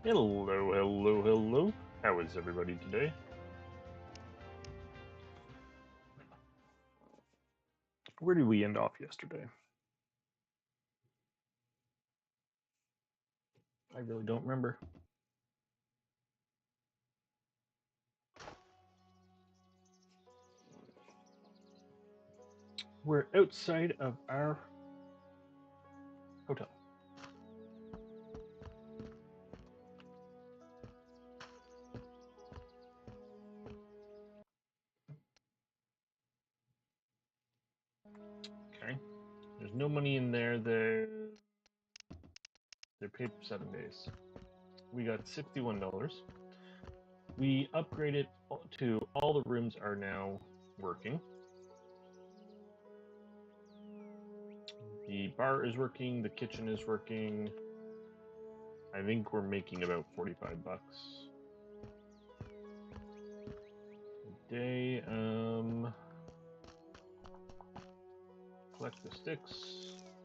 Hello, hello, hello. How is everybody today? Where did we end off yesterday? I really don't remember. We're outside of our hotel. Okay. There's no money in there. They're paid for 7 days. We got $61. We upgraded to all the rooms are now working. The bar is working. The kitchen is working. I think we're making about 45 bucks a day. Collect the sticks.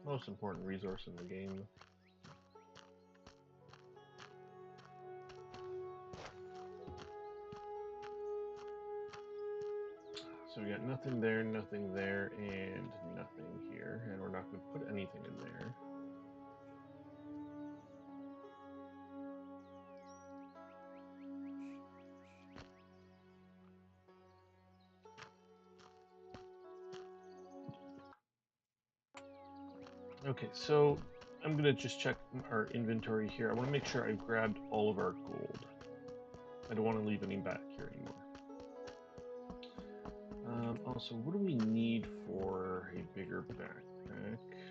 Most important resource in the game. So we got nothing there, and nothing here, and we're not going to put anything in there. Okay, so I'm going to just check our inventory here. I want to make sure I've grabbed all of our gold. I don't want to leave any back here anymore. Also, what do we need for a bigger backpack? Okay,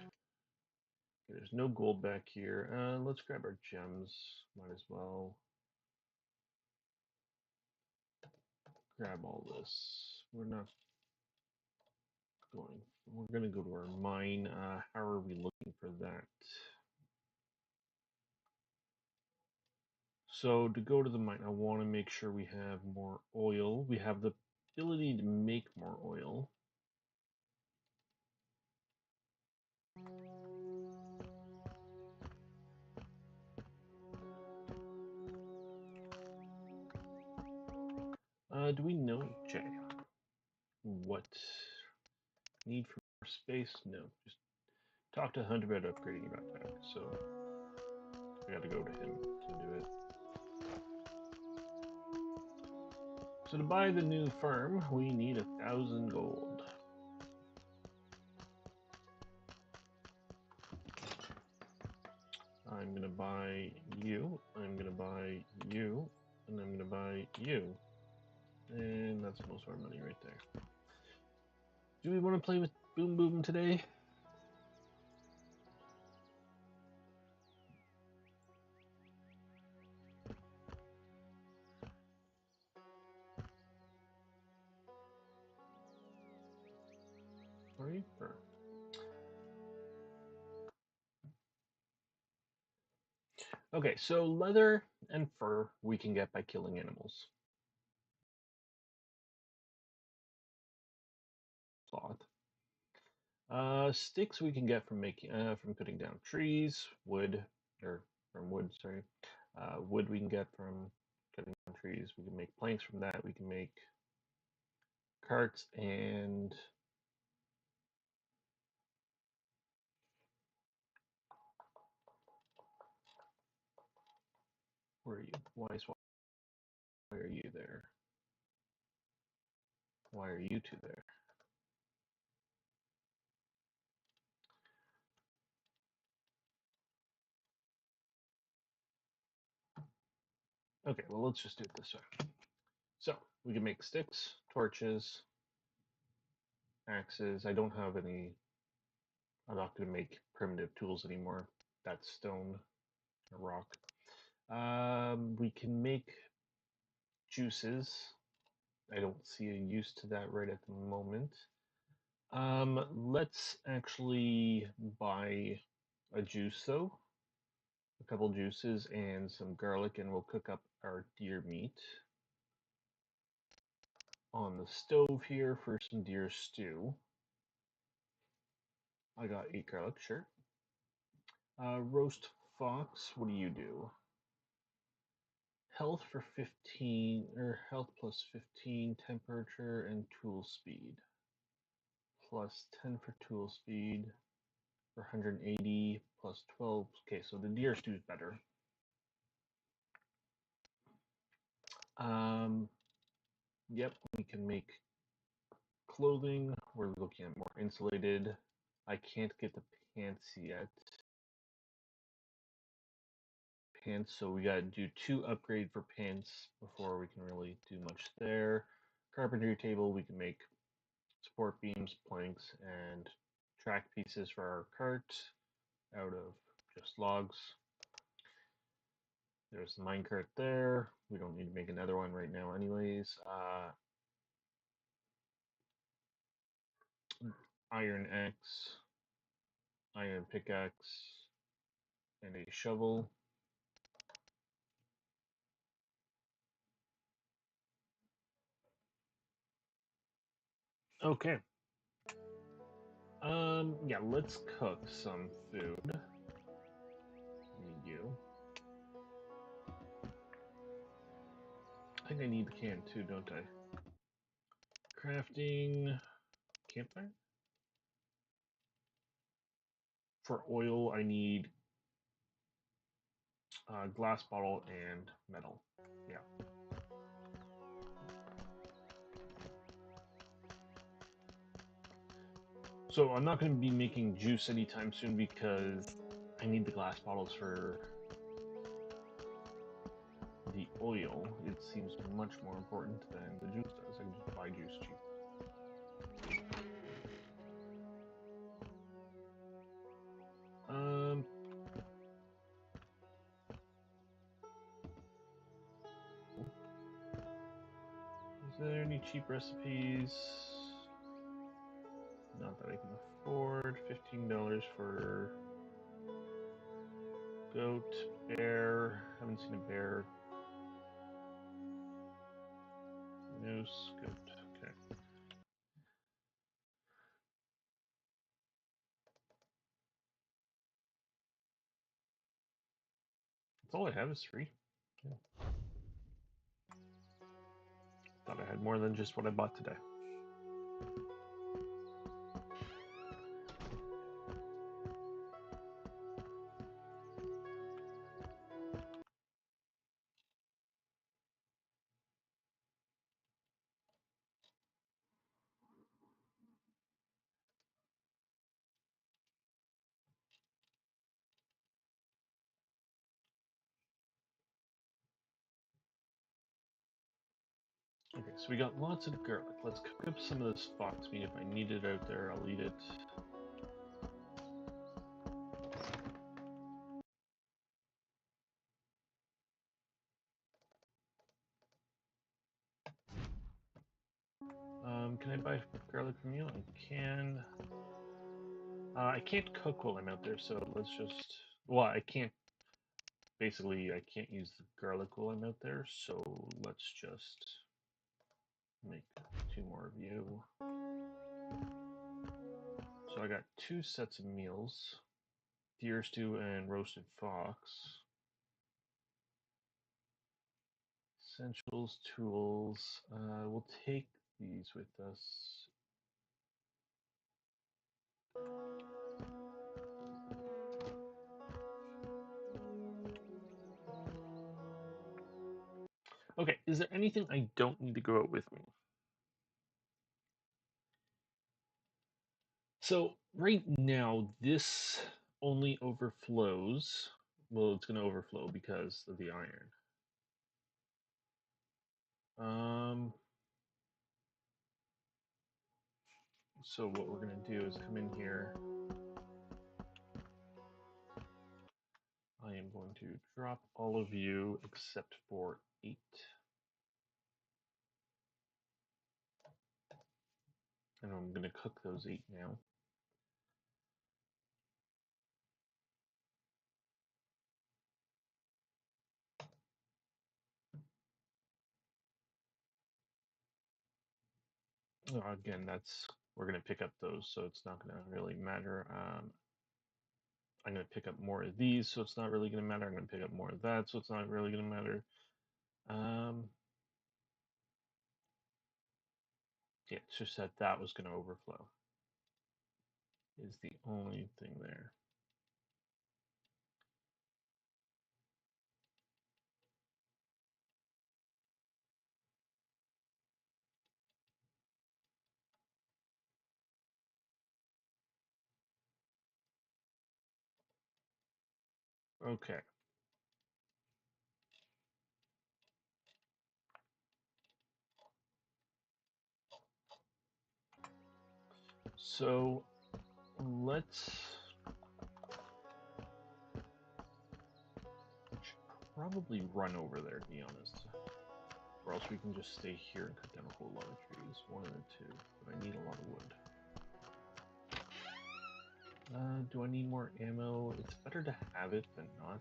there's no gold back here. Let's grab our gems. Might as well grab all this. We're not going. We're going to go to our mine. How are we looking for that? So to go to the mine, I want to make sure we have more oil. We have the ability to make more oil. Do we know, Jay, what need for more space? No, just talk to Hunt about upgrading your backpack. So we got to go to him to do it. So to buy the new farm, we need 1,000 gold. I'm gonna buy you. I'm gonna buy you, and I'm gonna buy you. And that's most of our money right there. Do we want to play with Boom Boom today? Sorry? Or... Okay, so leather and fur we can get by killing animals. Cloth. Sticks we can get from making from cutting down trees. Wood, or from wood. Sorry. Wood we can get from cutting down trees. We can make planks from that. We can make carts and where are you? Why are you there? Why are you two there? Okay, well let's just do it this way. So we can make sticks, torches, axes. I don't have any. I'm not going to make primitive tools anymore. That's stone or rock. We can make juices. I don't see a use to that right at the moment. Let's actually buy a juice though, a couple juices and some garlic, and we'll cook up our deer meat on the stove here for some deer stew. I got 8 garlic, sure. Roast fox, what do you do? Health for 15, or health plus 15, temperature, and tool speed. Plus 10 for tool speed, for 180, plus 12. Okay, so the deer stew is better. Yep, we can make clothing. We're looking at more insulated. I can't get the pants yet. Pants, so we gotta do 2 upgrade for pants before we can really do much there. Carpentry table, we can make support beams, planks, and track pieces for our cart out of just logs. There's the minecart there. We don't need to make another one right now anyways. Iron axe, iron pickaxe, and a shovel. Okay. Yeah, let's cook some food. Need you. I think I need the can too, don't I? Crafting campfire. For oil, I need glass bottle and metal. Yeah. So I'm not going to be making juice anytime soon because I need the glass bottles for the oil. It seems much more important than the juice does. I can just buy juice cheap. Is there any cheap recipes? Not that I can afford. $15 for goat, bear. Haven't seen a bear. Moose, goat. Okay. That's all I have is 3. Yeah. Thought I had more than just what I bought today. Okay, so we got lots of garlic. Let's cook up some of this fox meat. If I need it out there, I'll eat it. Can I buy garlic from you? I can. I can't cook while I'm out there, so let's just. Well, I can't. Basically, I can't use the garlic while I'm out there, so let's just make 2 more of you. So I got 2 sets of meals: deer stew and roasted fox. Essentials, tools. We'll take these with us. Okay, is there anything I don't need to go out with me? So right now, this only overflows. Well, it's going to overflow because of the iron. So what we're going to do is come in here. I am going to drop all of you except for 8. And I'm going to cook those 8 now. Again, we're going to pick up those, so it's not going to really matter. I'm going to pick up more of these, so it's not really going to matter. I'm going to pick up more of that, so it's not really going to matter. Yeah, it's just that that was going to overflow. Is the only thing there. Okay. So let's probably run over there, to be honest. Or else we can just stay here and cut down a whole lot of trees. One and a two. But I need a lot of wood. Do I need more ammo? It's better to have it than not.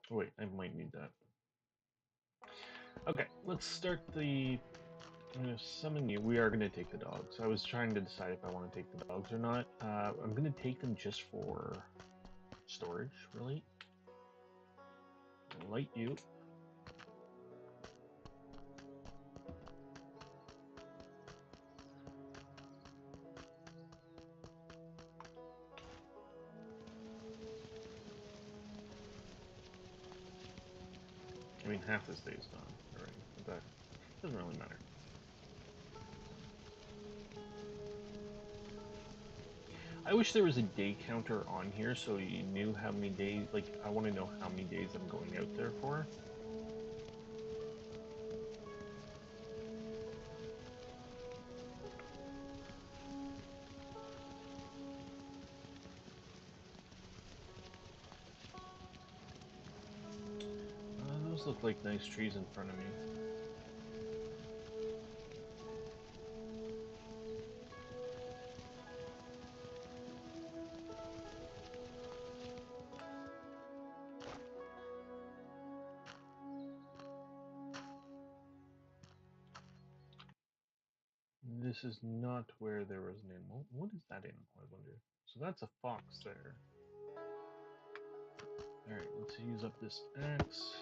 Oh, wait, I might need that. Okay, let's start the... I'm going to summon you. We are going to take the dogs. I was trying to decide if I want to take the dogs or not. I'm going to take them just for storage, really. Light you. I mean, half this day is gone already, but that doesn't really matter. I wish there was a day counter on here so you knew how many days, like, I want to know how many days I'm going out there for. Those look like nice trees in front of me. This is not where there was an animal. What is that animal, I wonder? So that's a fox there. Alright, let's use up this axe.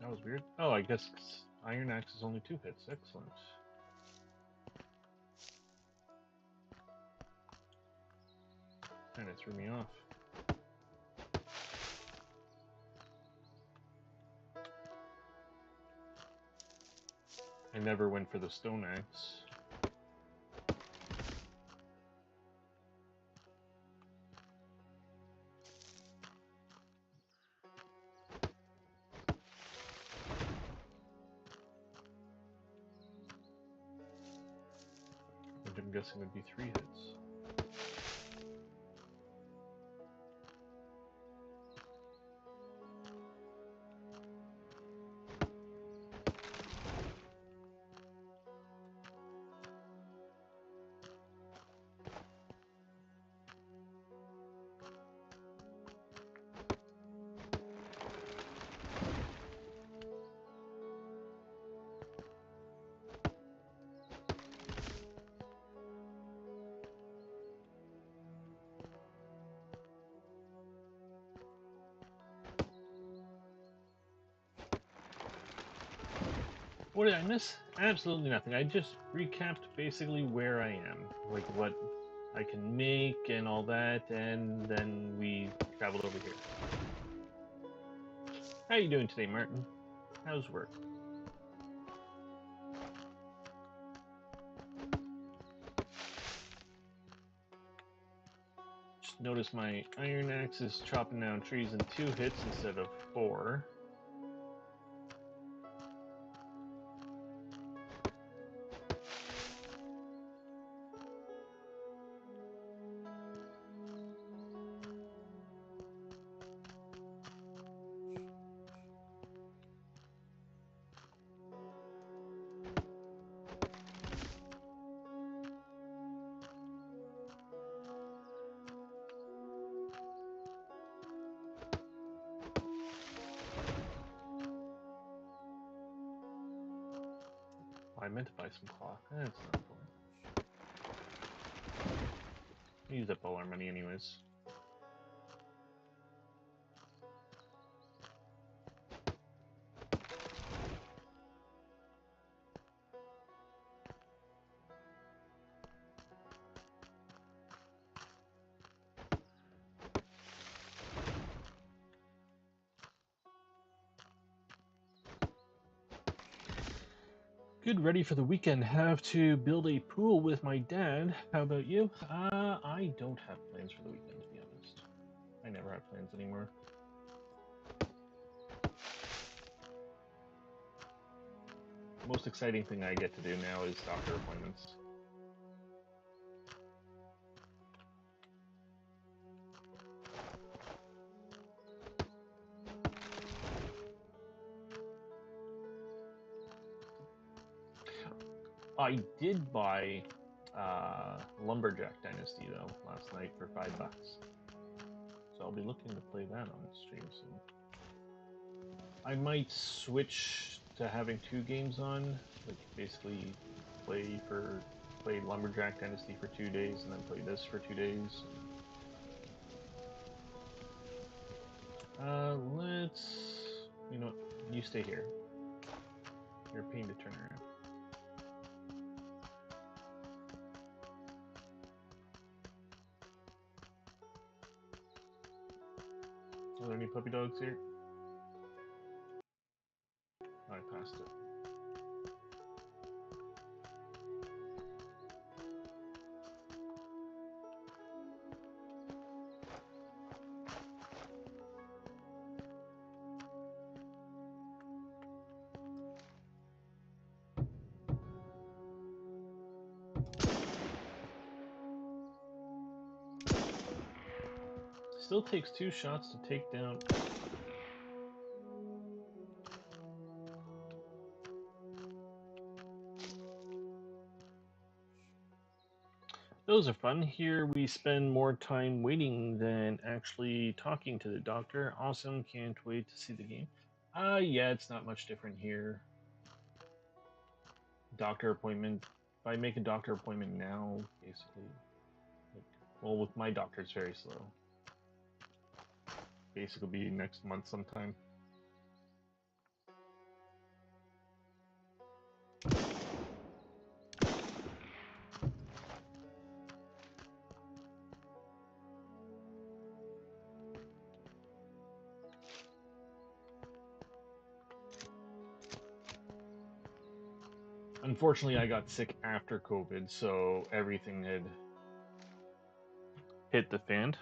That was weird. Oh, I guess Iron Axe is only 2 hits. Excellent. Kinda threw me off. I never went for the Stone Axe. Which I'm guessing would be 3 hits. What did I miss? Absolutely nothing. I just recapped basically where I am, like what I can make and all that, and then we traveled over here. How you doing today, Martin? How's work? Just notice my Iron Axe is chopping down trees in 2 hits instead of 4. I meant to buy some cloth. That's not important. Use up all our money anyways. Good, ready for the weekend. Have to build a pool with my dad. How about you? I don't have plans for the weekend, to be honest. I never have plans anymore. The most exciting thing I get to do now is doctor appointments. I did buy Lumberjack Dynasty though last night for $5, so I'll be looking to play that on stream soon. I might switch to having 2 games on, like basically play Lumberjack Dynasty for 2 days and then play this for 2 days. You know what, you stay here. You're a pain to turn around. Are there any puppy dogs here? Oh, I passed it. Still takes 2 shots to take down. Those are fun. Here we spend more time waiting than actually talking to the doctor. Awesome, can't wait to see the game. Yeah, it's not much different here. Doctor appointment. If I make a doctor appointment now, basically, like, well, with my doctor, it's very slow. Basically, be next month sometime. Unfortunately, I got sick after COVID, so everything had hit the fan.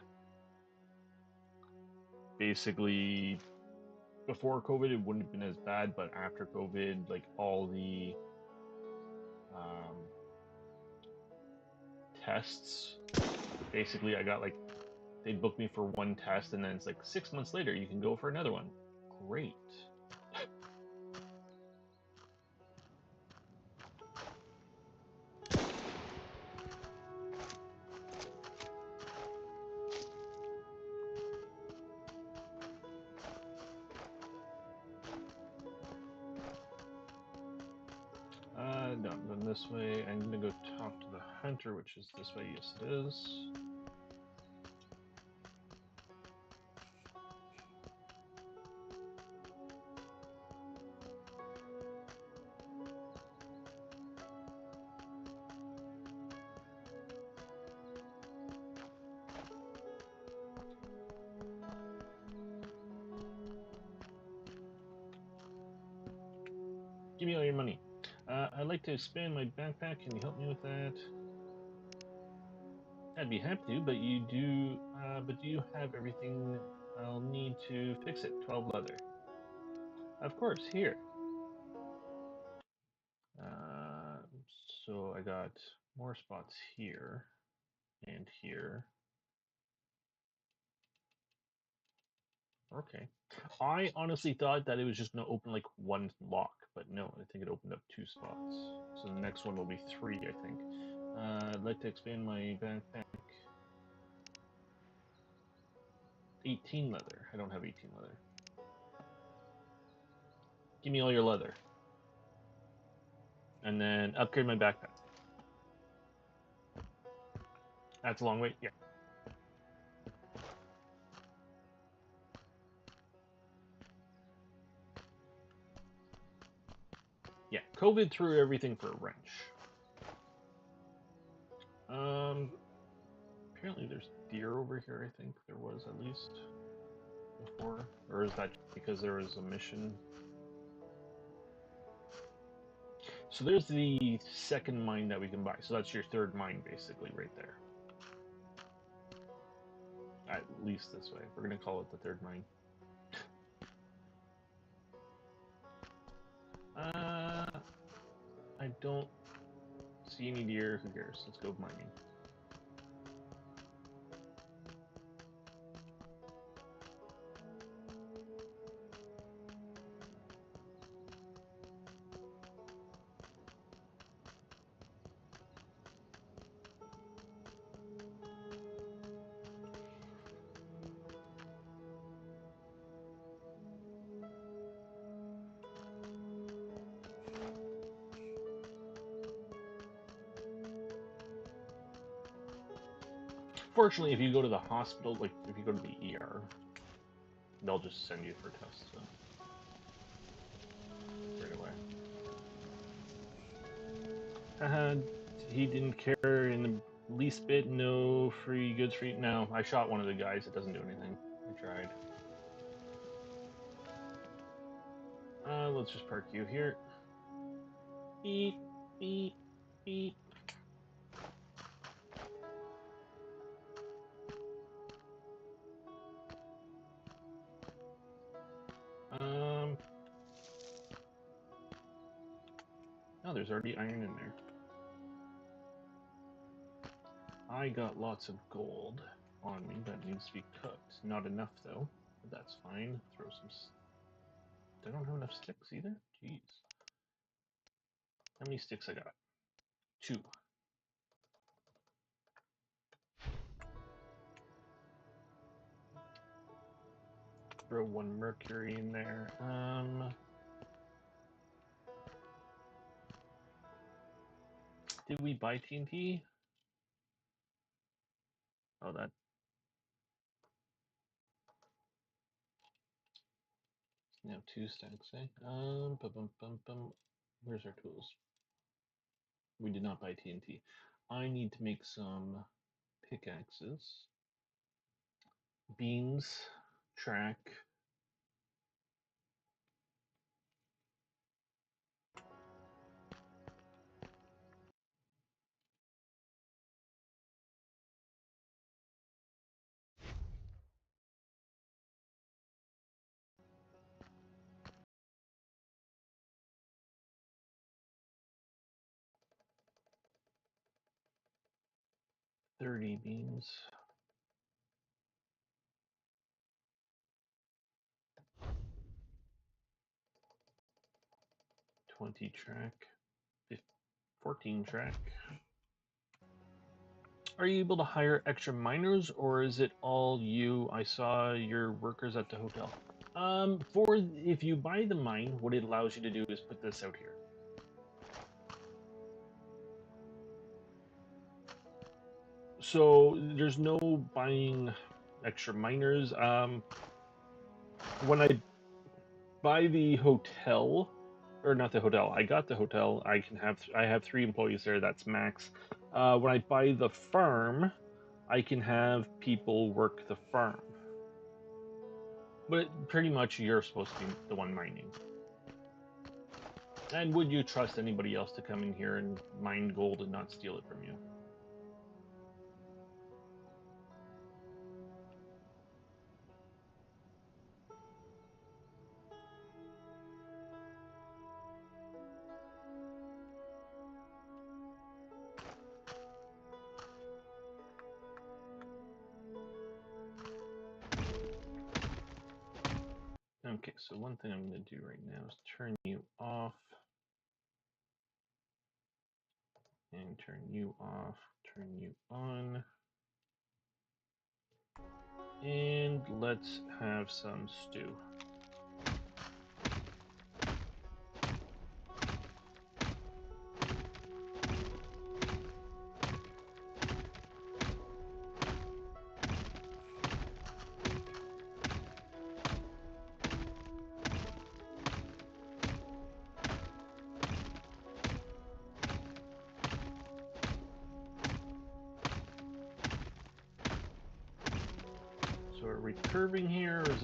Basically, before COVID, it wouldn't have been as bad, but after COVID, like all the tests, basically, I got like, they booked me for 1 test, and then it's like 6 months later, you can go for another one. Great. No, I'm going this way. I'm gonna go talk to the hunter, which is this way. Yes, it is. Give me all your money. I'd like to expand my backpack. Can you help me with that? I'd be happy to, but do you have everything I'll need to fix it? 12 leather. Of course, here. Uh, so I got more spots here and here. Okay. I honestly thought that it was just going to open like 1 lock, but no, I think it opened up 2 spots. So the next one will be 3, I think. I'd like to expand my backpack. 18 leather. I don't have 18 leather. Give me all your leather. And then upgrade my backpack. That's a long way. Yeah. Yeah. COVID threw everything for a wrench. Apparently there's deer over here. I think there was at least before, or is that because there was a mission? So there's the second mine that we can buy. So that's your third mine, basically, right there. At least this way. We're gonna call it the third mine. I don't see any deer. Who cares? Let's go mining. Fortunately, if you go to the hospital, like if you go to the ER, they'll just send you for tests right away. Haha, he didn't care in the least bit. No free goods for you. No, I shot one of the guys. It doesn't do anything. I tried. Let's just park you here. Beep, beep, beep. Oh, there's already iron in there. I got lots of gold on me that needs to be cooked. Not enough though, but that's fine. Throw some. I don't have enough sticks either. Jeez. How many sticks I got? 2. Throw 1 mercury in there. Did we buy TNT? Oh, that. Now 2 stacks, eh? Where's our tools? We did not buy TNT. I need to make some pickaxes. Beams. Track. $30 beams. 20 track. 14 track. Are you able to hire extra miners, or is it all you? I saw your workers at the hotel. For if you buy the mine, what it allows you to do is put this out here. So there's no buying extra miners. When I buy the hotel, or not the hotel, I got the hotel. I have 3 employees there. That's max. When I buy the farm, I can have people work the farm. But pretty much you're supposed to be the one mining. And would you trust anybody else to come in here and mine gold and not steal it from you? Okay, so one thing I'm going to do right now is turn you off. And turn you off, turn you on. And let's have some stew.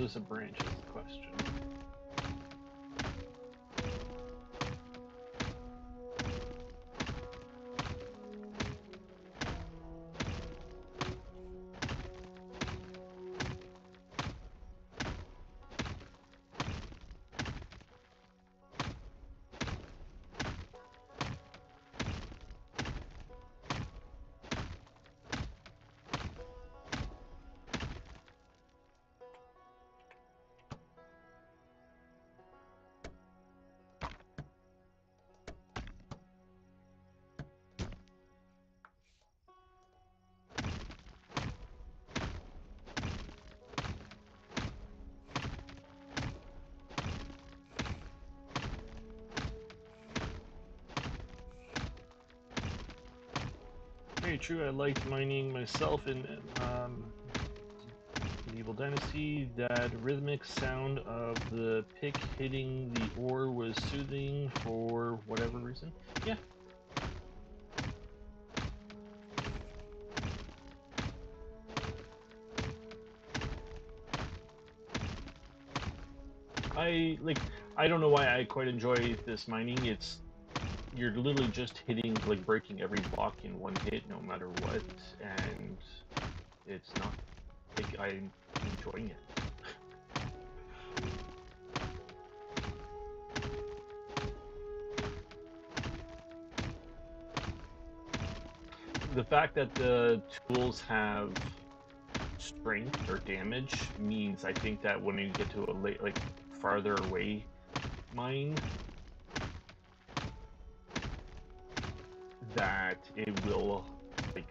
this a branch is the question. Very true. I liked mining myself in Medieval Dynasty. That rhythmic sound of the pick hitting the ore was soothing for whatever reason. Yeah. I don't know why I quite enjoy this mining. You're literally just hitting, like, breaking every block in one hit no matter what, and it's not like I'm enjoying it. The fact that the tools have strength or damage means I think that when you get to a like farther away mine, that it will, like,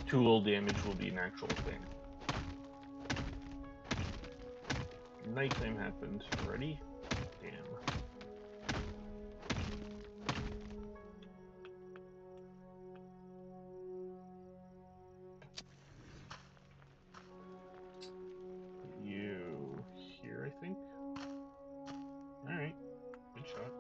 tool damage will be an actual thing. Nighttime happened already. Damn. You here, I think. All right, good shot.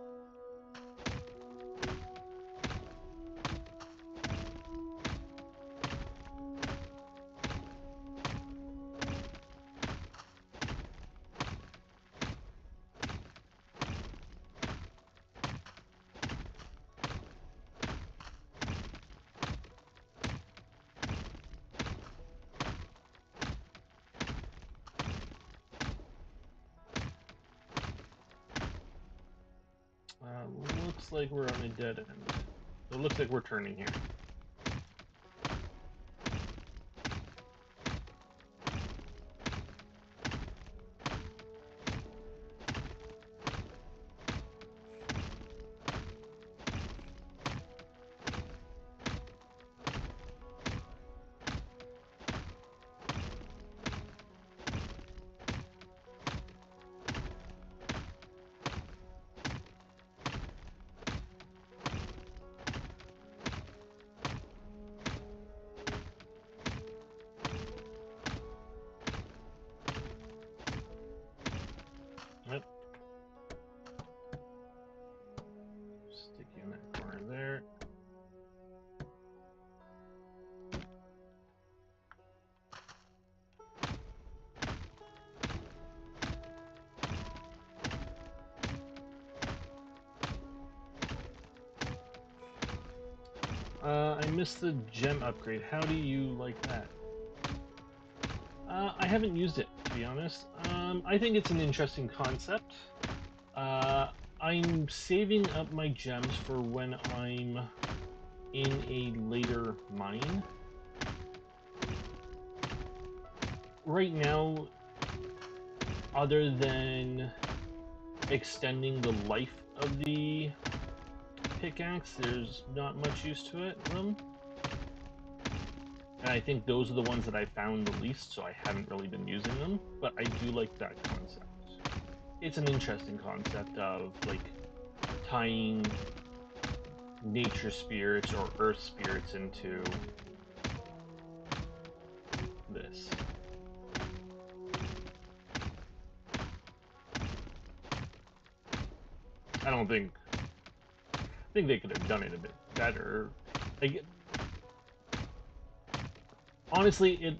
Looks like we're on a dead end. It looks like we're turning here. Yep. Stick you in that corner there. I missed the gem upgrade. How do you like that? I haven't used it, to be honest. I think it's an interesting concept. Uh, I'm saving up my gems for when I'm in a later mine. Right now, other than extending the life of the pickaxe, there's not much use to them. And I think those are the ones that I found the least, so I haven't really been using them. But I do like that concept. It's an interesting concept of, like, tying nature spirits or earth spirits into this. I think they could have done it a bit better. Like, honestly,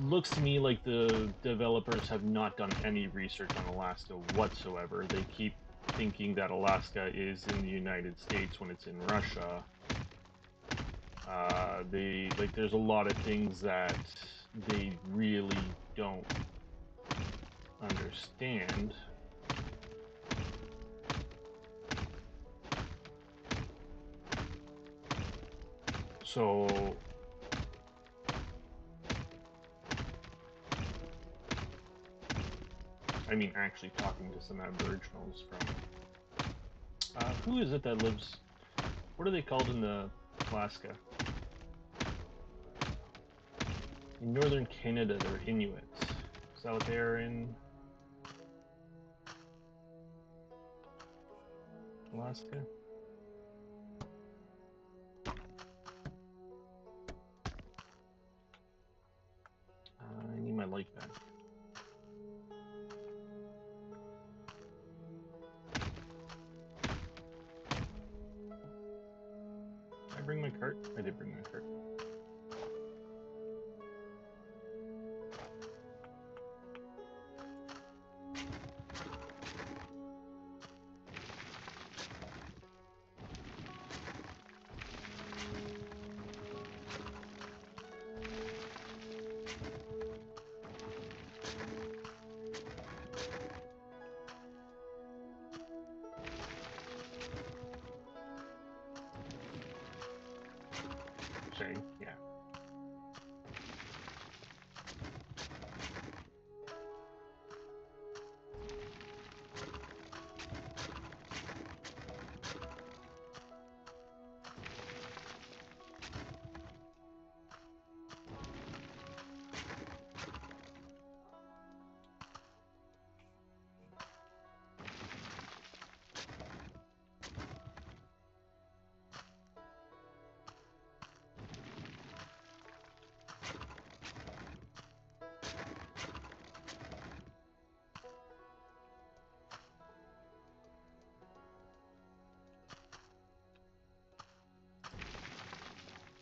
looks to me like the developers have not done any research on Alaska whatsoever. They keep thinking that Alaska is in the United States when it's in Russia. There's a lot of things that they really don't understand. So I mean, actually talking to some Aboriginals from who is it that lives? What are they called in Alaska? In northern Canada, they're Inuits. Is that what they are in Alaska? I need my light back. Did I bring my cart? I did bring my cart. Shane, yeah.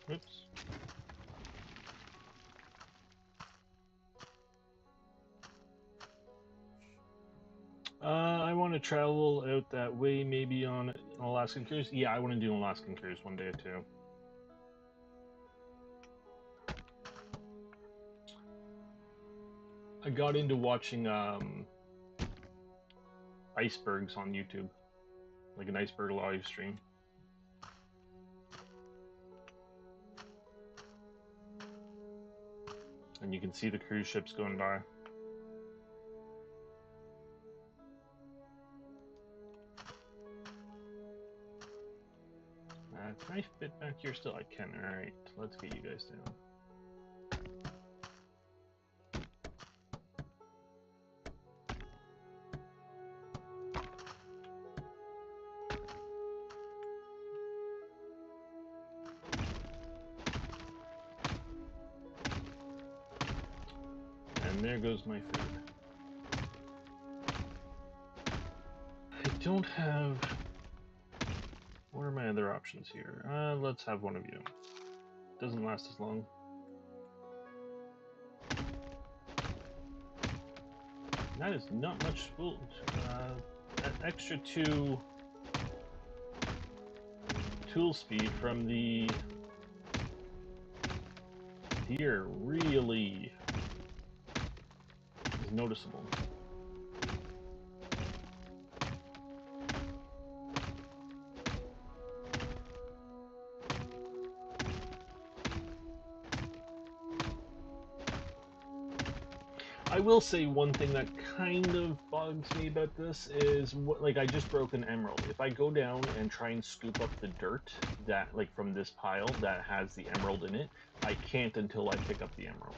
Oops. I want to travel out that way, maybe on an Alaskan cruise. Yeah, I want to do an Alaskan cruise one day too. I got into watching icebergs on YouTube, like an iceberg live stream. And you can see the cruise ships going by. Can I fit back here still? I can. Alright, let's get you guys down. And there goes my food. I don't have... What are my other options here? Let's have one of you. Doesn't last as long. That is not much food. That extra 2 tool speed from the deer really is noticeable. I will say one thing that kind of bugs me about this is like I just broke an emerald. If I go down and try and scoop up the dirt that like from this pile that has the emerald in it, I can't until I pick up the emerald.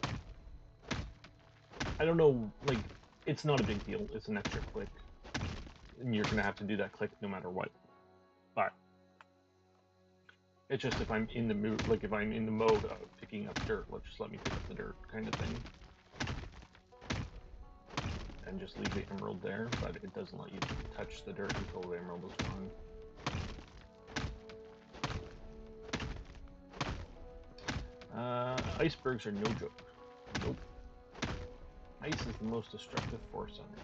I don't know, like it's not a big deal. It's an extra click. And you're gonna have to do that click no matter what. But it's just if I'm in the mood, like if I'm in the mode of picking up dirt, let's just let me pick up the dirt kind of thing. And just leave the emerald there, but it doesn't let you touch the dirt until the emerald is gone. Icebergs are no joke. Nope. Ice is the most destructive force on Earth.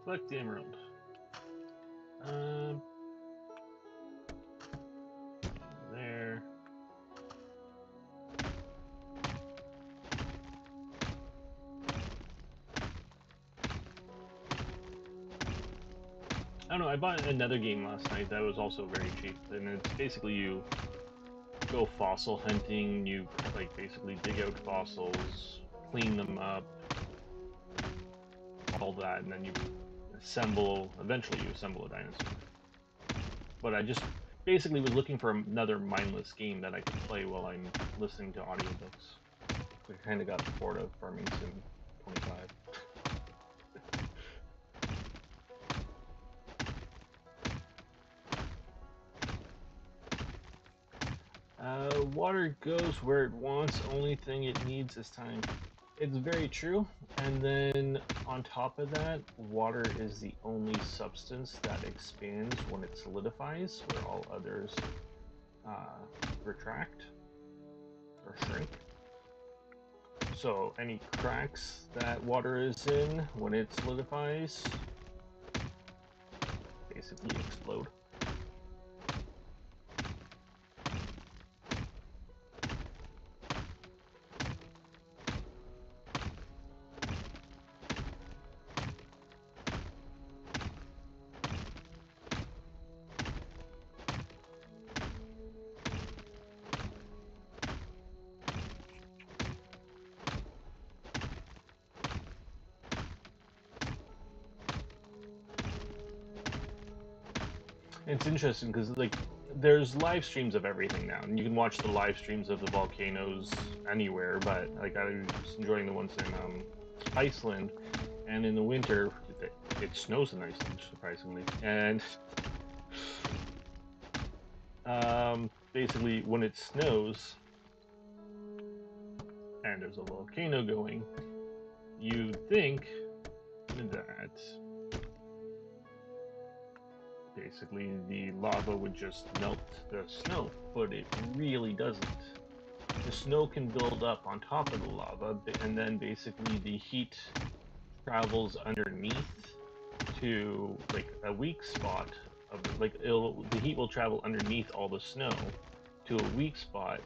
Collect the emerald. There. I don't know, I bought another game last night that was also very cheap, and it's basically you go fossil hunting, you like basically dig out fossils, clean them up, all that, and then you eventually you assemble a dinosaur. But I just basically was looking for another mindless game that I could play while I'm listening to audiobooks. I kind of got bored of Farming Sim 25. Water goes where it wants, only thing it needs is time. It's very true. And then on top of that, water is the only substance that expands when it solidifies, where all others retract or shrink. So any cracks that water is in when it solidifies basically explode. It's interesting because like there's live streams of everything now, and you can watch the live streams of the volcanoes anywhere. But like I was enjoying the ones in Iceland, and in the winter it snows in Iceland, surprisingly, and basically when it snows and there's a volcano going, you think that basically the lava would just melt the snow, but it really doesn't. The snow can build up on top of the lava, and then basically the heat travels underneath to like a weak spot of it. Like the heat will travel underneath all the snow to a weak spot,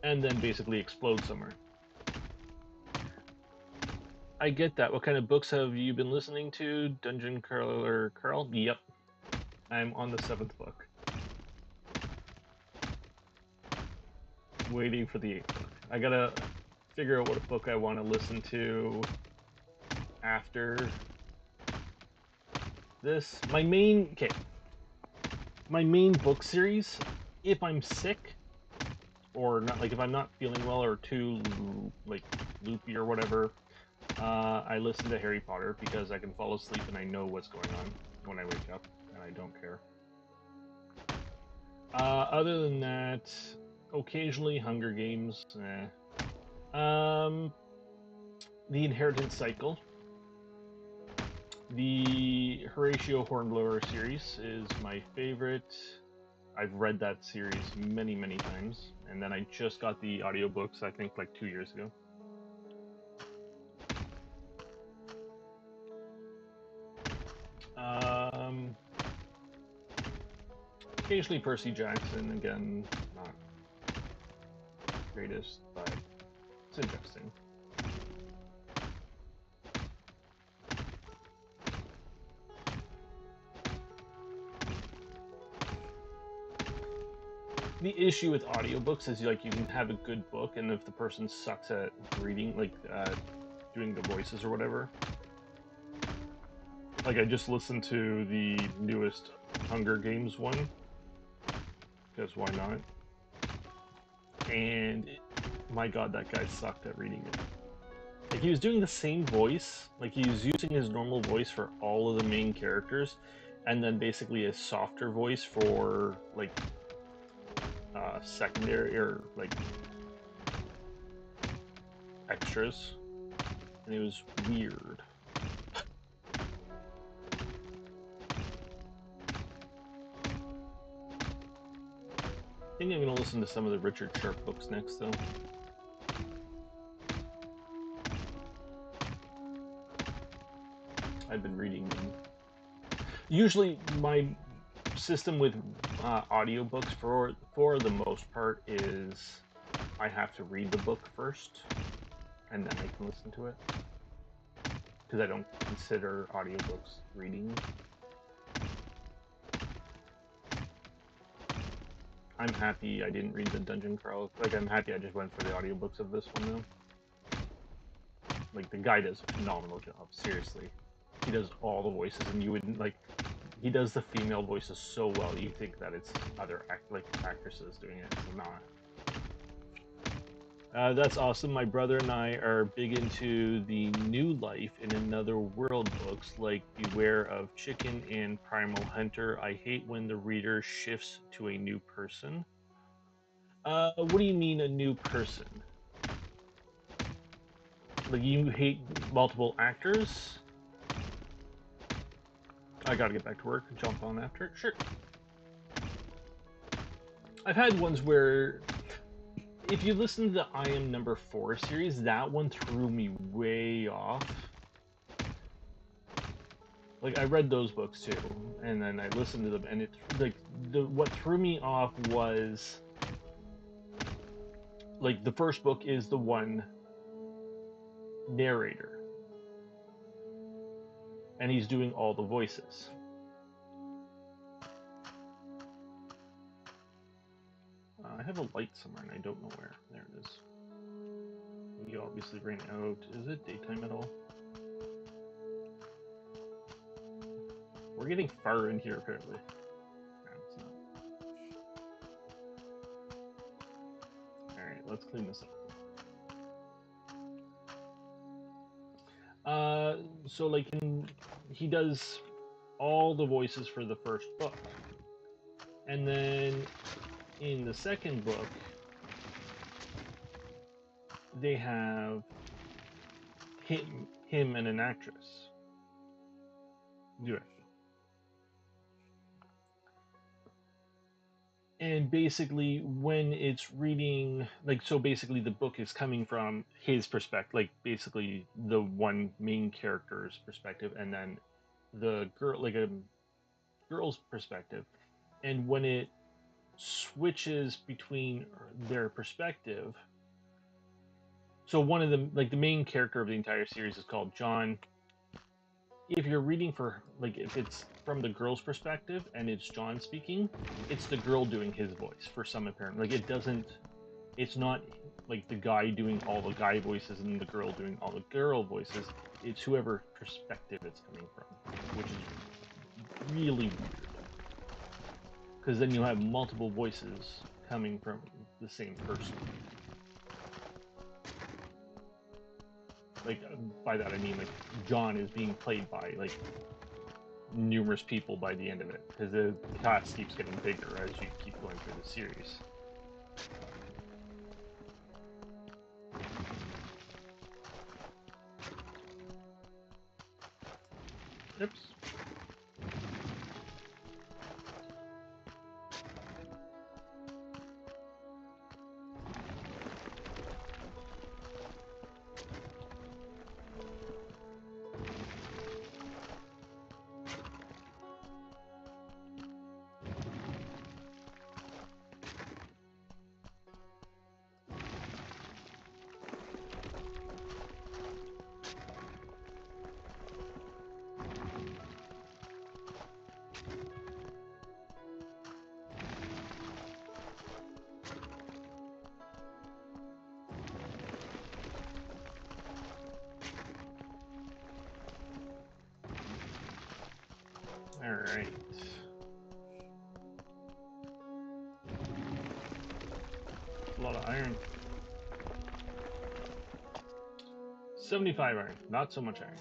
and then basically explode somewhere. I get that. What kind of books have you been listening to? Dungeon Crawler Carl? Yep. I'm on the 7th book. Waiting for the 8th book. I gotta figure out what book I want to listen to after this. My main book series, if I'm sick or not, like if I'm not feeling well or too like loopy or whatever, I listen to Harry Potter because I can fall asleep and I know what's going on when I wake up and I don't care. Other than that, occasionally Hunger Games. The Inheritance Cycle. The Horatio Hornblower series is my favorite. I've read that series many, many times, and then I just got the audiobooks, I think, like 2 years ago. Um, Occasionally Percy Jackson, again, not greatest, but it's interesting. the issue with audiobooks is like you can have a good book, and if the person sucks at reading, like doing the voices or whatever. Like I just listened to the newest Hunger Games one, because why not? And my god, that guy sucked at reading it. Like he was doing the same voice, like he was using his normal voice for all of the main characters, and then basically a softer voice for like secondary or like extras, and it was weird. I think I'm gonna listen to some of the Richard Sharp books next, though. I've been reading them. Usually, my system with audiobooks for the most part is I have to read the book first, and then I can listen to it, because I don't consider audiobooks reading. I'm happy I didn't read the Dungeon Crawl. Like, I'm happy I just went for the audiobooks of this one, though. Like, the guy does a phenomenal job, seriously. He does all the voices, and you wouldn't, like, he does the female voices so well, you think that it's other actresses doing it. It's not. That's awesome. My brother and I are big into the New Life in Another World books, like Beware of Chicken and Primal Hunter. I hate when the reader shifts to a new person. What do you mean a new person? Like you hate multiple actors? I gotta get back to work and jump on after. Sure. I've had ones where, if you listen to the I Am Number 4 series, that one threw me way off. Like I read those books too, and then I listened to them, and it like what threw me off was like the first book is the one narrator, and he's doing all the voices. I have a light somewhere, and I don't know where. There it is. We obviously ran out. Is it daytime at all? We're getting far in here, apparently. No, it's not. Alright, let's clean this up. So like he does all the voices for the first book. And then in the second book, they have him and an actress do it. And basically when it's reading, like, so basically the book is coming from his perspective, like basically the one main character's perspective, and then the girl, like a girl's perspective. And when it switches between their perspective, so one of them, like the main character of the entire series is called John. If you're reading for, like, if it's from the girl's perspective and it's John speaking, it's the girl doing his voice for some apparent, like it doesn't, it's not like the guy doing all the guy voices and the girl doing all the girl voices. It's whoever perspective it's coming from, which is really weird, because then you'll have multiple voices coming from the same person. Like by that I mean like John is being played by like numerous people by the end of it, because the cast keeps getting bigger as you keep going through the series. Oops. Alright. A lot of iron. 75 iron, not so much iron.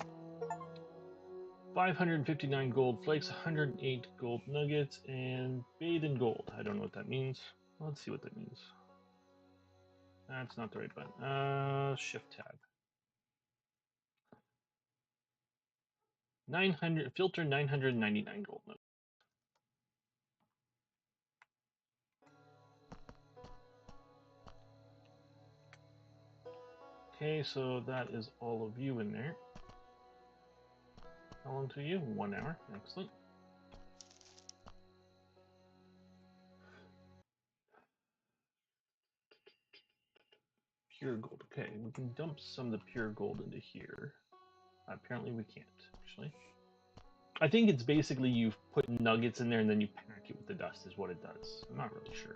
559 gold flakes, 108 gold nuggets, and bathe in gold. I don't know what that means. Let's see what that means. That's not the right button. Shift tab. 900 filter 999 gold nuggets. Okay, so that is all of you in there. How long to you? 1 hour. Excellent. Pure gold. Okay, we can dump some of the pure gold into here. Apparently we can't, actually. I think it's basically you put nuggets in there and then you pack it with the dust is what it does. I'm not really sure.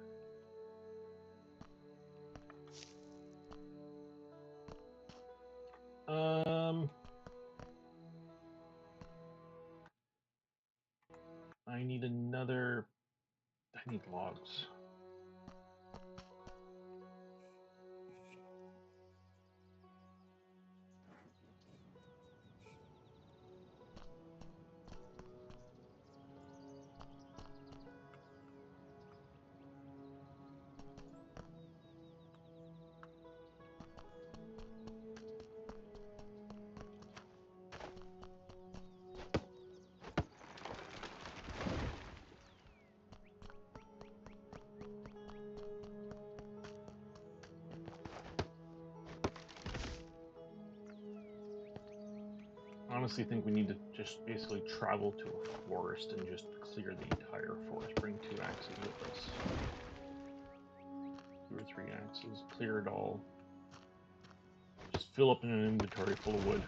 I need another... I need logs. I honestly think we need to just basically travel to a forest and just clear the entire forest. Bring 2 axes with us. 2 or 3 axes. Clear it all. Just fill up an inventory full of wood.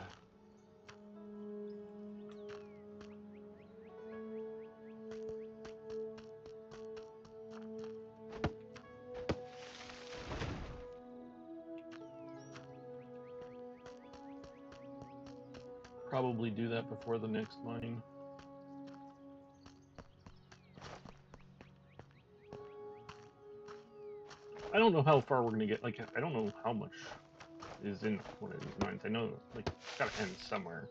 Probably do that before the next mine. I don't know how far we're gonna get. Like, I don't know how much is in one of these mines. I know, like, it's gotta end somewhere.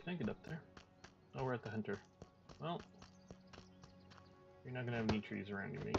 Can I get up there? Oh, we're at the hunter. Well, you're not gonna have any trees around you, mate.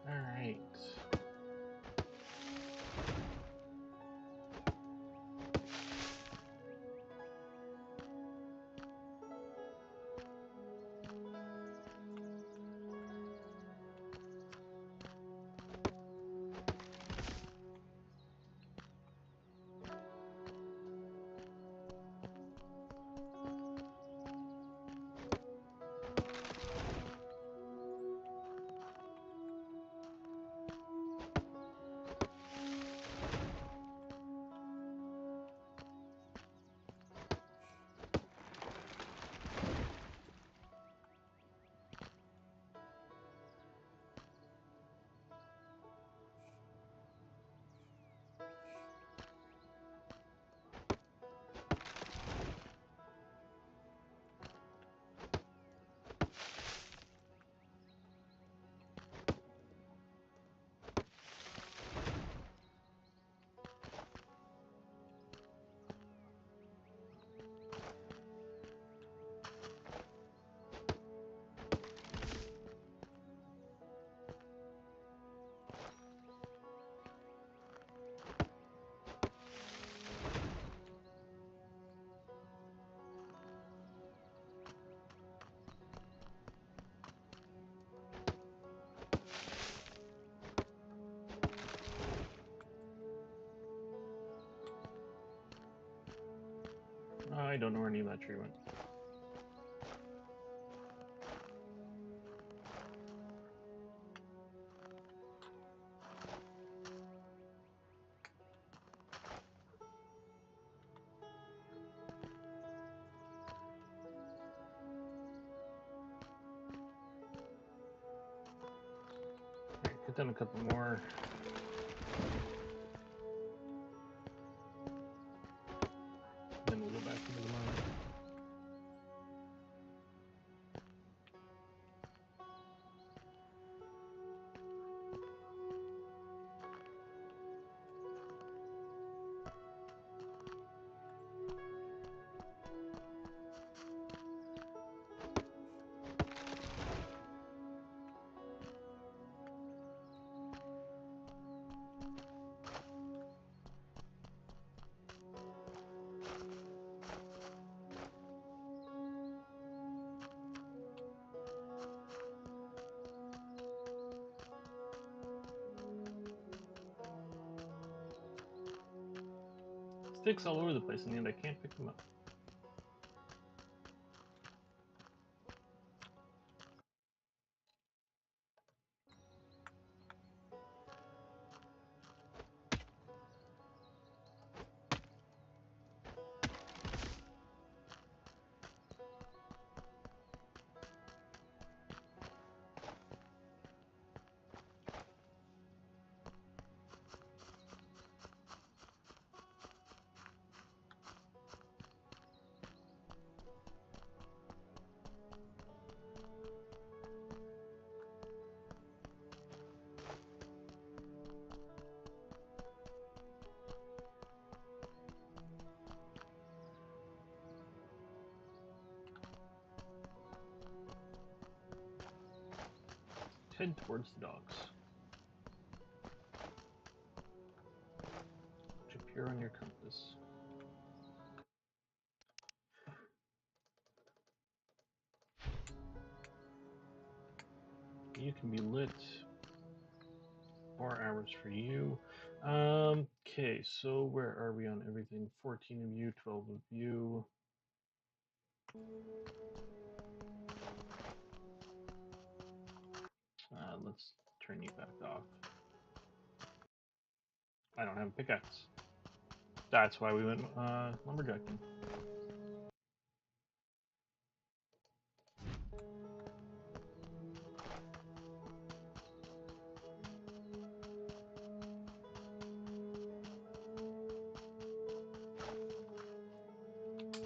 Alright. I don't know where any of that tree went. Alright, cut down a couple more. Then we'll go back into the mine. Sticks all over the place in the end. I can't pick them up. Head towards the docks. Which appear on your compass. You can be lit. 4 hours for you. Okay, so where are we on everything? 14 of you, 12 of you. Let's turn you back off. I don't have a pickaxe. That's why we went lumberjacking.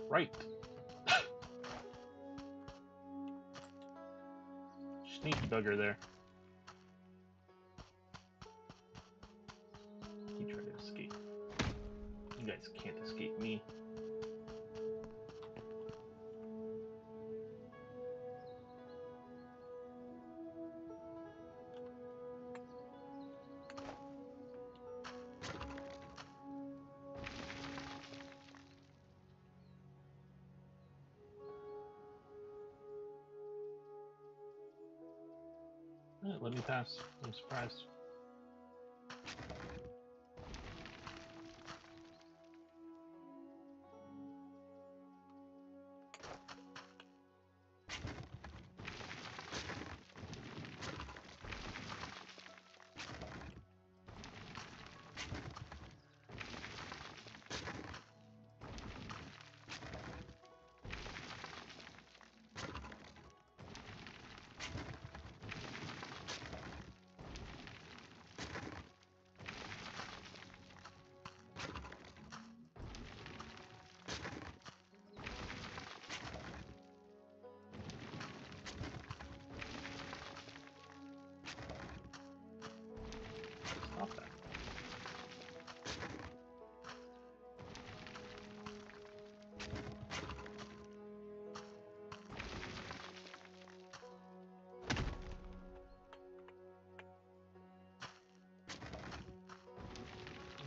Right. Sneaky bugger there. He tried to escape. You guys can't escape me. Let me pass. I'm surprised. Stop that.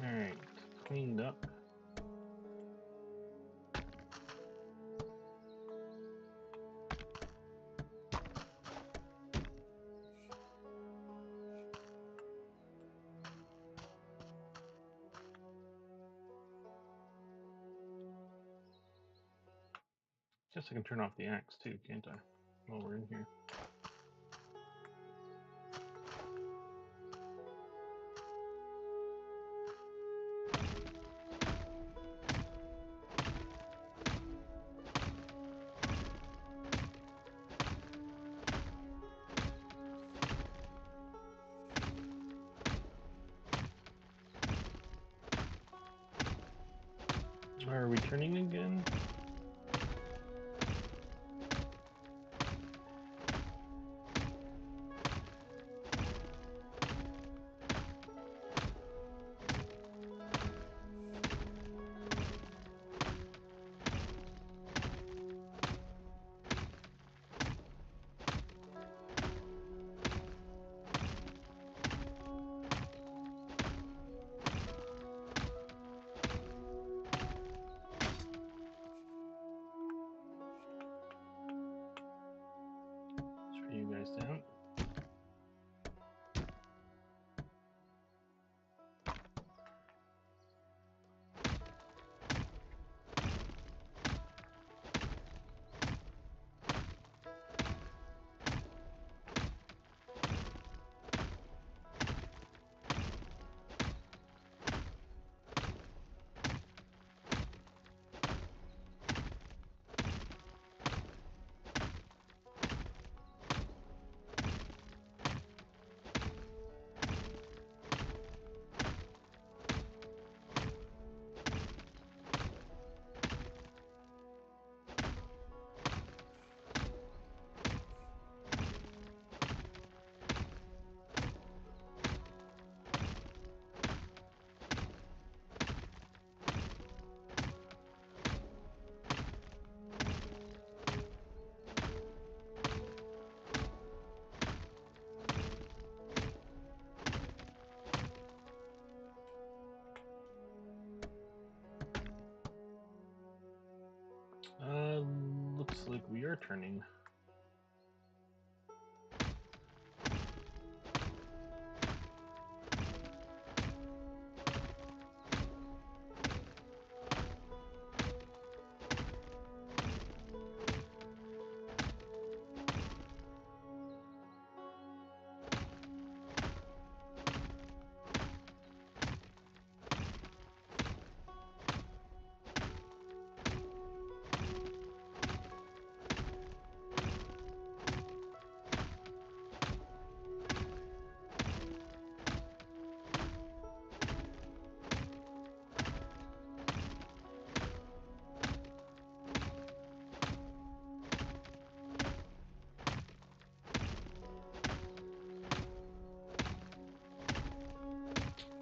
Alright, cleaned up. Guess I can turn off the axe too, can't I? While we're in here. Are we turning again? Let's you guys down. Looks like we are turning.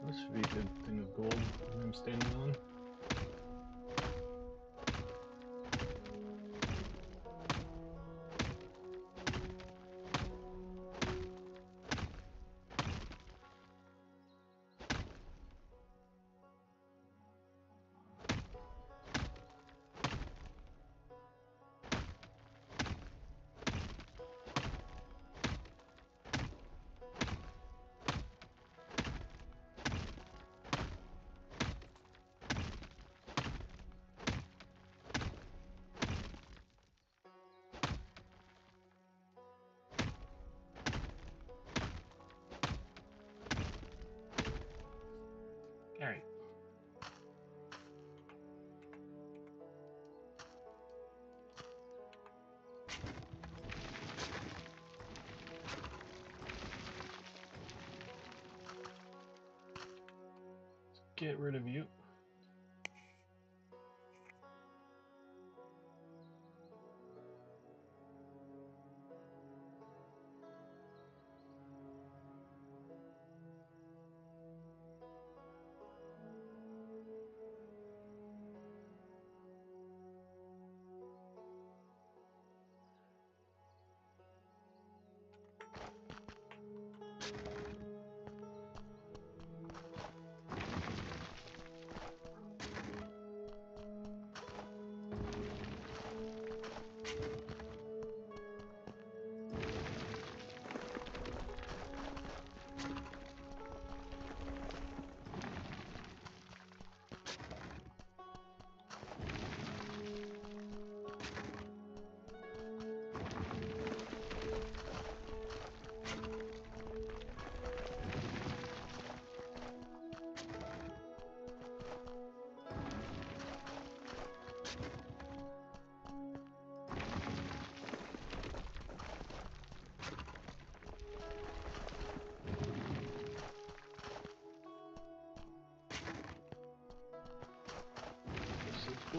This should be a good thing of gold I'm standing on. All right. Get rid of you.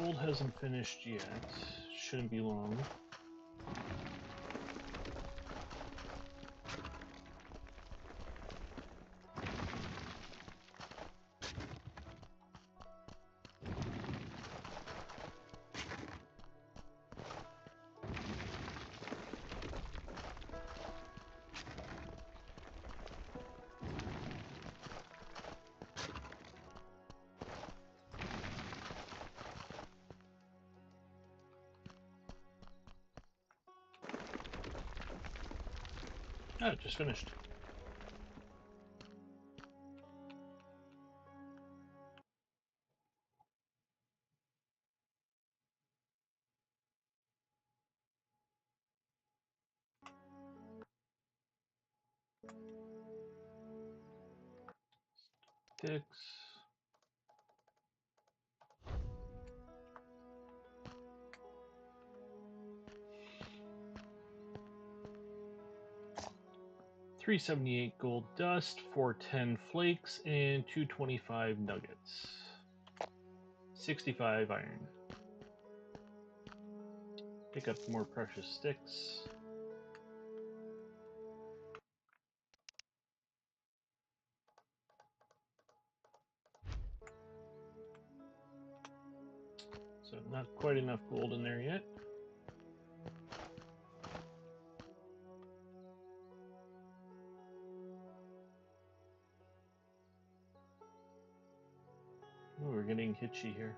gold hasn't finished yet. Shouldn't be long. Oh, it just finished. Sticks. $378 gold dust, 410 flakes, and 225 nuggets. 65 iron. Pick up more precious sticks. So not quite enough gold in there yet. Ooh, we're getting hitchy here.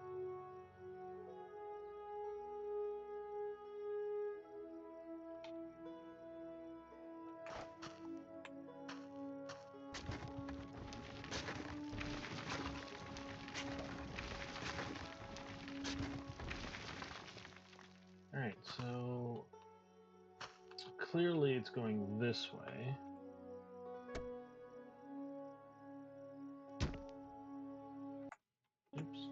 Alright, so clearly it's going this way. Oops.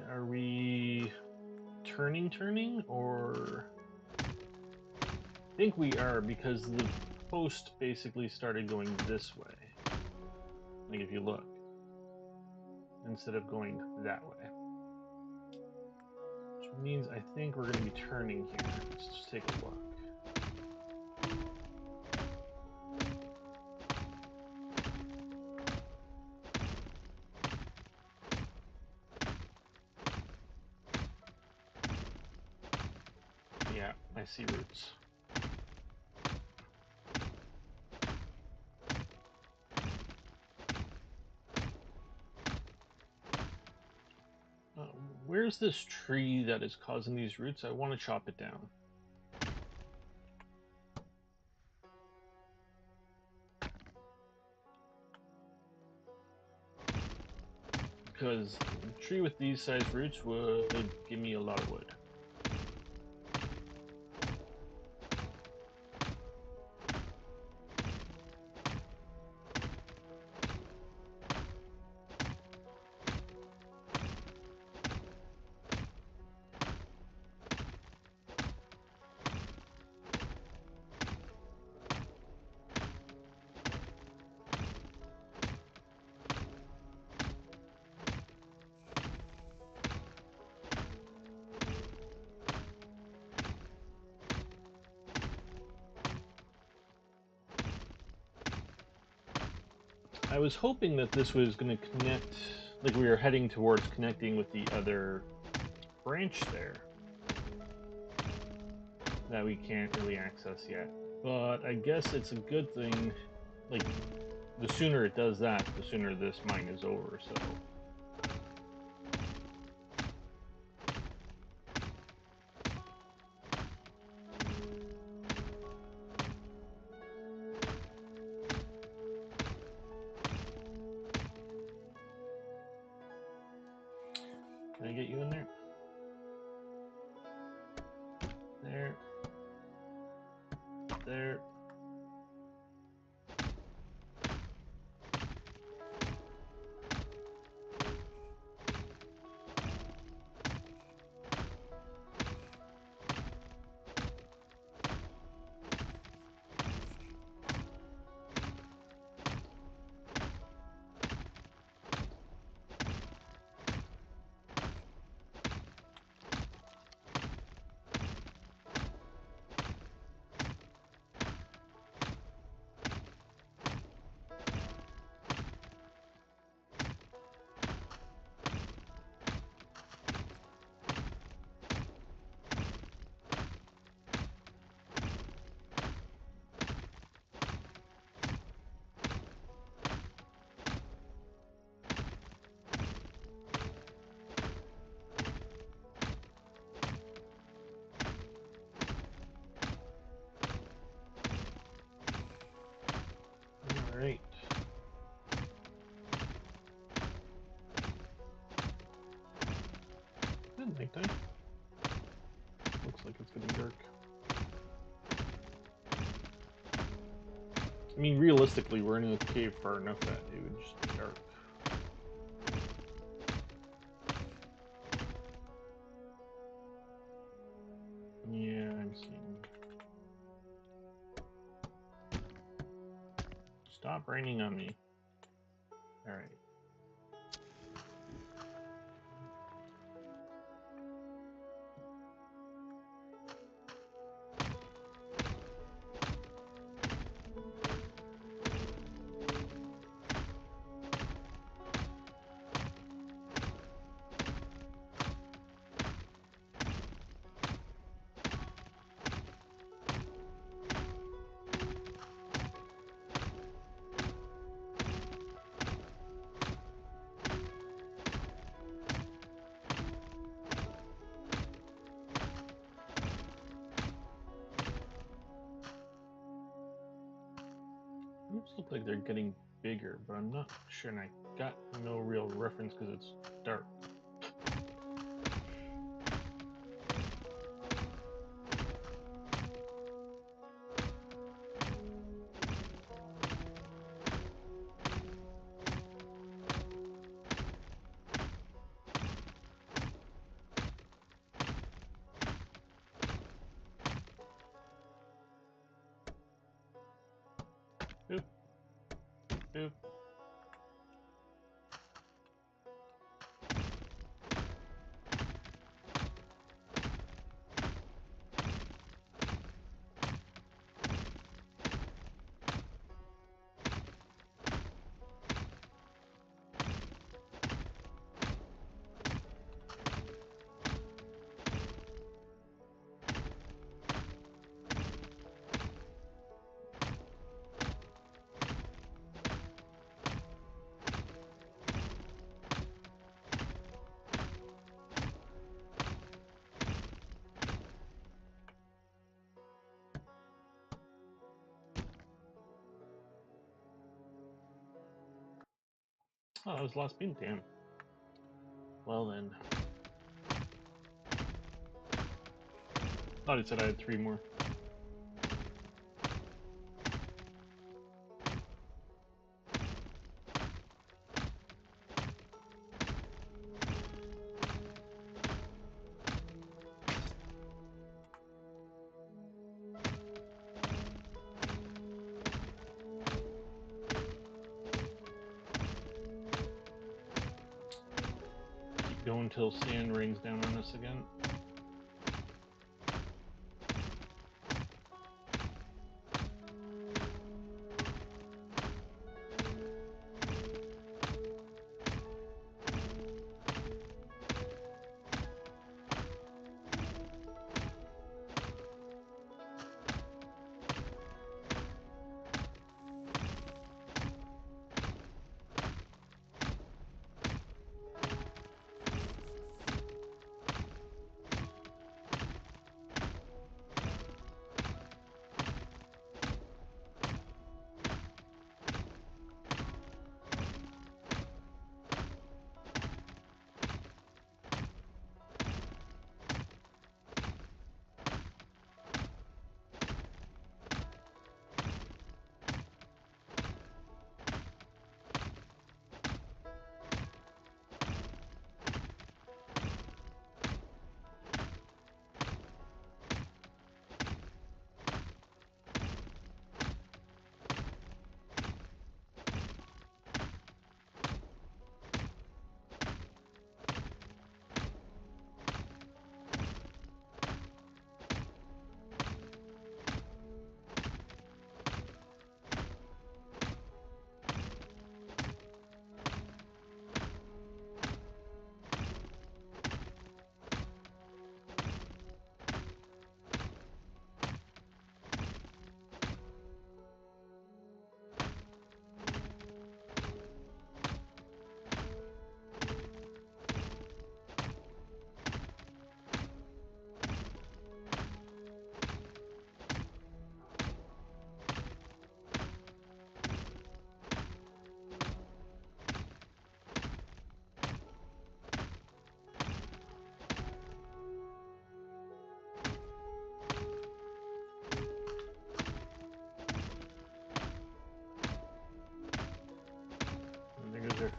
Are we turning, or? I think we are, because the post basically started going this way. Like if you look, instead of going that way. Which means I think we're going to be turning here. Let's just take a look. Yeah, I see roots. Where's this tree that is causing these roots? I want to chop it down. Because a tree with these size roots would give me a lot of wood. I was hoping that this was going to connect, like we were heading towards connecting with the other branch there that we can't really access yet. But I guess it's a good thing, like, the sooner it does that, the sooner this mine is over, so... Can I get you in there? There. There. Alright. Nighttime. Looks like it's getting dark. I mean, realistically, we're in a cave far enough that it would just be dark. Yeah, I'm seeing. Stop raining on me. Alright. Looks like they're getting bigger, but I'm not sure, and I got no real reference because it's dark. Boop. Boop. Oh, that was the last bean. Damn. Well then. Thought he said I had 3 more. Keep going until sand rains down on us again.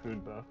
food buff.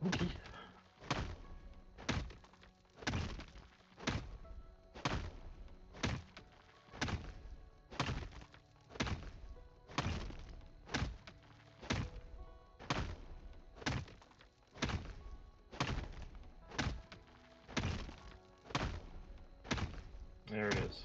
Okay. There it is.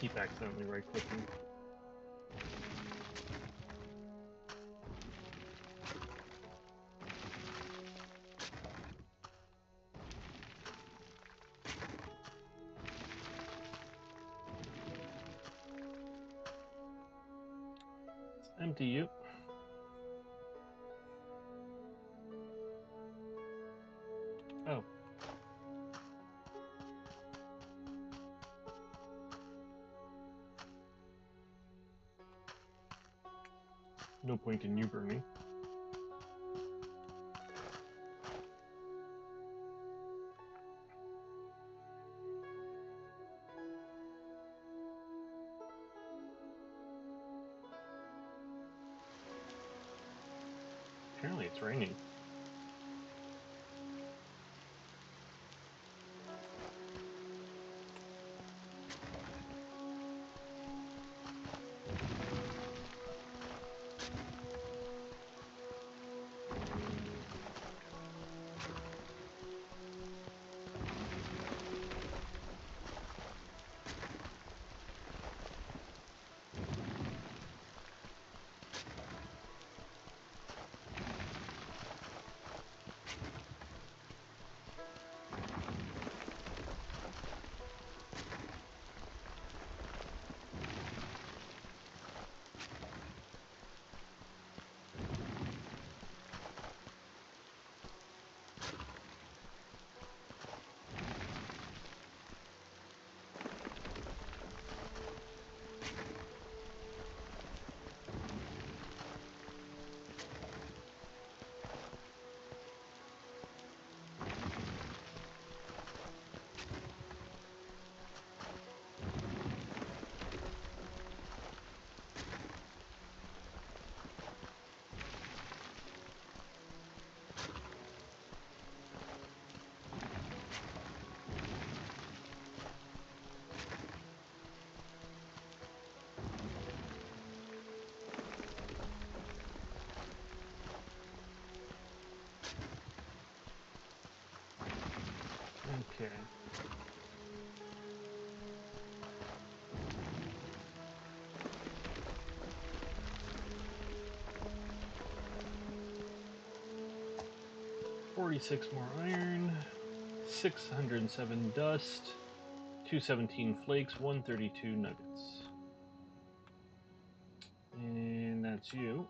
Keep accidentally right-clicking. Empty you. Oh. No point in you burning. Apparently it's raining. Okay. $46 more iron, 607 dust, 217 flakes, 132 nuggets. And that's you.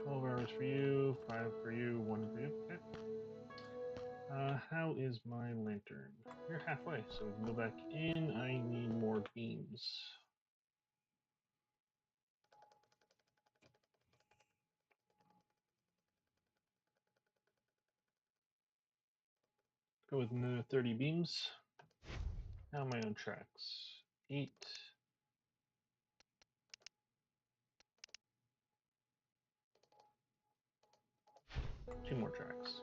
$12 for you, 5 for you, 1 for you. Okay. How is my lantern? You're halfway, so we can go back in. I need more beams. Go with another 30 beams. How am I on tracks? 8. 2 more tracks.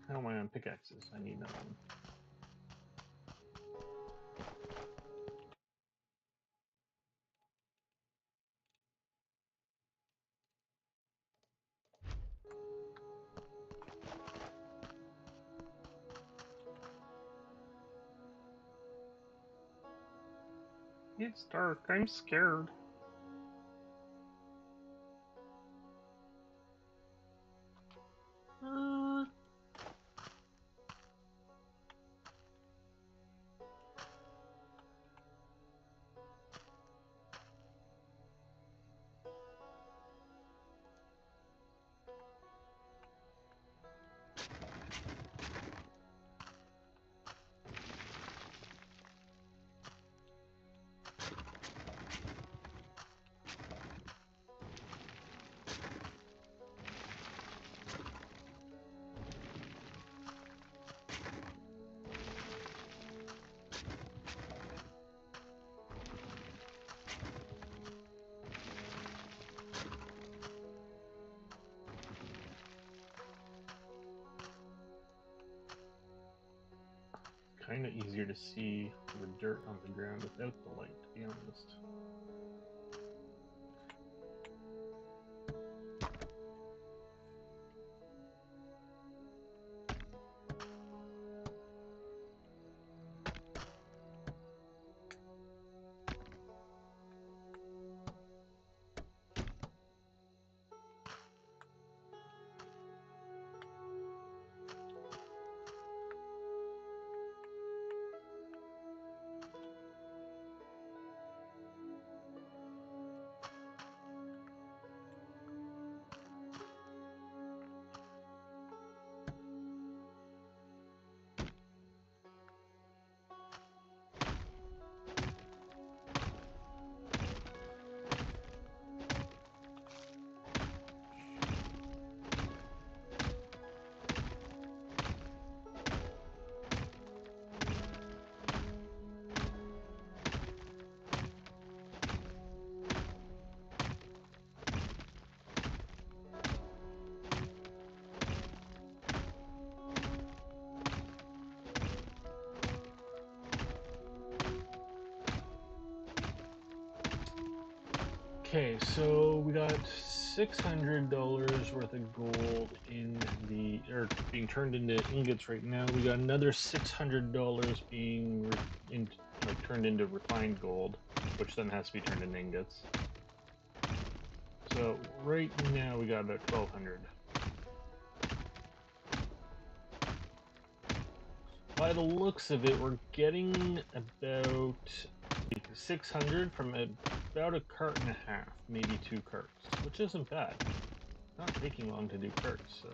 How am I on pickaxes? I need another one. It's dark. I'm scared. Kind of easier to see the dirt on the ground without the light, to be honest. Okay, so we got $600 worth of gold in the, or being turned into ingots right now. We got another $600 being turned into refined gold, which then has to be turned into ingots. So right now we got about 1,200. By the looks of it, we're getting about 600 from about a cart and a half, maybe 2 carts, which isn't bad. Not taking long to do carts, so.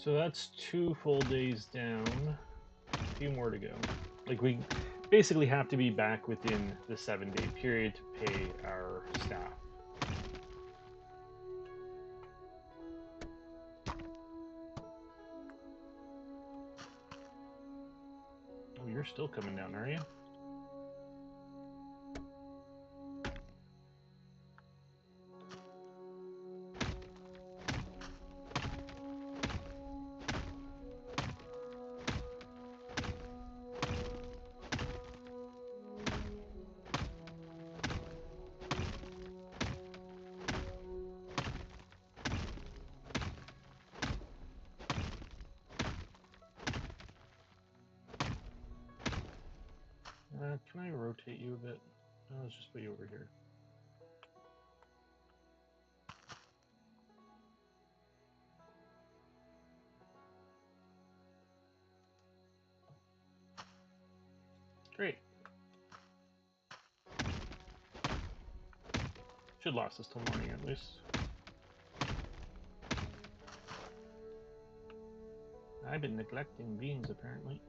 So that's 2 full days down. A few more to go. Like, we basically have to be back within the 7-day period to pay our staff. Oh, you're still coming down, are you? Can I rotate you a bit? Let's just put you over here. Great. Should last us till morning at least. I've been neglecting beans apparently.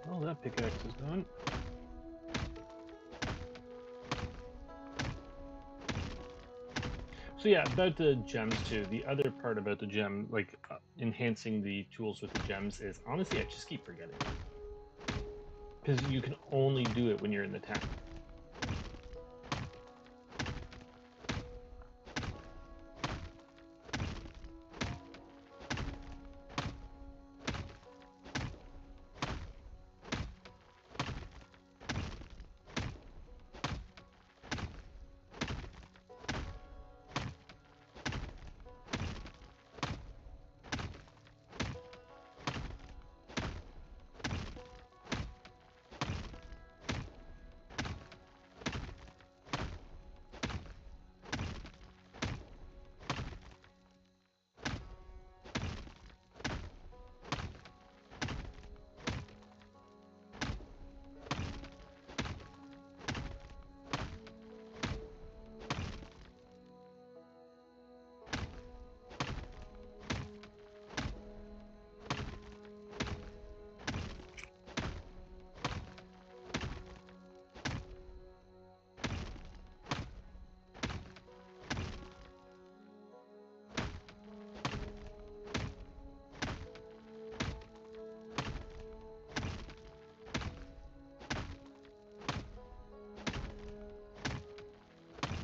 Well, that pickaxe is gone. So yeah, about the gems too. The other part about the gem, like enhancing the tools with the gems, is honestly I just keep forgetting because you can only do it when you're in the town.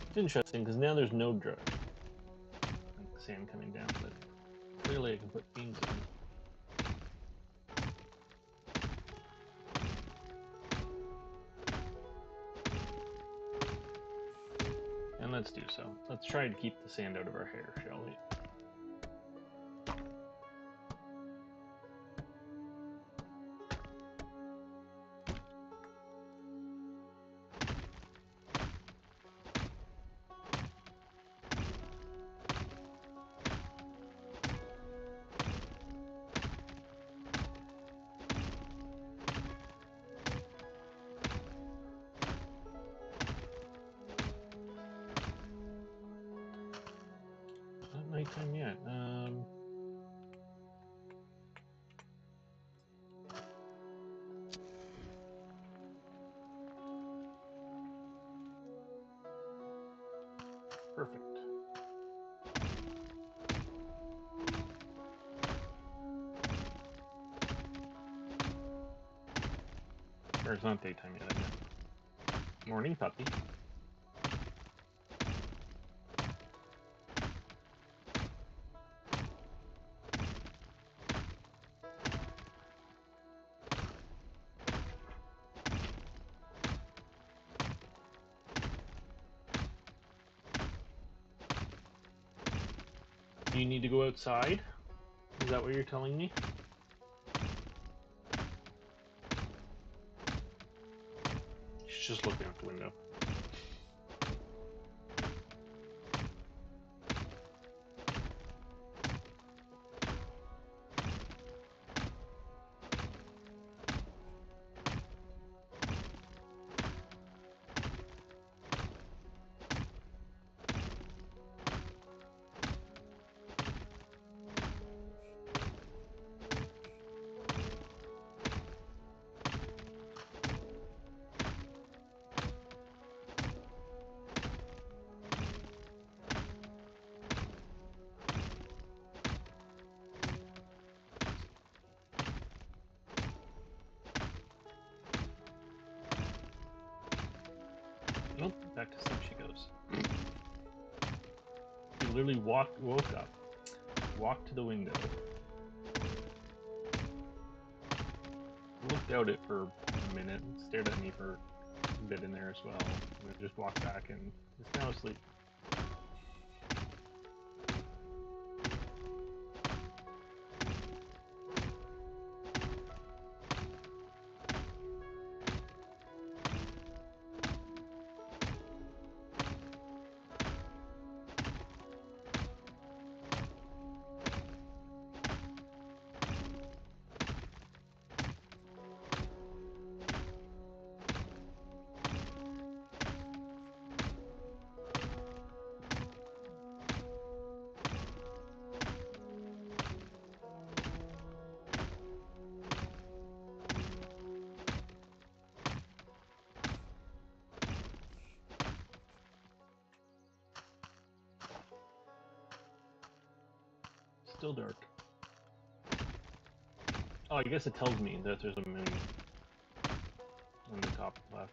It's interesting because now there's no like sand coming down, but clearly I can put beams in. And let's do so. Let's try to keep the sand out of our hair, shall we? Not nighttime yet. Perfect. Or it's not daytime yet, I meant. Morning, puppy. Do you need to go outside? Is that what you're telling me? She's just looking out the window. Nope, back to sleep she goes. She literally woke up, walked to the window, looked out it for a minute, stared at me for a bit in there as well, and then just walked back and is now asleep. Still dark. Oh, I guess it tells me that there's a moon on the top left.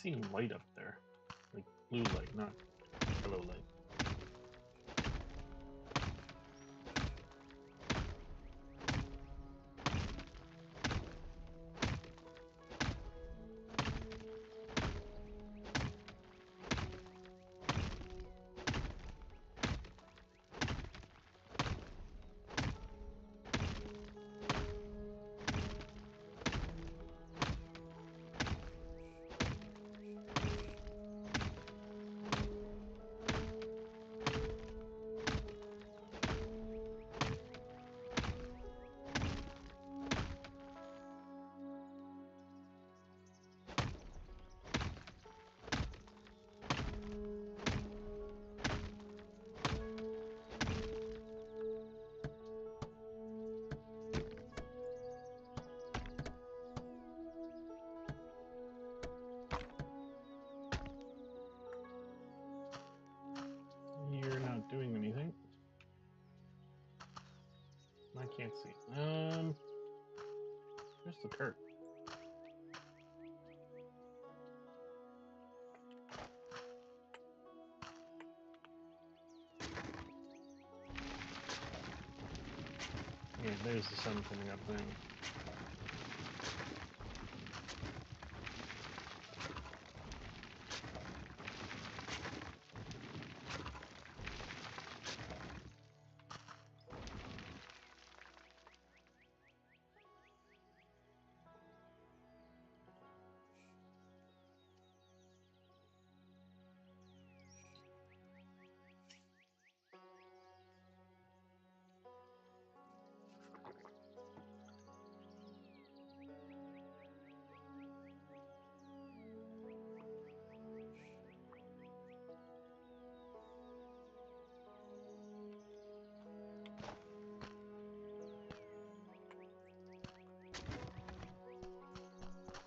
Seeing light up there, like blue light, not yellow light. You're not doing anything. I can't see. Where's the cart? Yeah, there's the sun coming up then.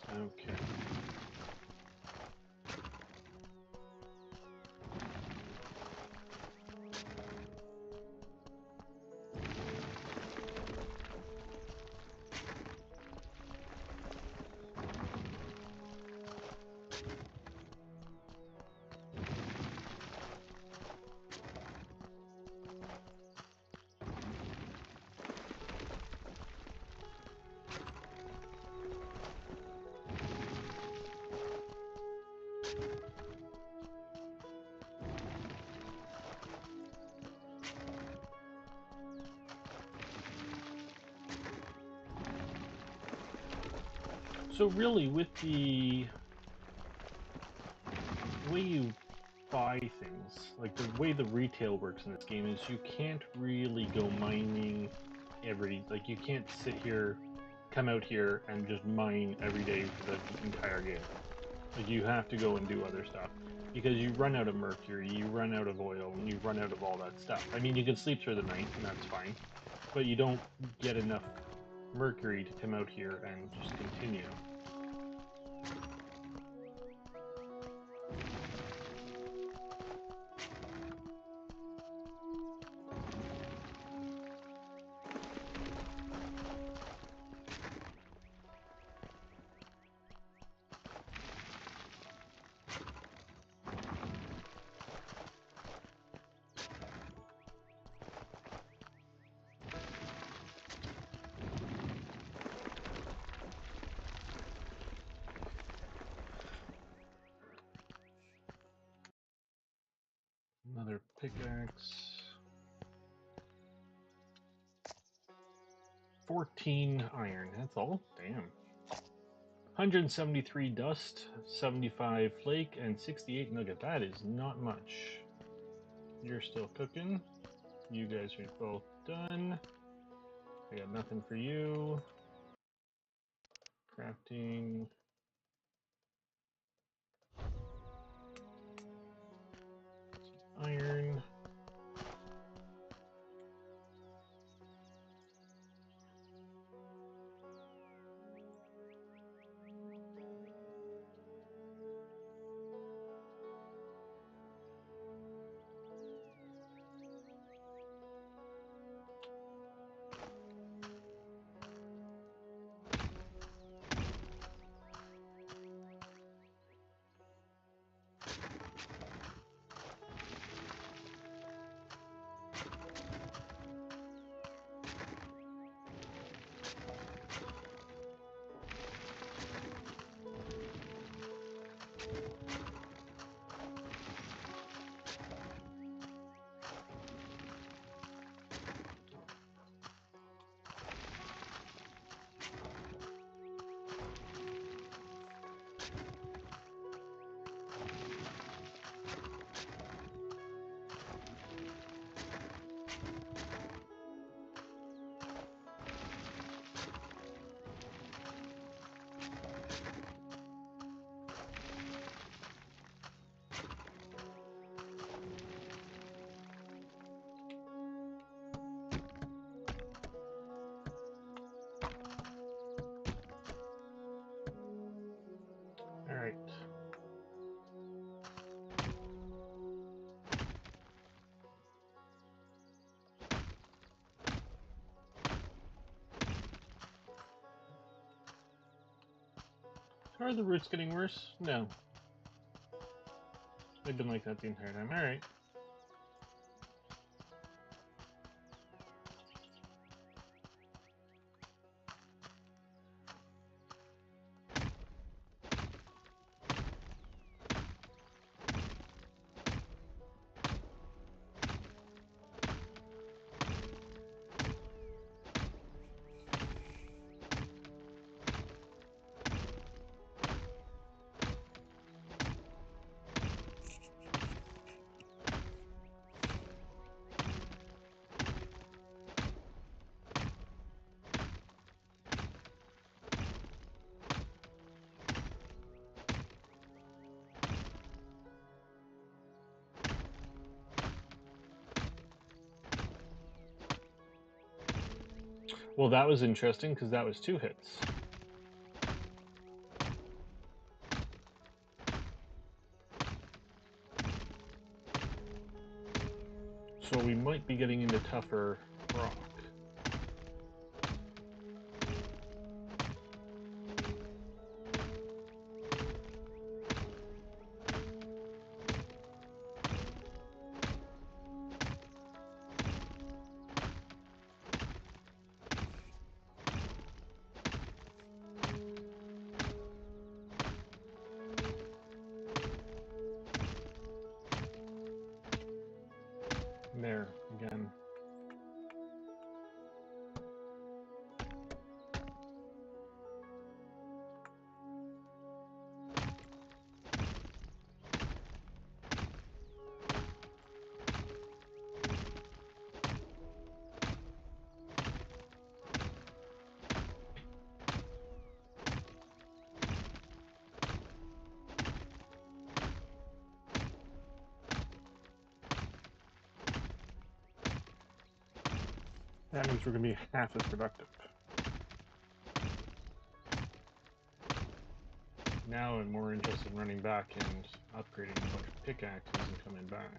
Okay. So really, with the way you buy things, like the way the retail works in this game is you can't really go mining like you can't sit here come out here and just mine every day for the entire game. Like, you have to go and do other stuff because you run out of mercury, you run out of oil, and you run out of all that stuff. I mean, you can sleep through the night, and that's fine, but you don't get enough mercury to come out here and just continue. Another pickaxe. 14 iron, that's all? Damn. 173 dust, 75 flake, and 68 nugget. That is not much. You're still cooking. You guys are both done. I got nothing for you. Crafting. Iron. Alright. Are the roots getting worse? No. They've been like that the entire time. Alright. Well, that was interesting because that was 2 hits. So we might be getting into tougher rock. There, again. That means we're going to be half as productive. Now I'm more interested in running back and upgrading a bunch of pickaxes and coming back.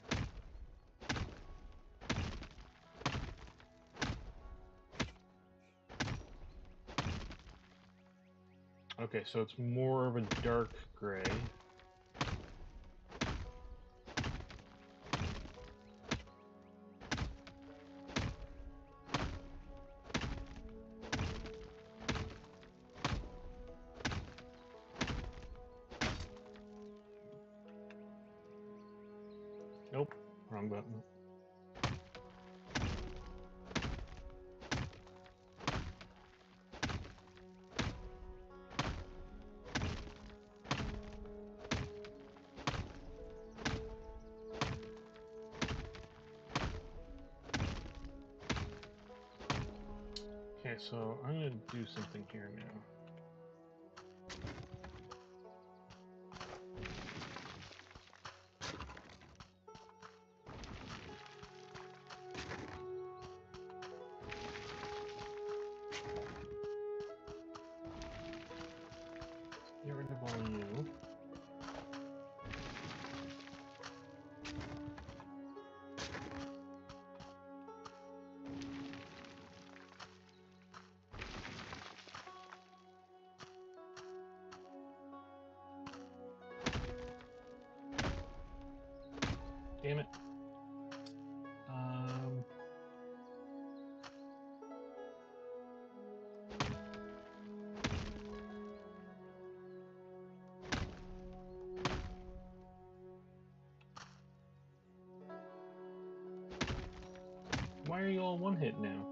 Okay, so it's more of a dark gray. Nope, wrong button. Okay, so I'm going to do something here now. Get rid of all you. Damn it. Why are you all one hit now?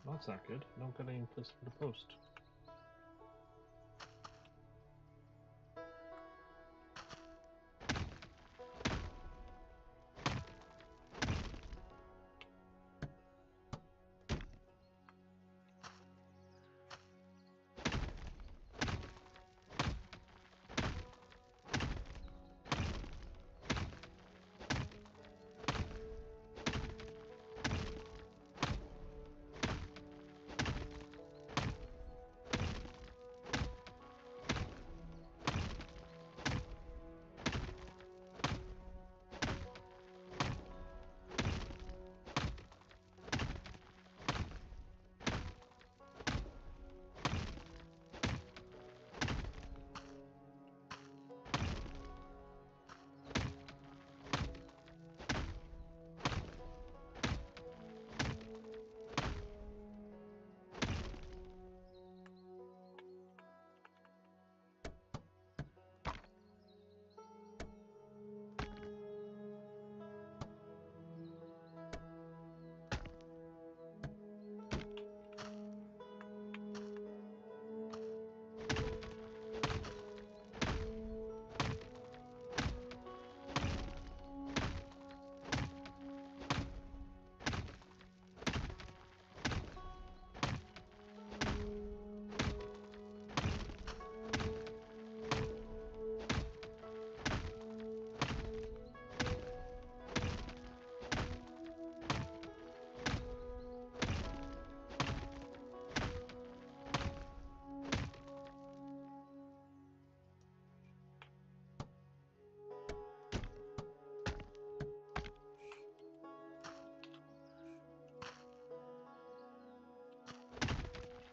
Well, that's not good. I don't got any place for the post.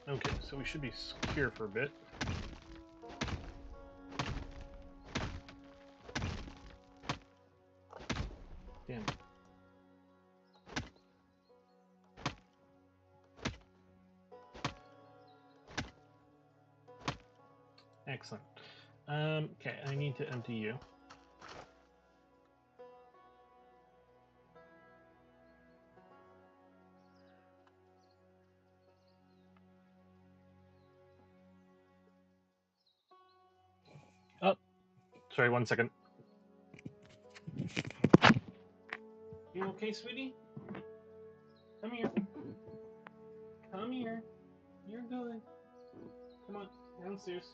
Okay, so we should be secure for a bit. Damn it. Excellent. Okay, I need to empty you. Oh, sorry, 1 second. You okay, sweetie? Come here. Come here. You're good. Come on, downstairs.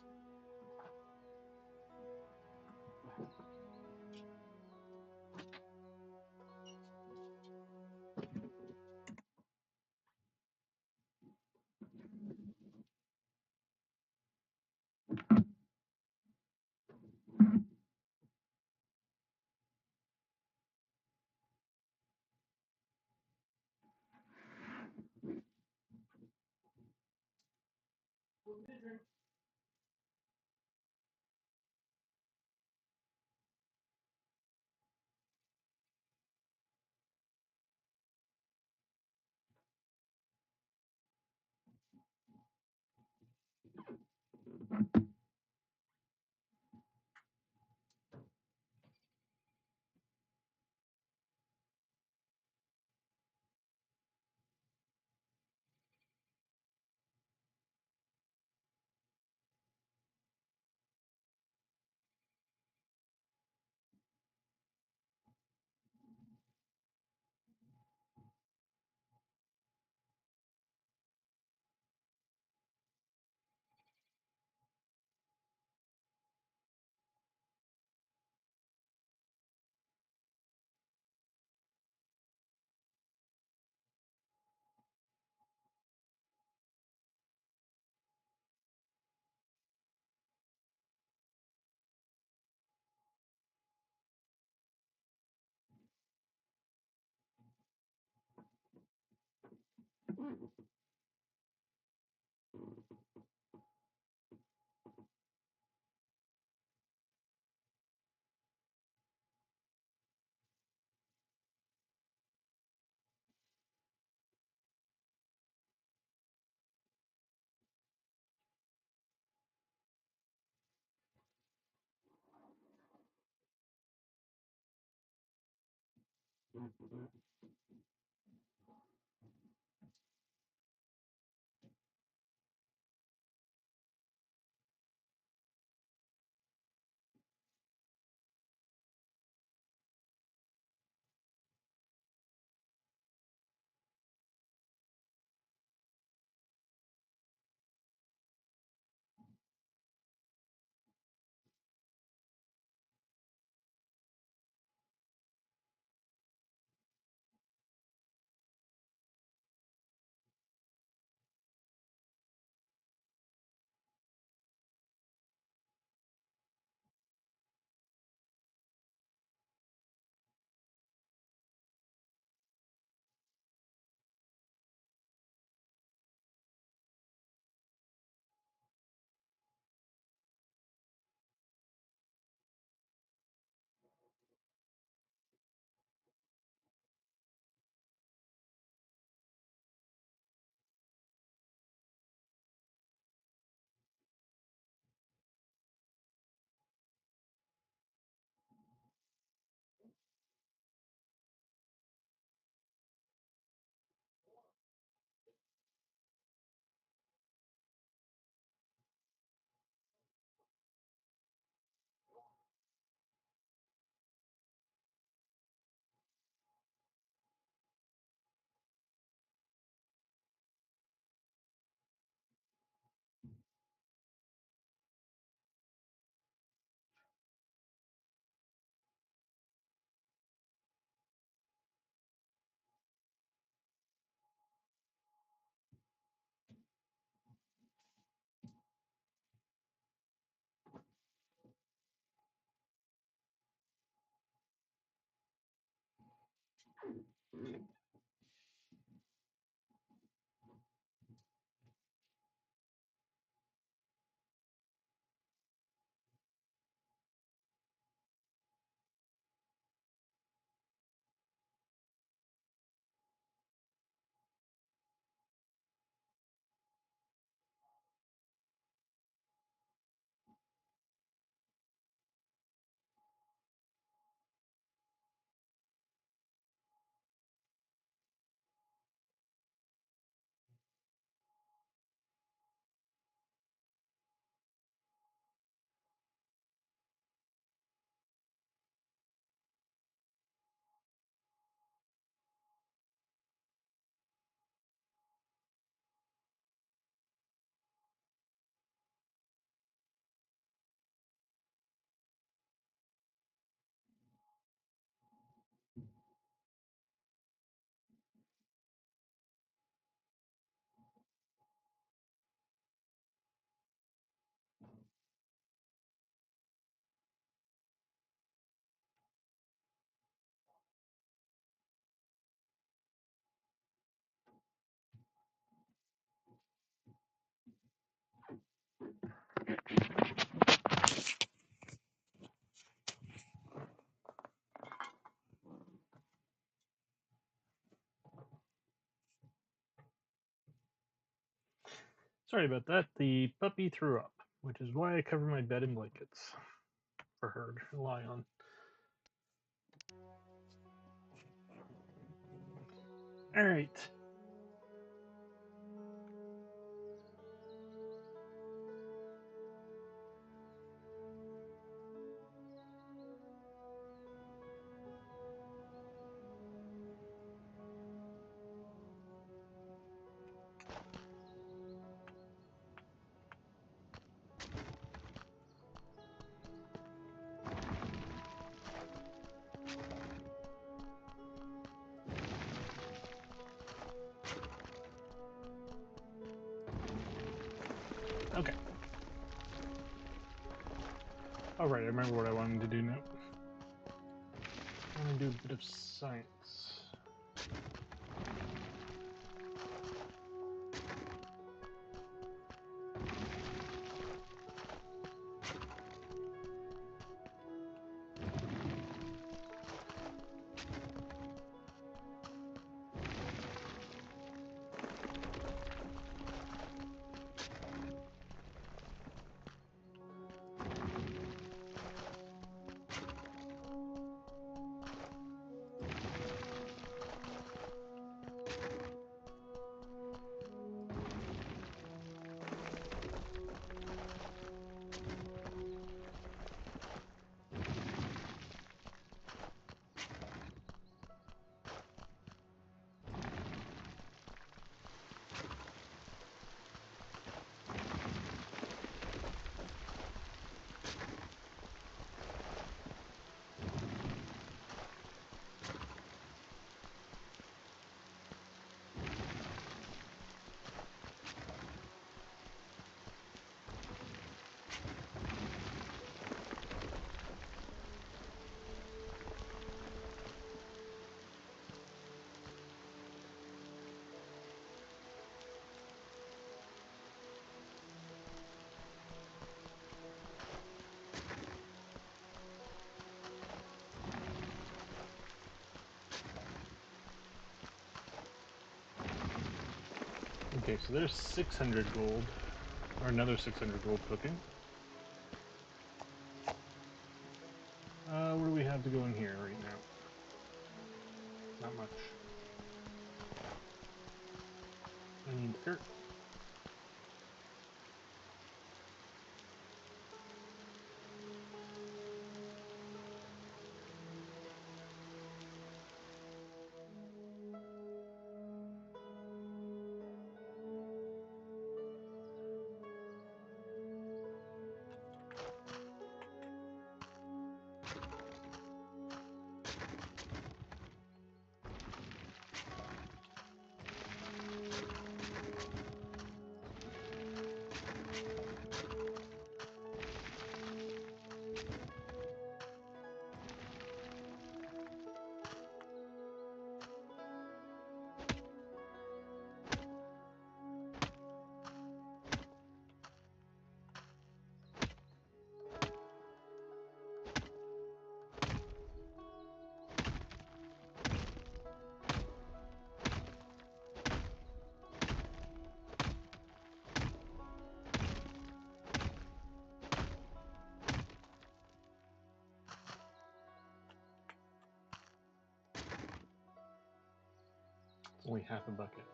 Sorry about that. The puppy threw up, which is why I cover my bed in blankets for her to lie on. All right. Okay. All right, I remember what I wanted to do now. I want to do a bit of science. Okay, so there's 600 gold, or another 600 gold cooking. What do we have to go in here right now? Not much. I need dirt. It's only half a bucket.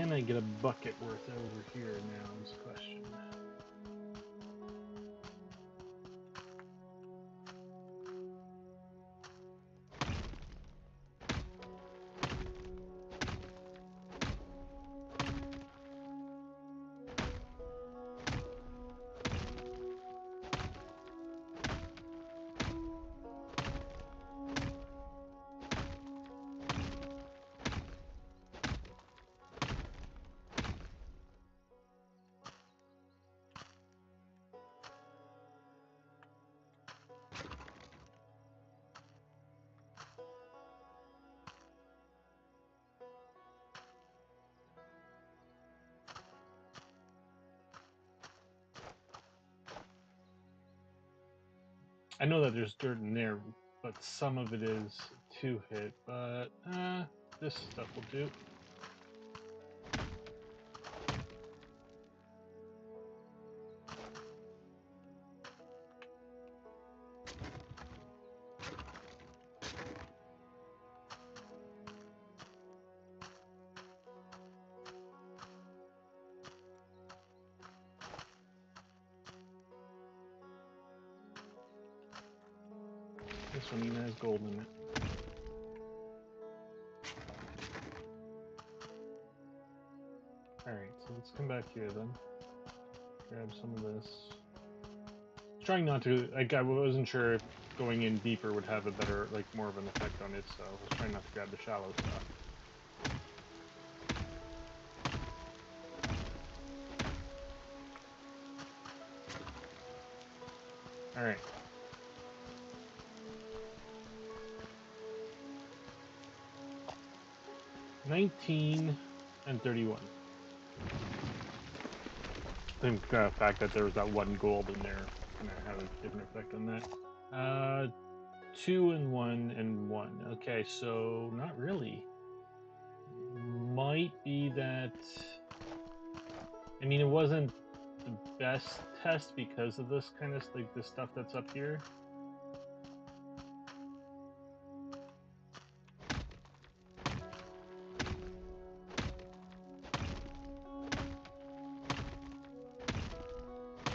Can I get a bucket worth over here now is the question. I know that there's dirt in there, but some of it is 2-hit, but this stuff will do. This one even has gold in it. Alright, so let's come back here then. Grab some of this. Trying not to, like, I wasn't sure if going in deeper would have a better, like, more of an effect on it, so I was trying not to grab the shallow stuff. Alright. $19 and $31. I think the fact that there was that one gold in there kind of had a different effect on that. 2 and 1 and 1. Okay, so not really. Might be that. I mean, it wasn't the best test because of this kind of like the stuff that's up here.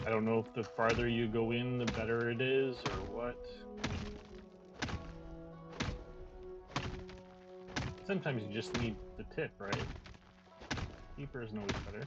I don't know if the farther you go in, the better it is, or what. Sometimes you just need the tip, right? Deeper isn't always better.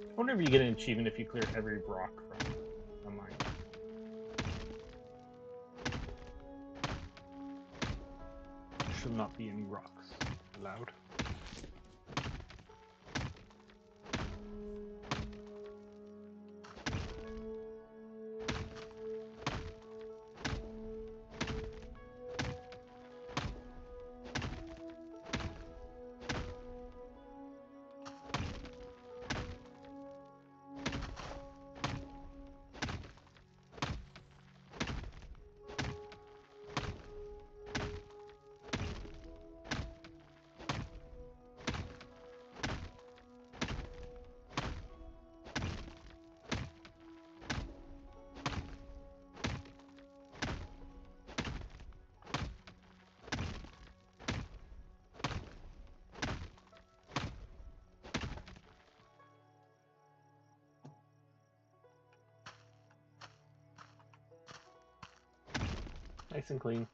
I wonder if you get an achievement if you clear every rock from a mine. Should not be any rocks allowed. Nice and clean.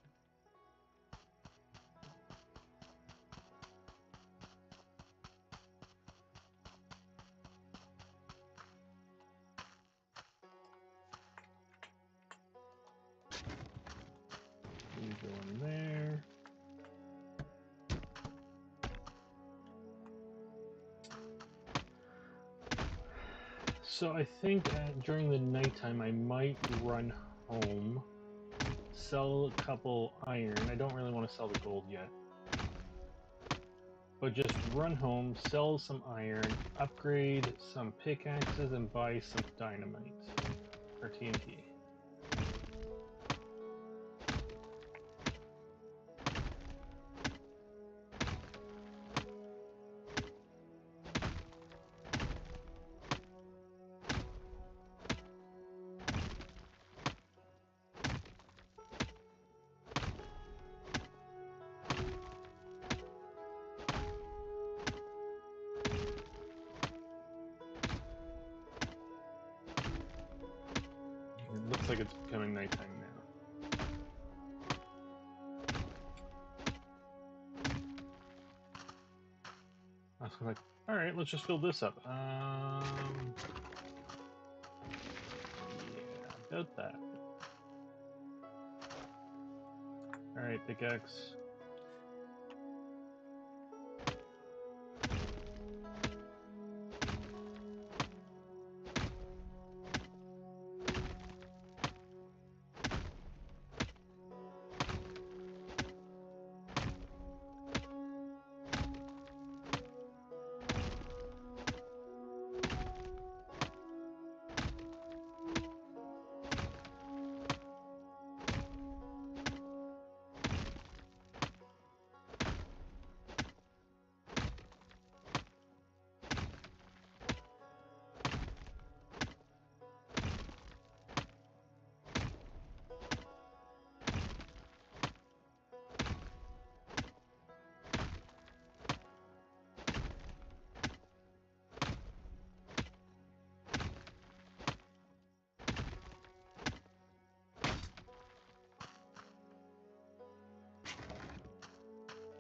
You go in there. So I think during the nighttime I might run home, sell a couple iron. I don't really want to sell the gold yet. But just run home, sell some iron, upgrade some pickaxes, and buy some dynamite or TNT. It looks like it's becoming nighttime now. I was like, all right, let's just fill this up. Yeah, about that. All right, pickaxe.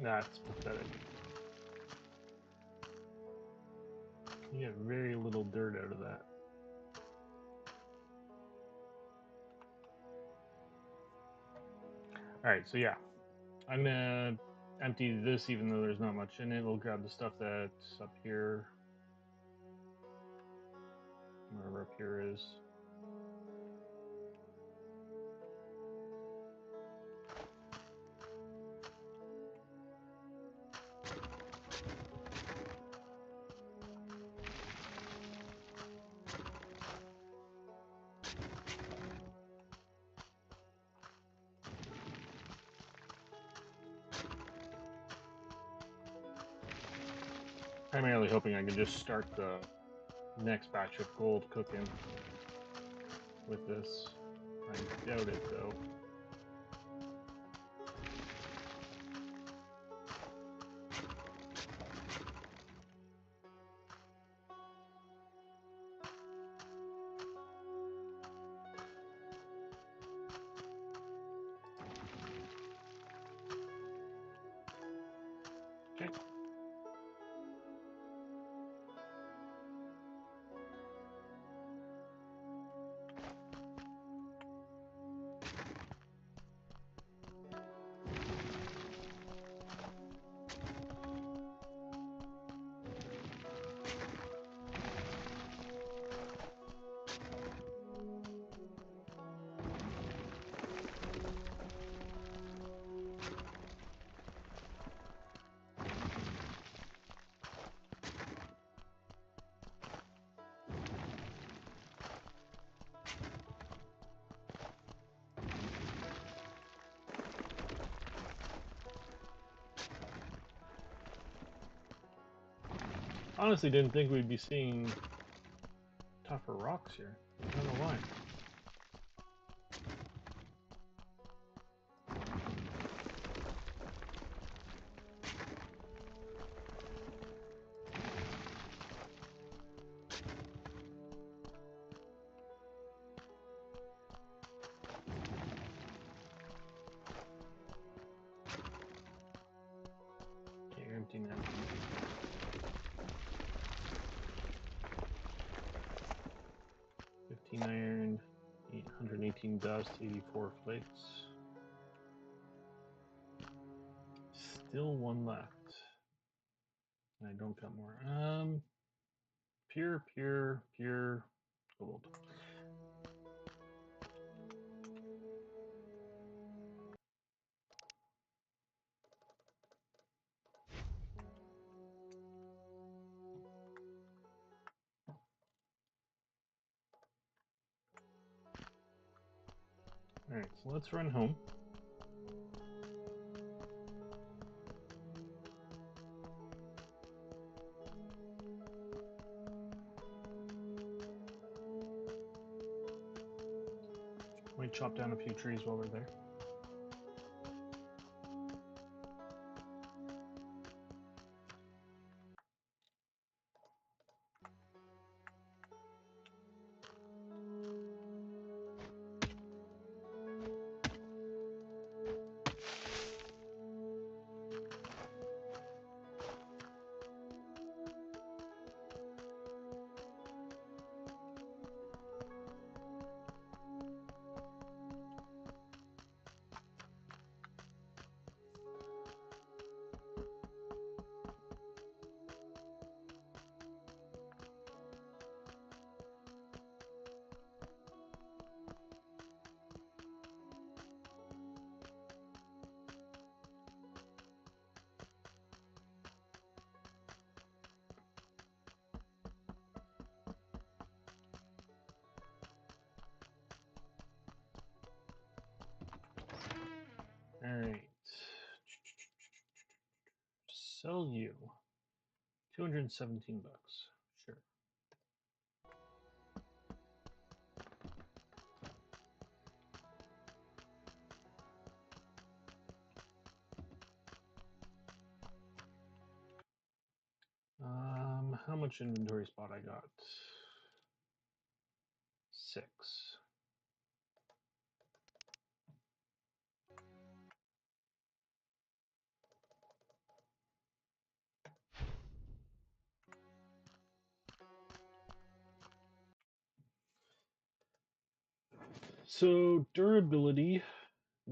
That's pathetic. You get very little dirt out of that. Alright, so yeah. I'm gonna empty this even though there's not much in it. We'll grab the stuff that's up here. Wherever up here is. Primarily hoping I can just start the next batch of gold cooking with this. I doubt it though. Okay. Honestly, didn't think we'd be seeing tougher rocks here. I don't know why. 18 iron, 118 dust, 84 flakes. Still one left. And I don't got more. Pure gold. Alright, so let's run home. Might chop down a few trees while we're there. Alright. Sell you. 217 bucks. Sure. How much inventory spot I got? 6. So durability,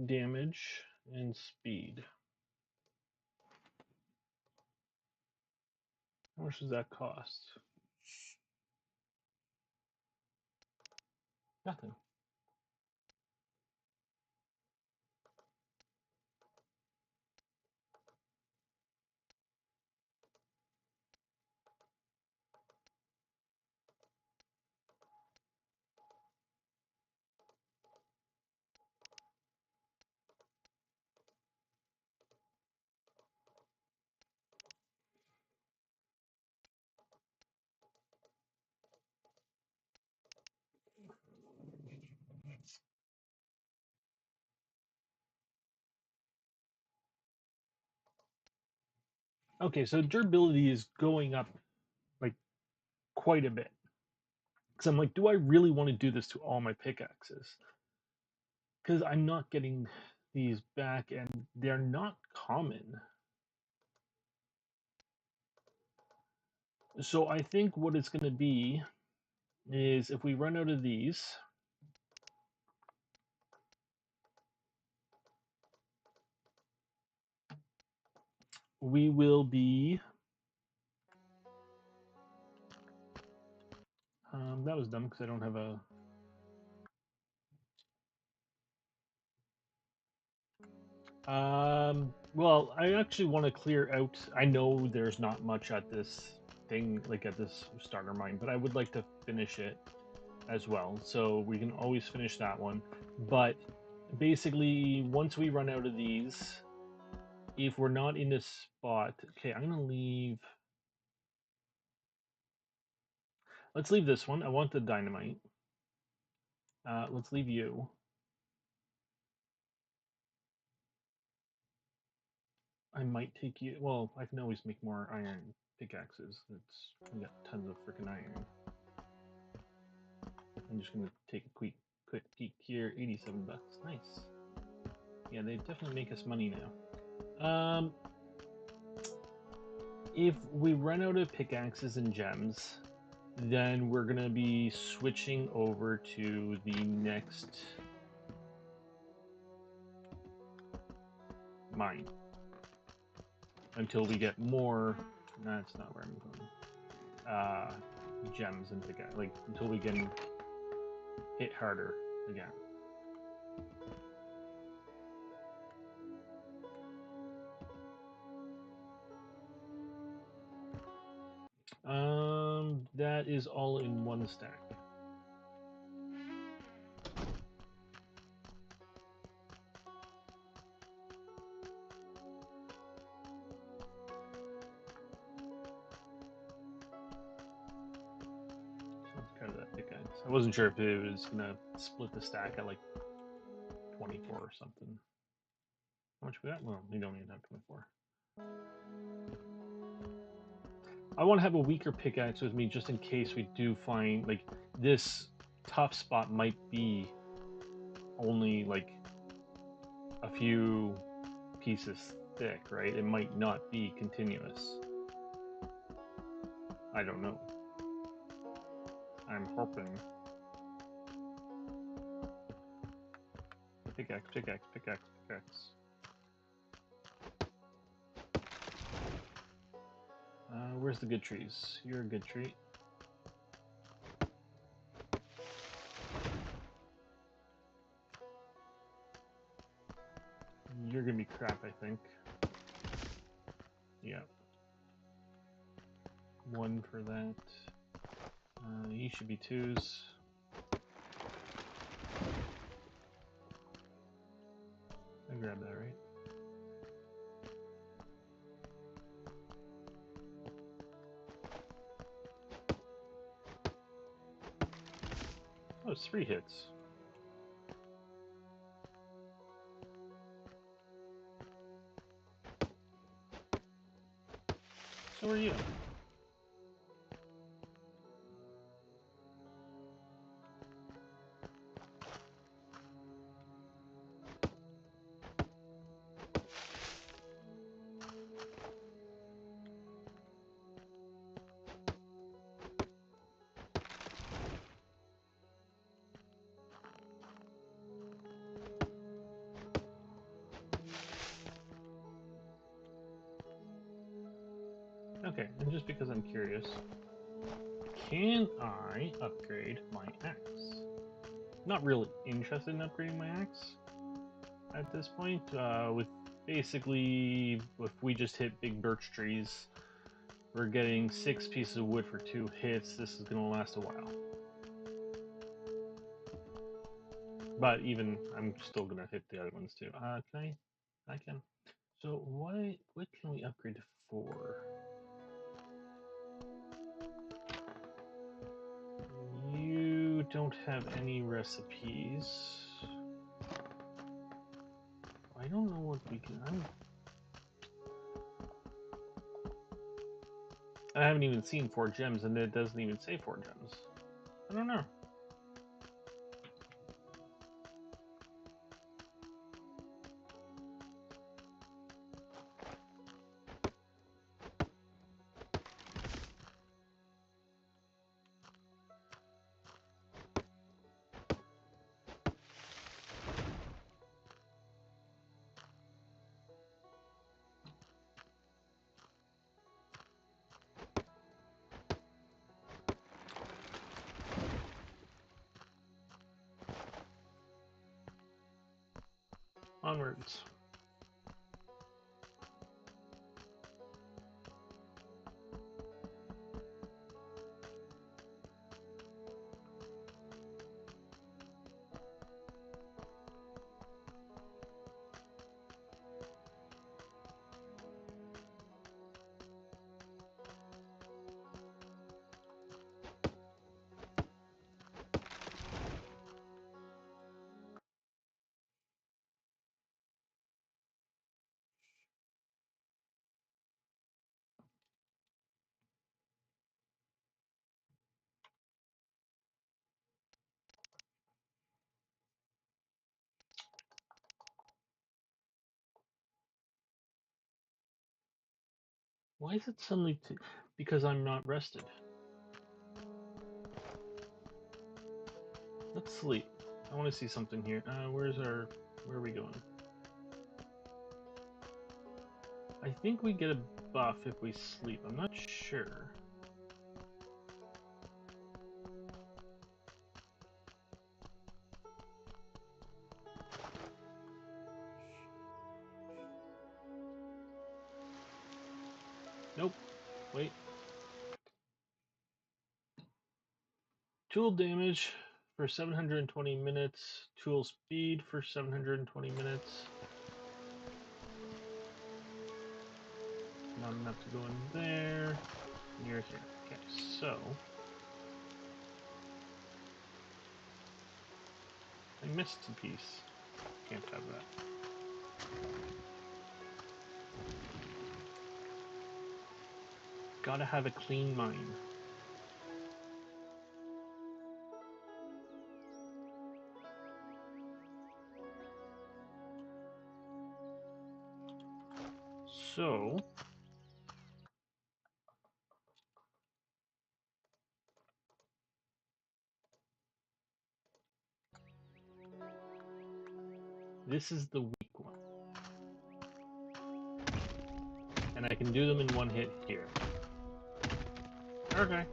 damage, and speed. How much does that cost? Nothing. Okay, so durability is going up like quite a bit. Because I'm like, do I really want to do this to all my pickaxes? Because I'm not getting these back and they're not common. So I think what it's going to be is if we run out of these, we will be... that was dumb because I don't have a... well, I actually want to clear out... I know there's not much at this thing, like at this starter mine, but I would like to finish it as well. So we can always finish that one. But basically, once we run out of these, if we're not in this spot... Okay, I'm going to leave... Let's leave this one. I want the dynamite. Let's leave you. I might take you... Well, I can always make more iron pickaxes. We got tons of freaking iron. I'm just going to take a quick peek here. 87 bucks. Nice. Yeah, they definitely make us money now. If we run out of pickaxes and gems, then we're gonna be switching over to the next mine until we get more. That's not where I'm going. Gems and pickaxe, like until we can hit harder again. That is all in one stack. Kind of that pickaxe. I wasn't sure if it was gonna split the stack at like 24 or something. How much we got? Well, we don't even have 24. I want to have a weaker pickaxe with me just in case we do find like this tough spot might be only like a few pieces thick, right? It might not be continuous. I don't know. I'm hoping. Pickaxe, pickaxe, pickaxe, pickaxe. Where's the good trees? You're a good tree. You're gonna be crap, I think. Yeah. One for that. He should be twos. I grabbed that, right? Oh, it's 3 hits. So are you. Okay, and just because I'm curious, can I upgrade my axe? Not really interested in upgrading my axe at this point. With basically, if we just hit big birch trees, we're getting 6 pieces of wood for 2 hits. This is going to last a while. But even, I'm still going to hit the other ones too. Can I can. So what can we upgrade for? You don't have any recipes. I don't know what we can. I haven't even seen 4 gems, and it doesn't even say 4 gems. I don't know. Onwards. Why is it suddenly? Because I'm not rested. Let's sleep. I want to see something here. Where are we going? I think we get a buff if we sleep. I'm not sure. Nope. Wait. Tool damage for 720 minutes. Tool speed for 720 minutes. Not enough to go in there. You're here. Okay, so I missed a piece. Can't have that. Gotta have a clean mind. So this is the weak one. And I can do them in one hit here. Okay.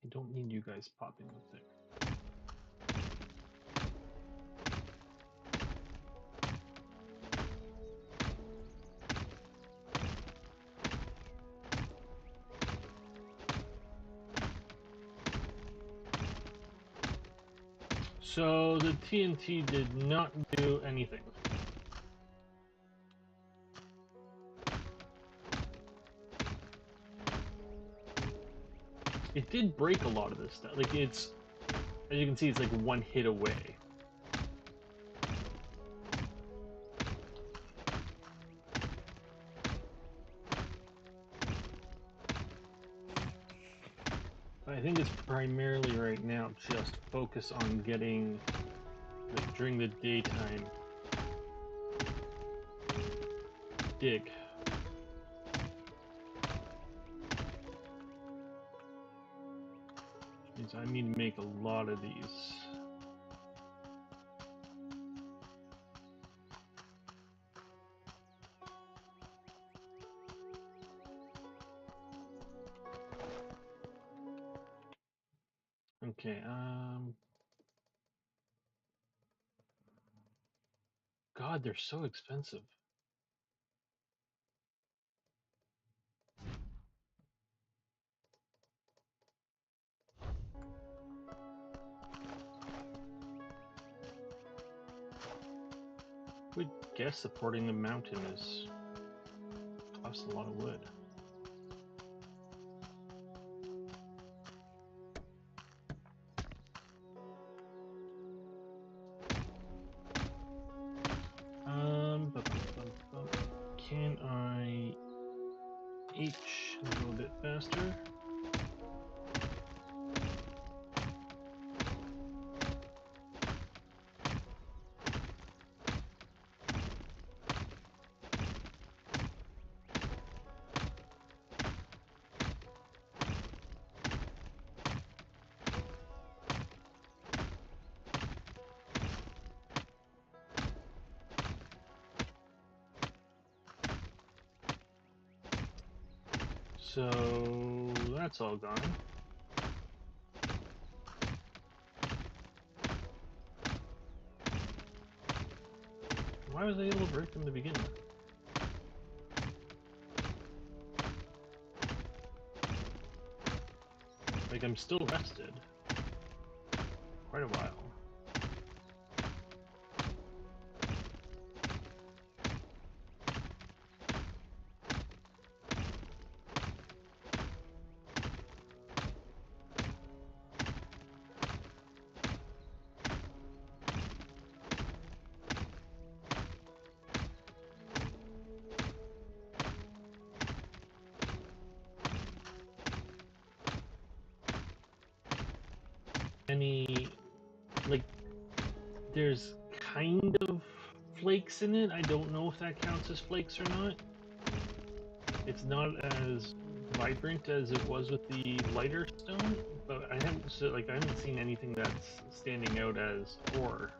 I don't need you guys popping up there. So the TNT did not do anything. It did break a lot of this stuff. Like it's, as you can see, it's like one hit away. I think it's primarily right now just focus on getting, like during the daytime, dig. Which means I need to make a lot of these. Okay, God, they're so expensive. Would guess supporting the mountain is costs a lot of wood. Can I H a little bit faster? So that's all gone. Why was I able to break them to begin with? Like, I'm still rested. Quite a while. any, like, there's kind of flakes in it. I don't know if that counts as flakes or not. It's not as vibrant as it was with the lighter stone, but I haven't seen anything that's standing out as ore.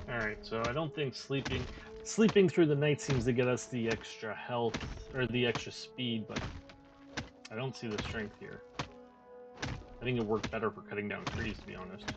Alright, so I don't think sleeping through the night seems to get us the extra health or the extra speed, but I don't see the strength here. I think it worked better for cutting down trees, to be honest.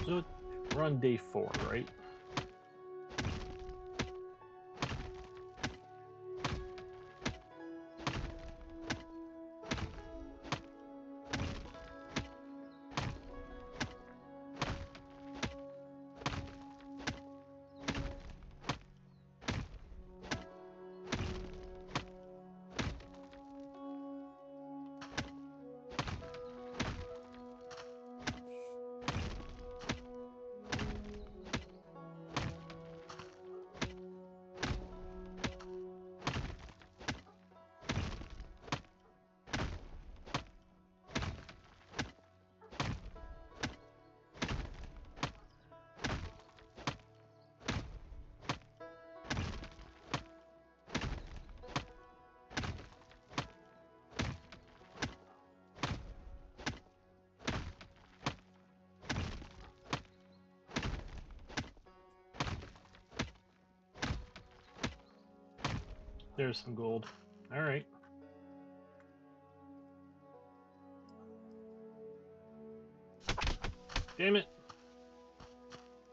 So we're on day 4, right? There's some gold. Alright. Damn it!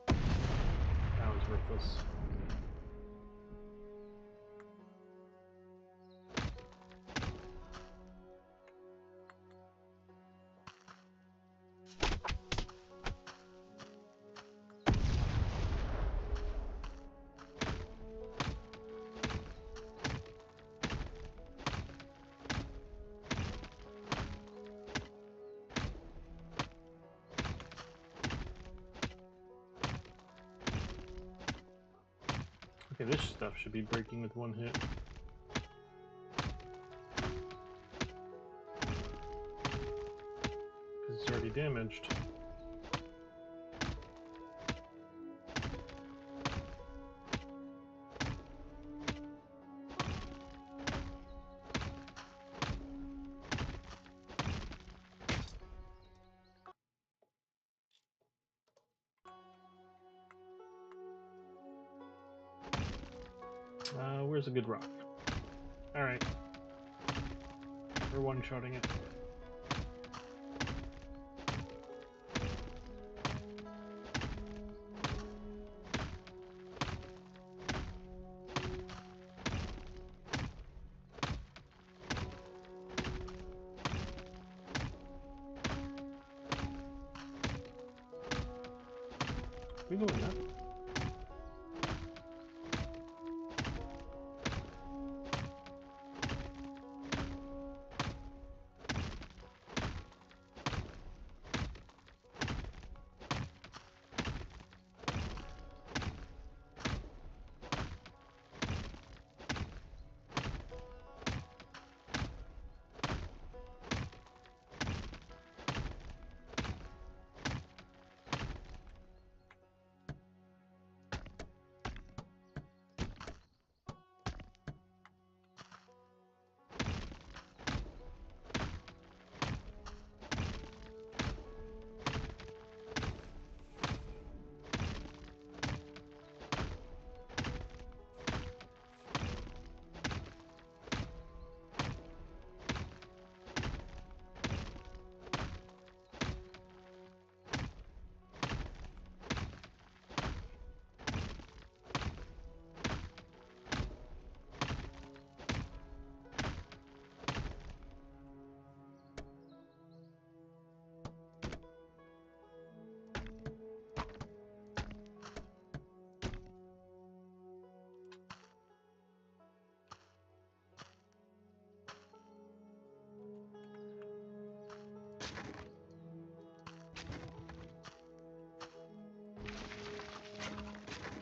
That was worthless. Okay, this stuff should be breaking with one hit. Because it's already damaged. a good rock. Alright. We're one-shotting it. We go in that.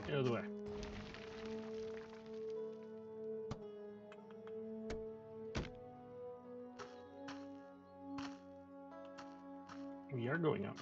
Get out of the way. We are going up.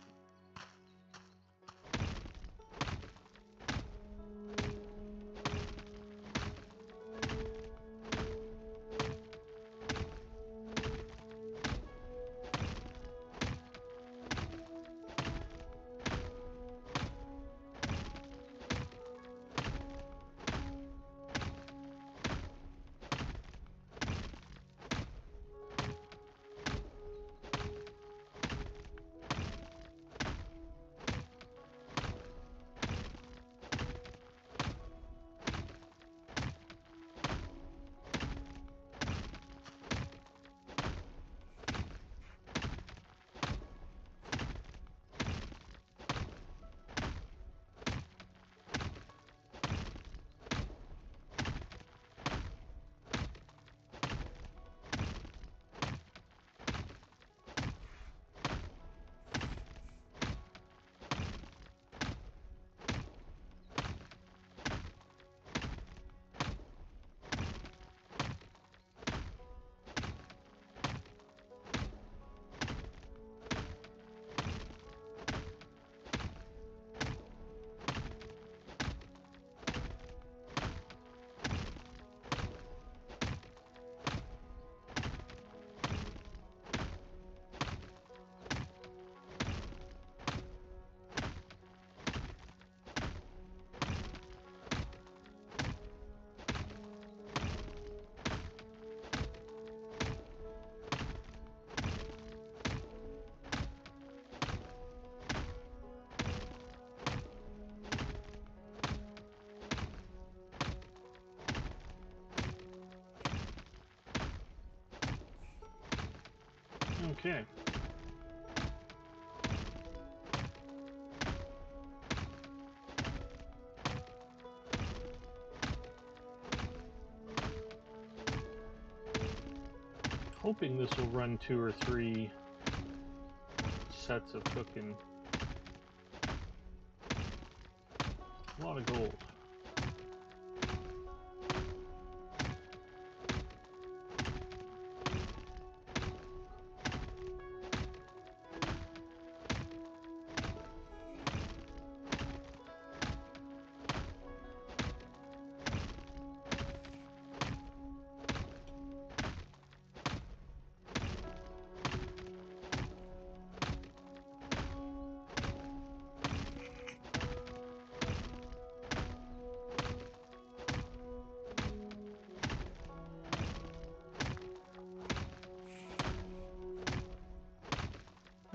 Okay. Hoping this will run 2 or 3 sets of cooking. A lot of gold.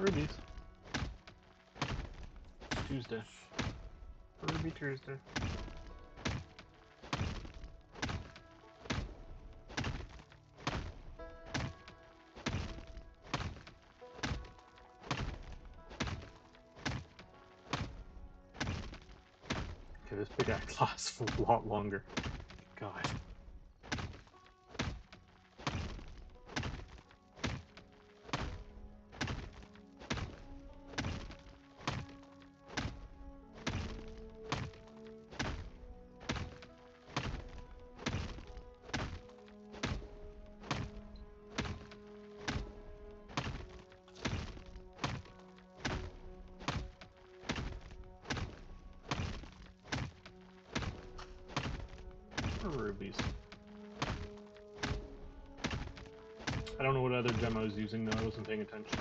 Rubies. Tuesday. Ruby Tuesday. Okay, this pickaxe lasts a lot longer. God. Rubies. I don't know what other gem I was using though, I wasn't paying attention.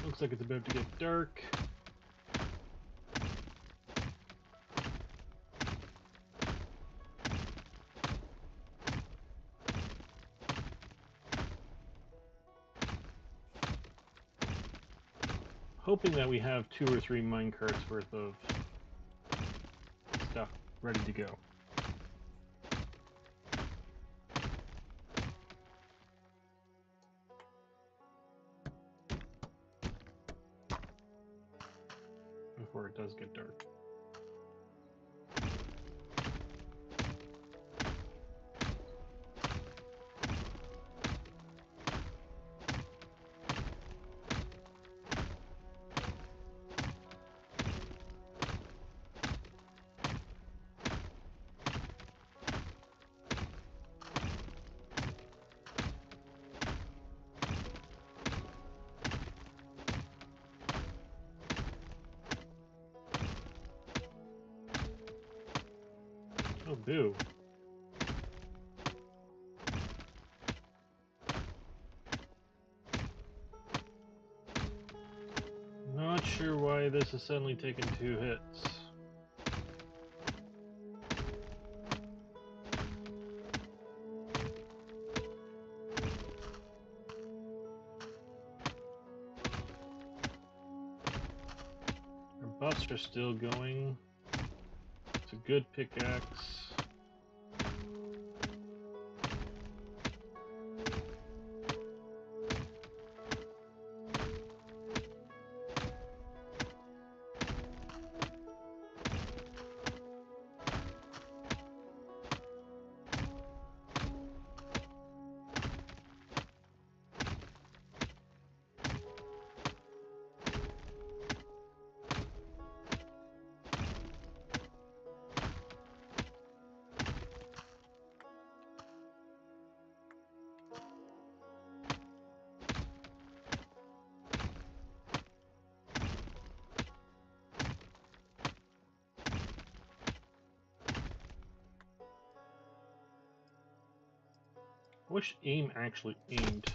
Looks like it's about to get dark. Hoping that we have 2 or 3 minecarts worth of stuff ready to go. Before it does get dark. Oh, boo. Not sure why this is suddenly taking 2 hits. Our buffs are still going. It's a good pickaxe. I wish aim actually aimed.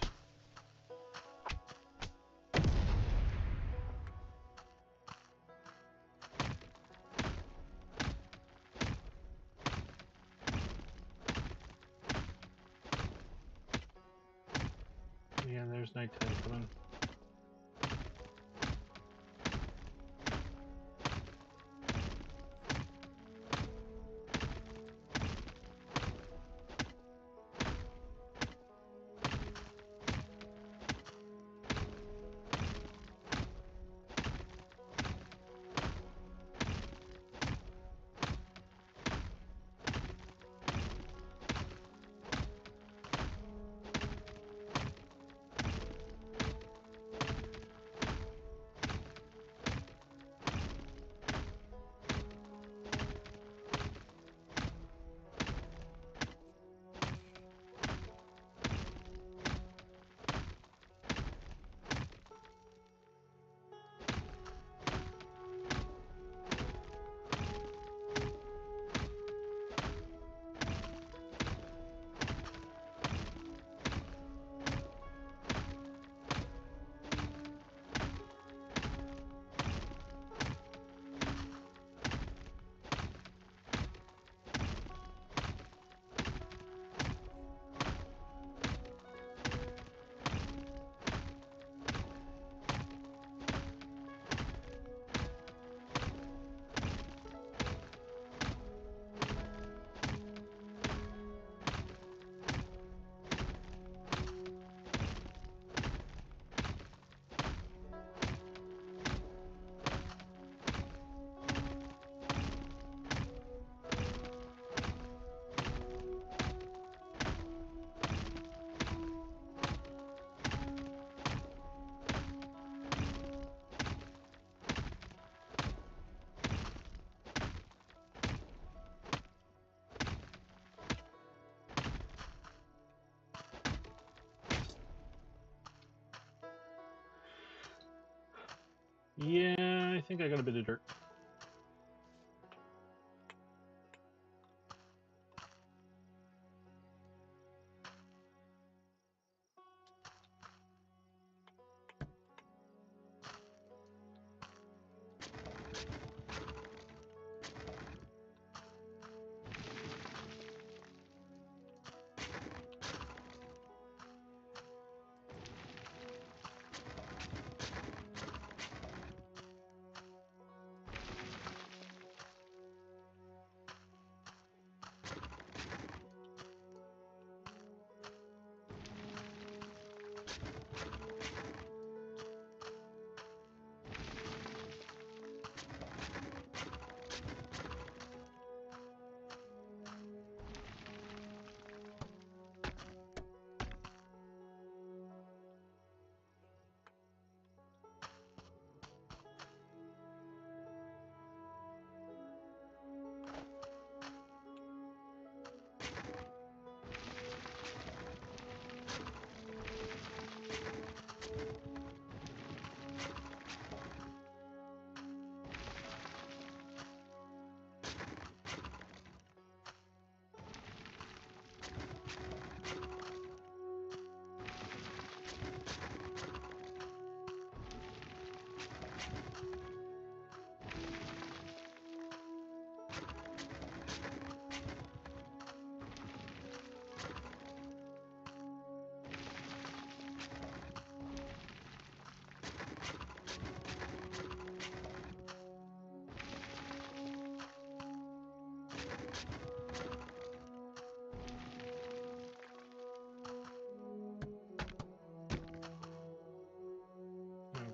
Yeah, there's nighttime coming. Yeah, I think I got a bit of dirt.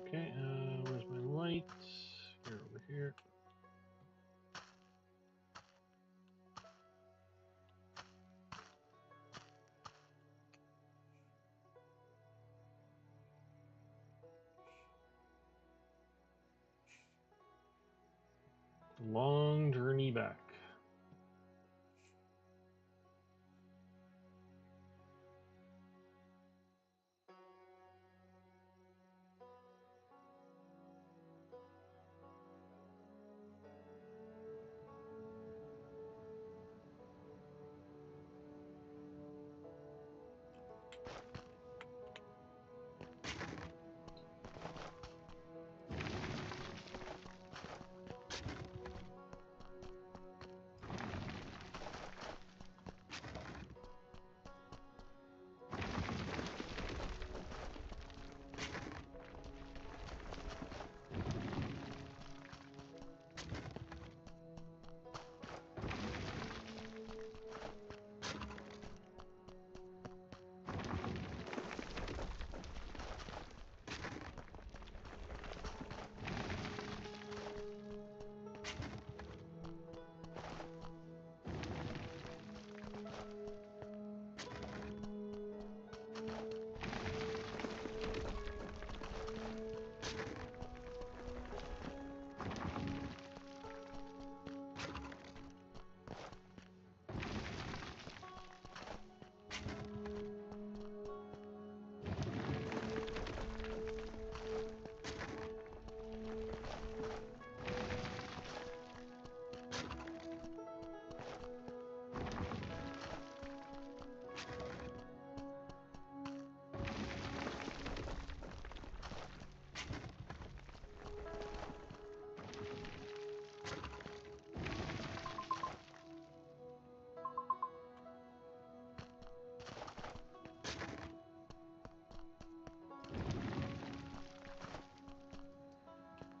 Okay, where's my light? Here, over here. Long journey back.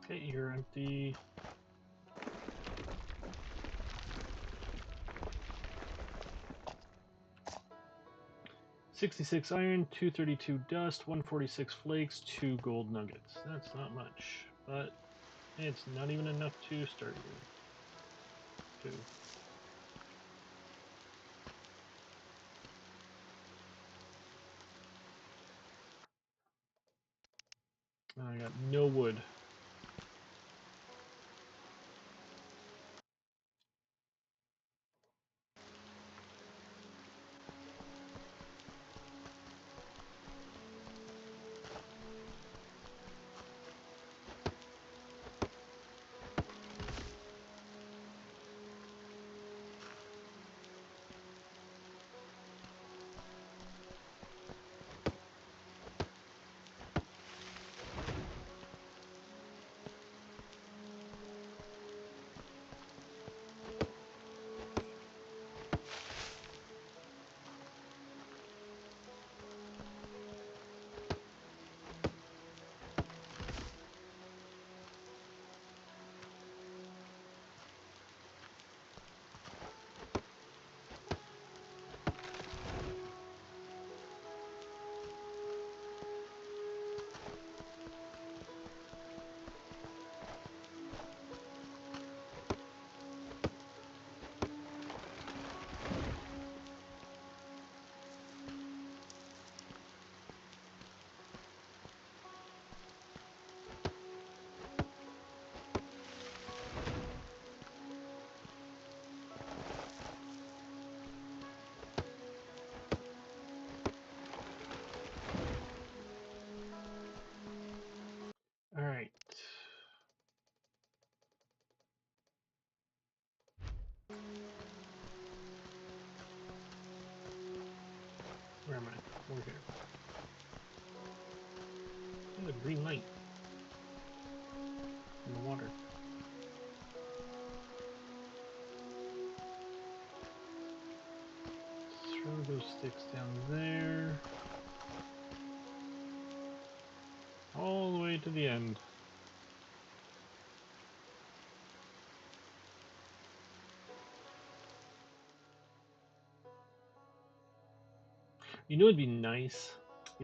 Okay, you're empty. $66 iron, 232 dust, 146 flakes, 2 gold nuggets. That's not much, but it's not even enough to start you. Two. I got no wood. The green light in the water. Throw those sticks down there. All the way to the end. You know, it'd be nice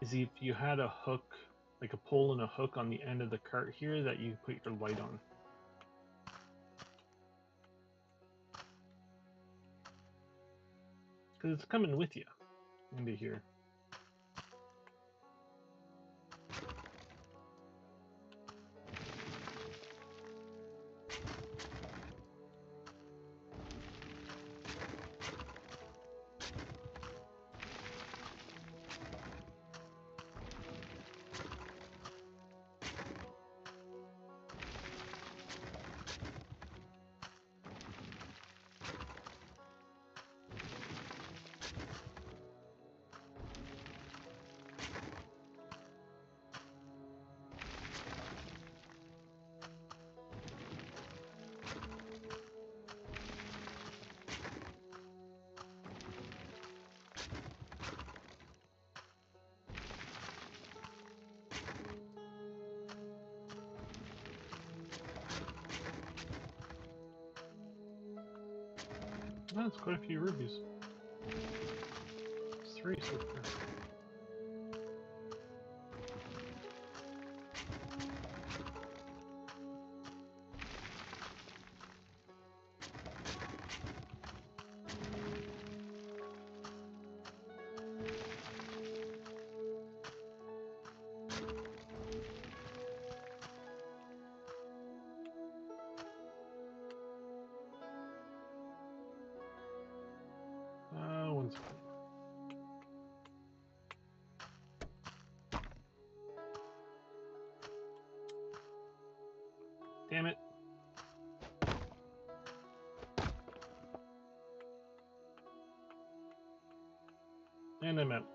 is if you had a hook, like a pole and a hook on the end of the cart here that you put your light on. Because it's coming with you into here. Oh, that's quite a few rubies. It's 3 so far. One second. Damn it. And I'm out.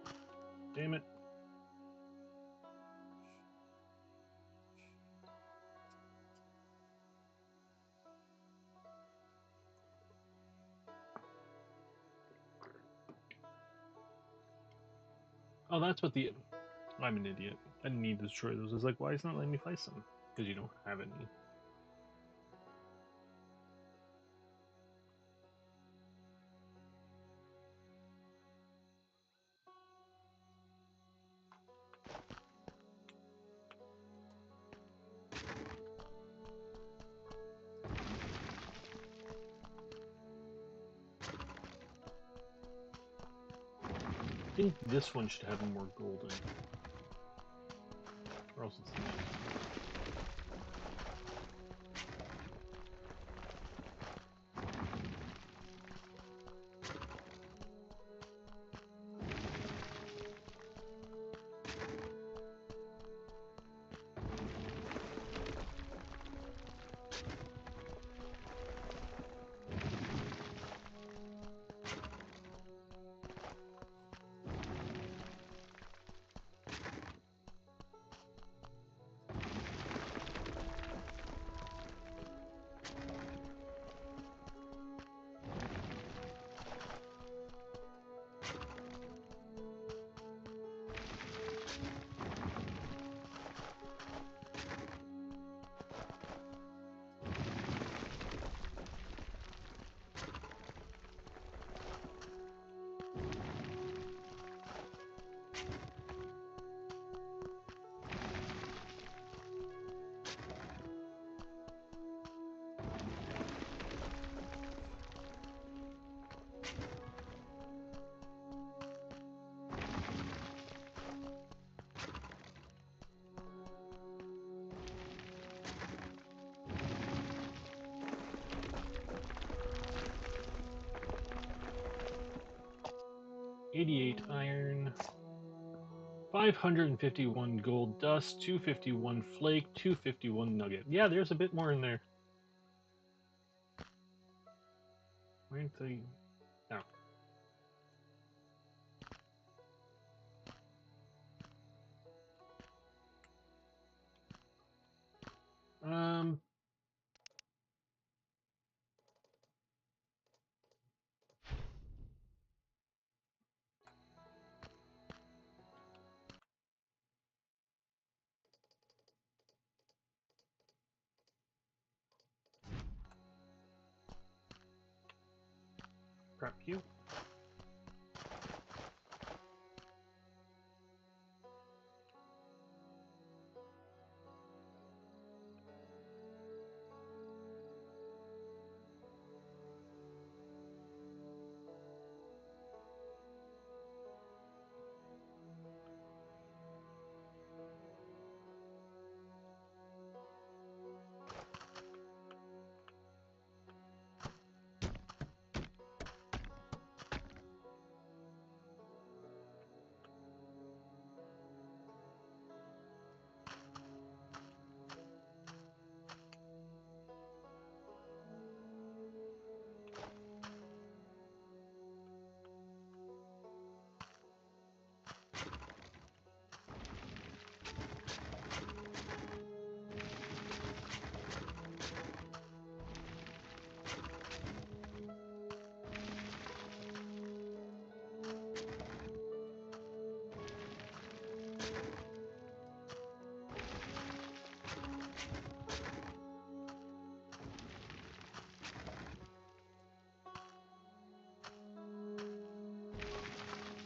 Damn it. Oh, that's what the... I'm an idiot. I didn't need to destroy those. It's like, why is it not letting me fight some? Because you don't have any. I think this one should have more golden. Or else it's not. $88 iron, 551 gold dust, 251 flake, 251 nugget. Yeah, there's a bit more in there. Why didn't they... No. you.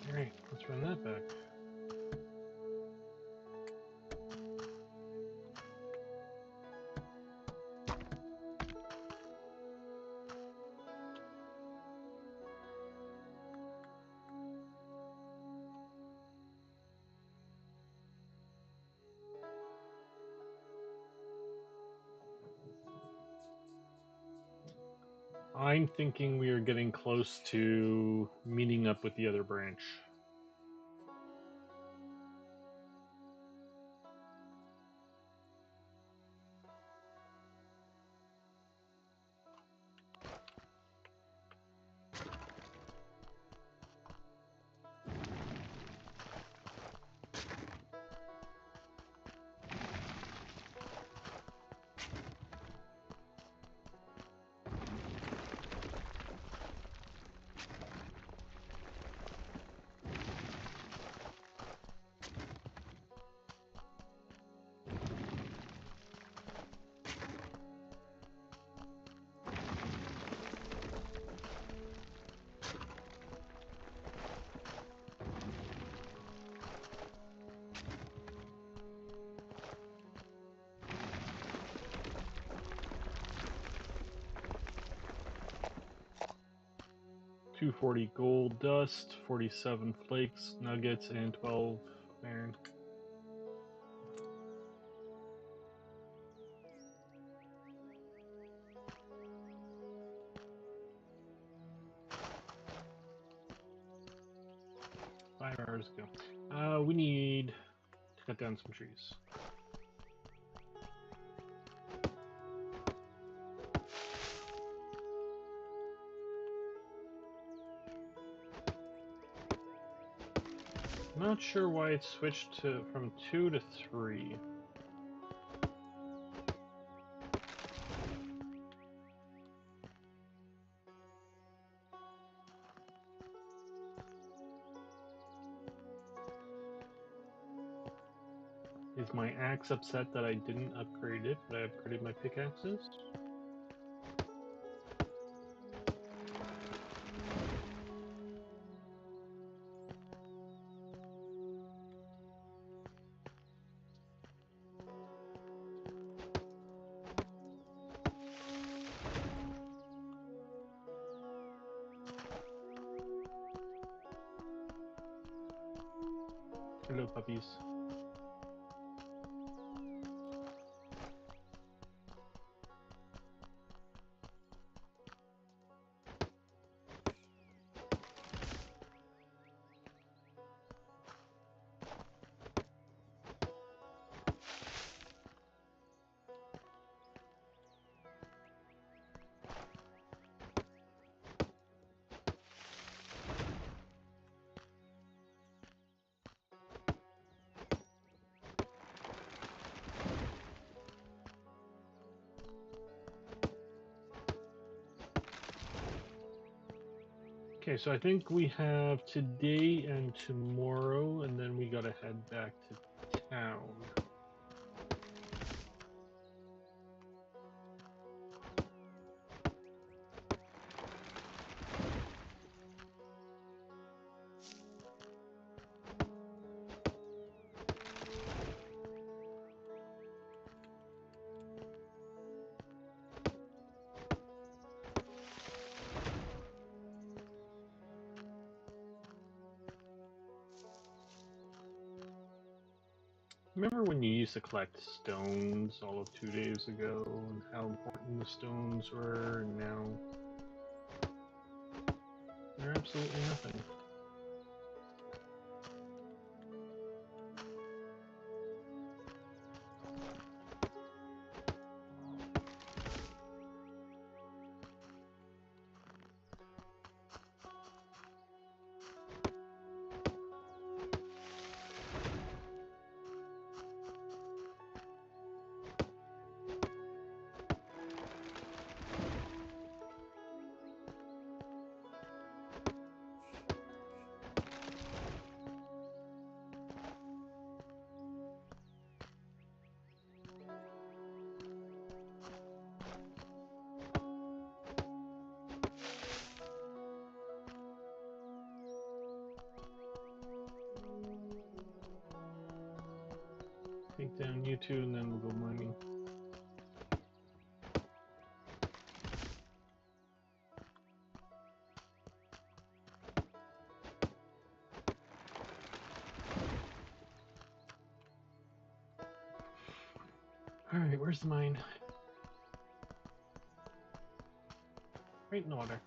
Alright, let's run that back. I'm thinking we are getting close to meeting up with the other branch. $240 gold dust, 47 flakes, nuggets, and 12 iron. $5 ago. We need to cut down some trees. Not sure why it switched from 2 to 3. Is my axe upset that I didn't upgrade it, but I upgraded my pickaxes? Hello, puppies. Okay, so I think we have today and tomorrow, and then we gotta head back to town. Remember when you used to collect stones all of 2 days ago and how important the stones were, and now they're absolutely nothing. Take down you two and then we'll go mining. Alright, where's the mine? Right in the water.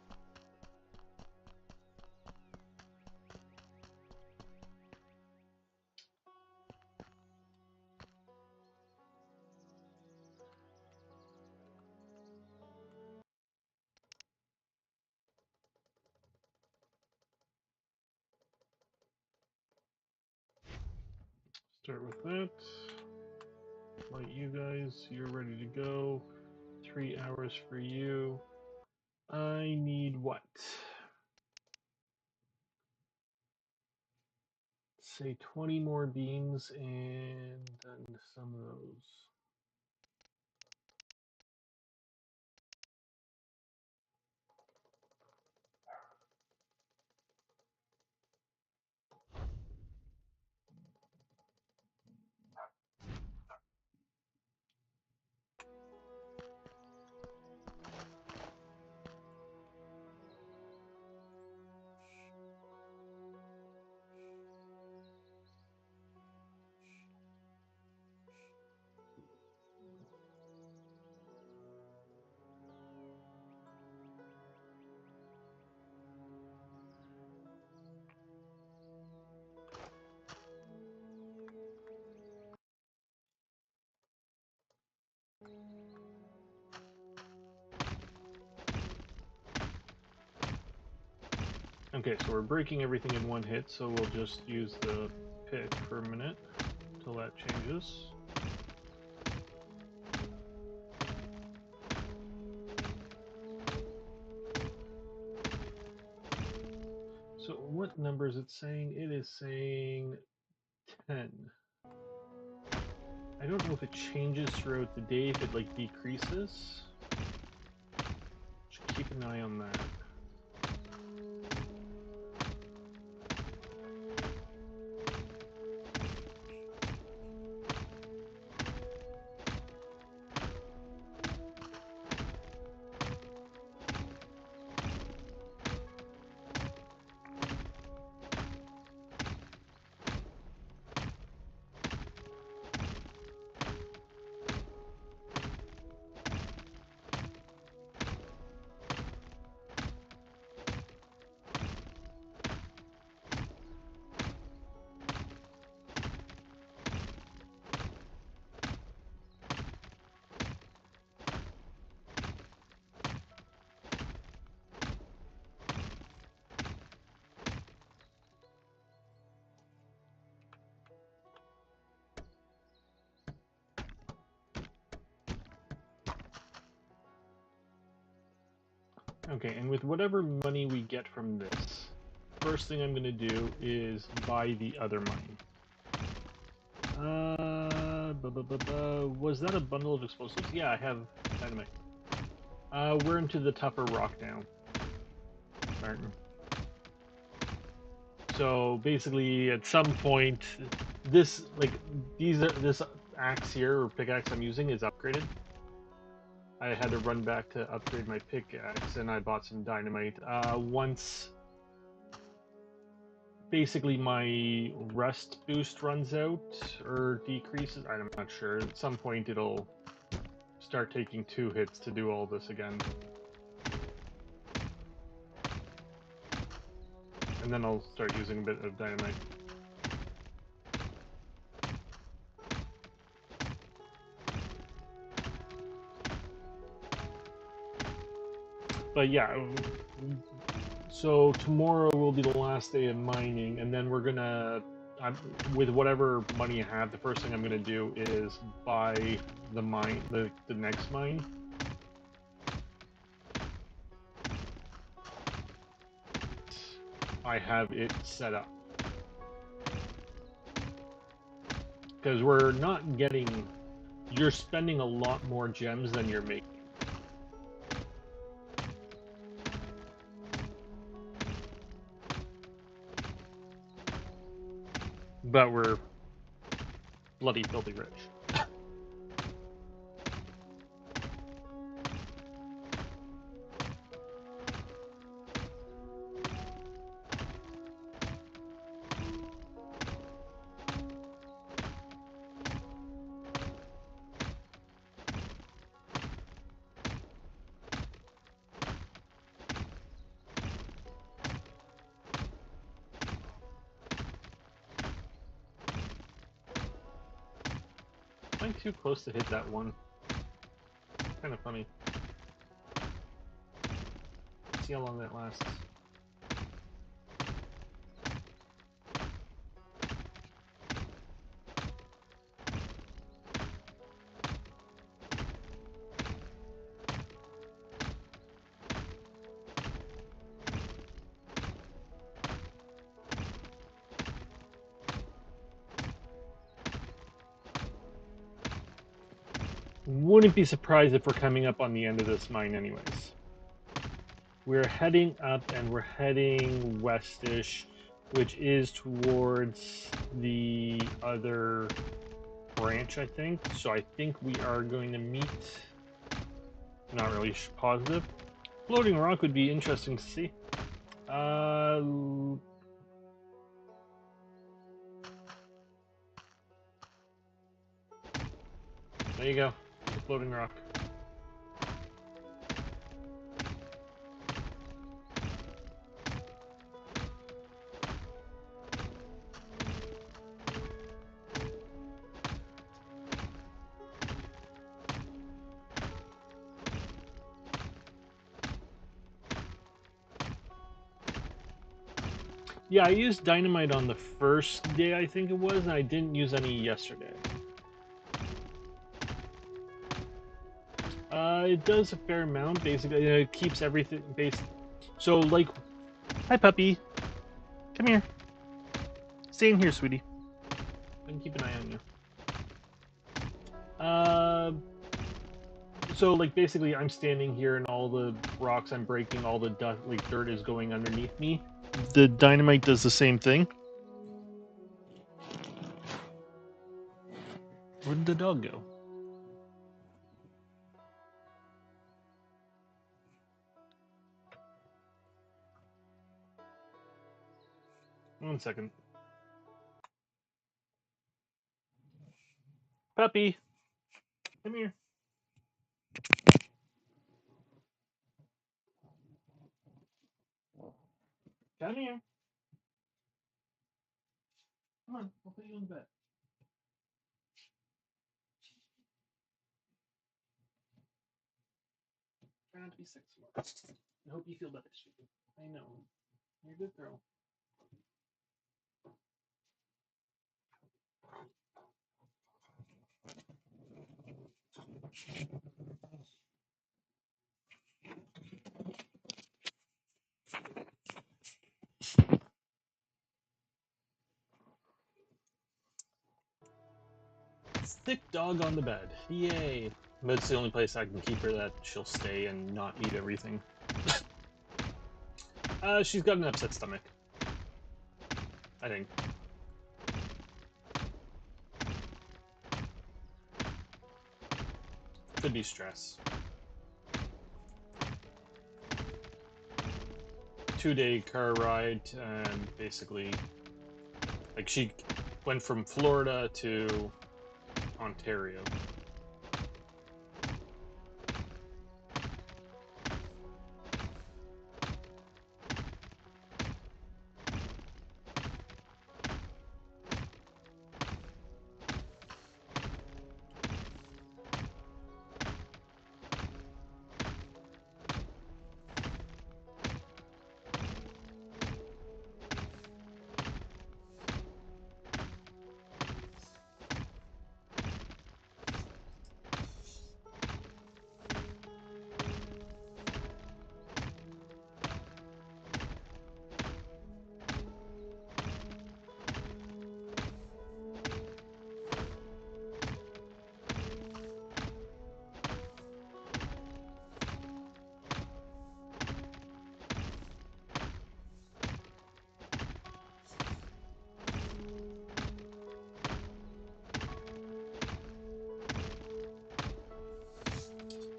Start with that. Light you guys, you're ready to go. 3 hours for you. I need what? Say 20 more beams and some of those. Okay, so we're breaking everything in one hit, so we'll just use the pick for a minute until that changes. So what number is it saying? It is saying 10. I don't know if it changes throughout the day, if it like decreases. Just keep an eye on that. Okay, and with whatever money we get from this, first thing I'm going to do is buy the other mine. Was that a bundle of explosives? Yeah, I have dynamite. We're into the tougher rock now, Martin. So basically, at some point, this axe here or pickaxe I'm using is upgraded. I had to run back to upgrade my pickaxe, and I bought some dynamite. basically my rest boost runs out or decreases. I'm not sure. At some point it'll start taking 2 hits to do all this again. And then I'll start using a bit of dynamite. But yeah, so tomorrow will be the last day of mining, and then we're gonna, with whatever money I have, the first thing I'm gonna do is buy the mine, the next mine. I have it set up because we're not getting. You're spending a lot more gems than you're making. But we're bloody filthy rich. I'm too close to hit that one. Kind of funny. See how long that lasts. Wouldn't be surprised if we're coming up on the end of this mine anyways. We're heading up and we're heading westish, which is towards the other branch, I think. So I think we are going to meet. Not really positive. Floating rock would be interesting to see. There you go. There's a floating rock. Yeah, I used dynamite on the first day, I think it was, and I didn't use any yesterday. It does a fair amount, basically. It keeps everything based. So, like, hi, puppy. Come here. Stay in here, sweetie. I can keep an eye on you. So, like, basically, I'm standing here, and all the rocks I'm breaking, all the dirt is going underneath me. The dynamite does the same thing. Where did the dog go? 1 second. Puppy, come here. Come here. Come on, I'll put you in bed. Try not to be sick tomorrow. I hope you feel better, sweetie. I know. You're a good girl. Sick dog on the bed. Yay. But it's the only place I can keep her that she'll stay and not eat everything. She's got an upset stomach. I think. Could be stress. 2-day car ride and basically Like, she went from Florida to Ontario.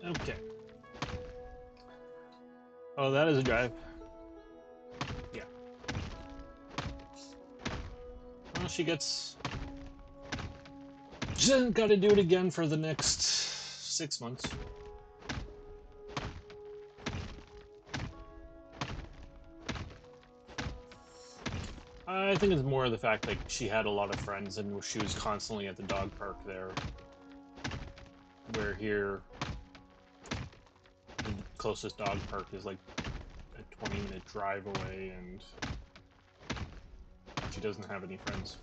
Okay. Oh, that is a drive. Yeah. Well, she hasn't got to do it again for the next 6 months. I think it's more the fact like she had a lot of friends and she was constantly at the dog park there. Where here, the closest dog park is like a 20-minute drive away, and she doesn't have any friends.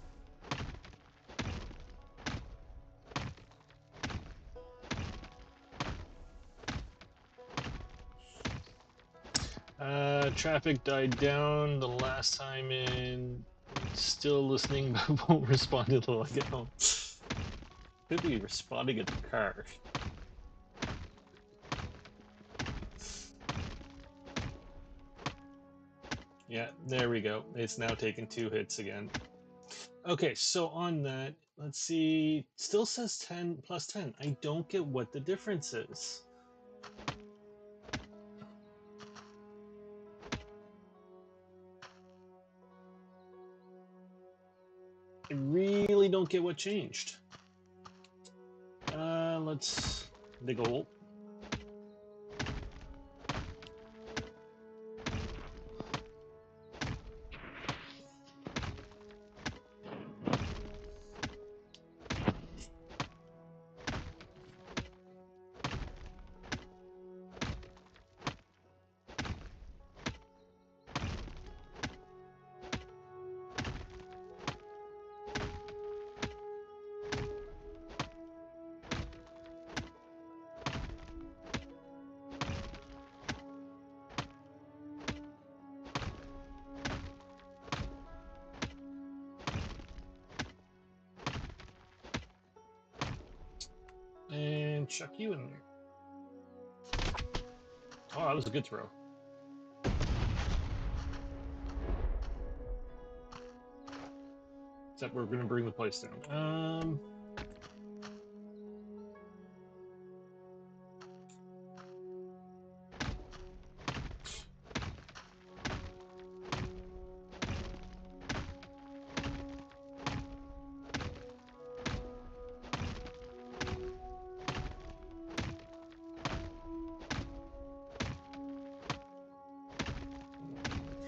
Traffic died down the last time in. Still listening, but won't respond until I get home. Could be responding at the car. Yeah, there we go. It's now taken 2 hits again. Okay, so on that, let's see. Still says 10 plus 10. I don't get what the difference is. I really don't get what changed. Let's dig a hole. And chuck you in there. Oh, that was a good throw. Except we're going to bring the place down.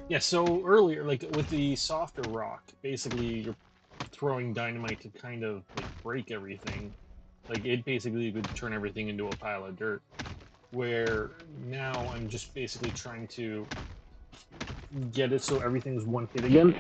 Yeah, so earlier, like with the softer rock, basically you're throwing dynamite to kind of like break everything. Like it basically would turn everything into a pile of dirt. Where now I'm just basically trying to get it so everything's one hit again.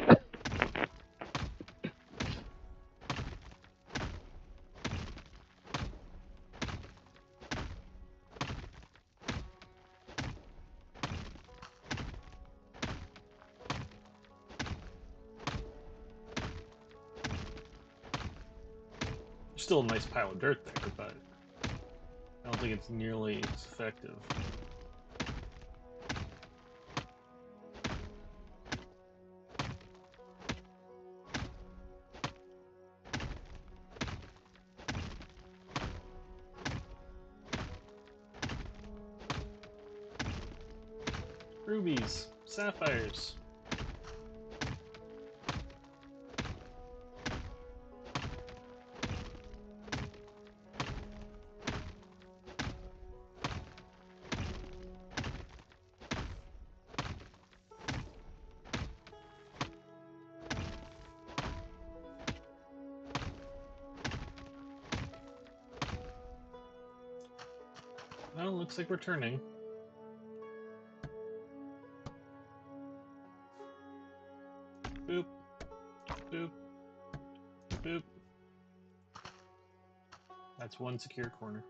Still a nice pile of dirt there, but I don't think it's nearly as effective. Rubies, sapphires. Well, looks like we're turning. Boop. Boop. Boop. That's one secure corner.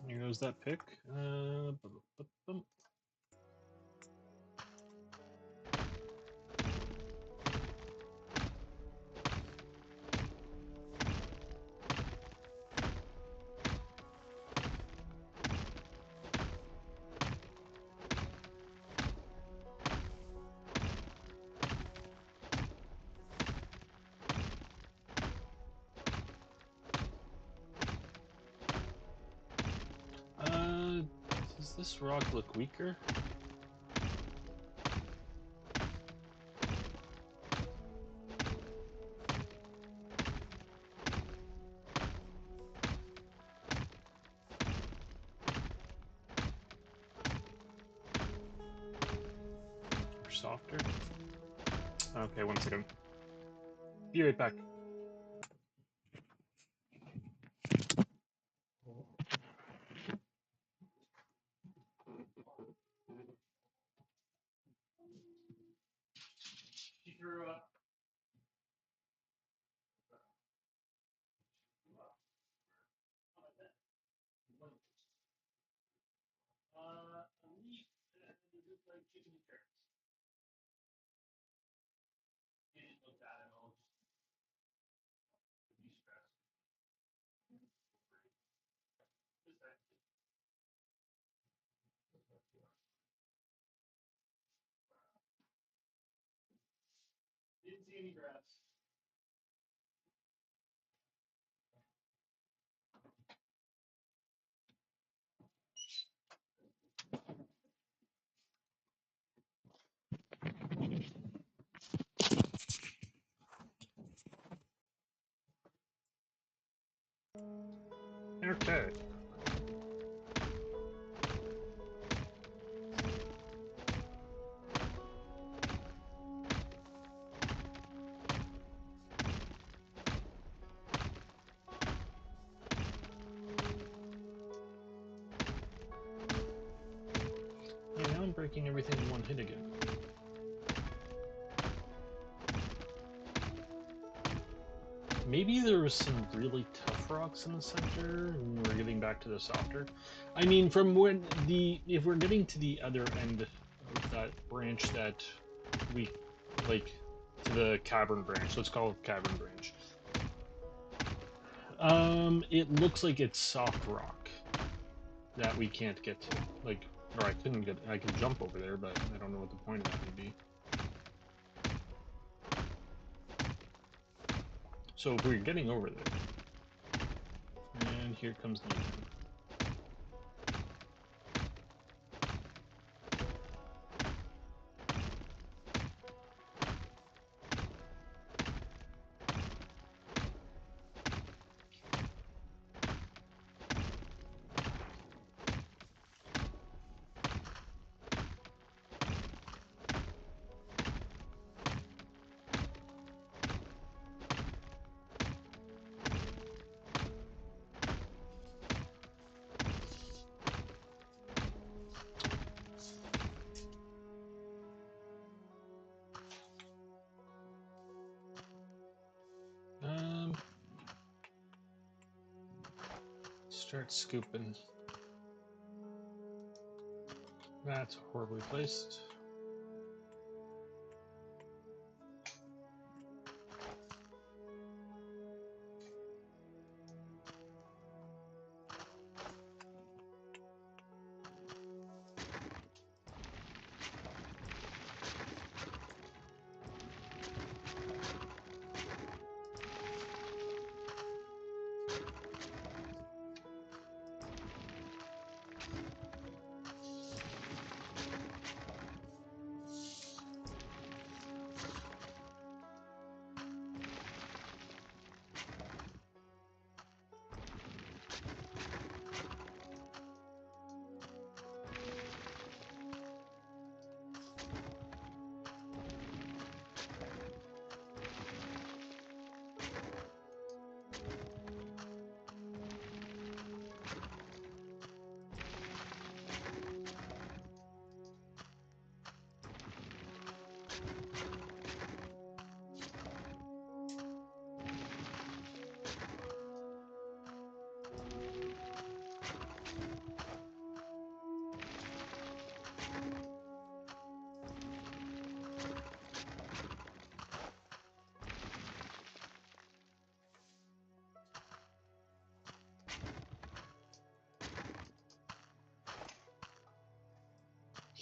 Here goes that pick. Does this rock look weaker? Or softer? Okay, 1 second. Be right back. Didn't see any grass. Okay. Oh, now I'm breaking everything in one hit again. Maybe there was some really tough rocks in the center, and we're getting back to the softer. I mean, from when if we're getting to the other end of that branch that we like to the cavern branch, let's call it cavern branch. It looks like it's soft rock that we can't get to. Like, or I couldn't get. I can jump over there, but I don't know what the point of that would be. So if we're getting over there, and here comes nighttime. Start scooping. That's horribly placed.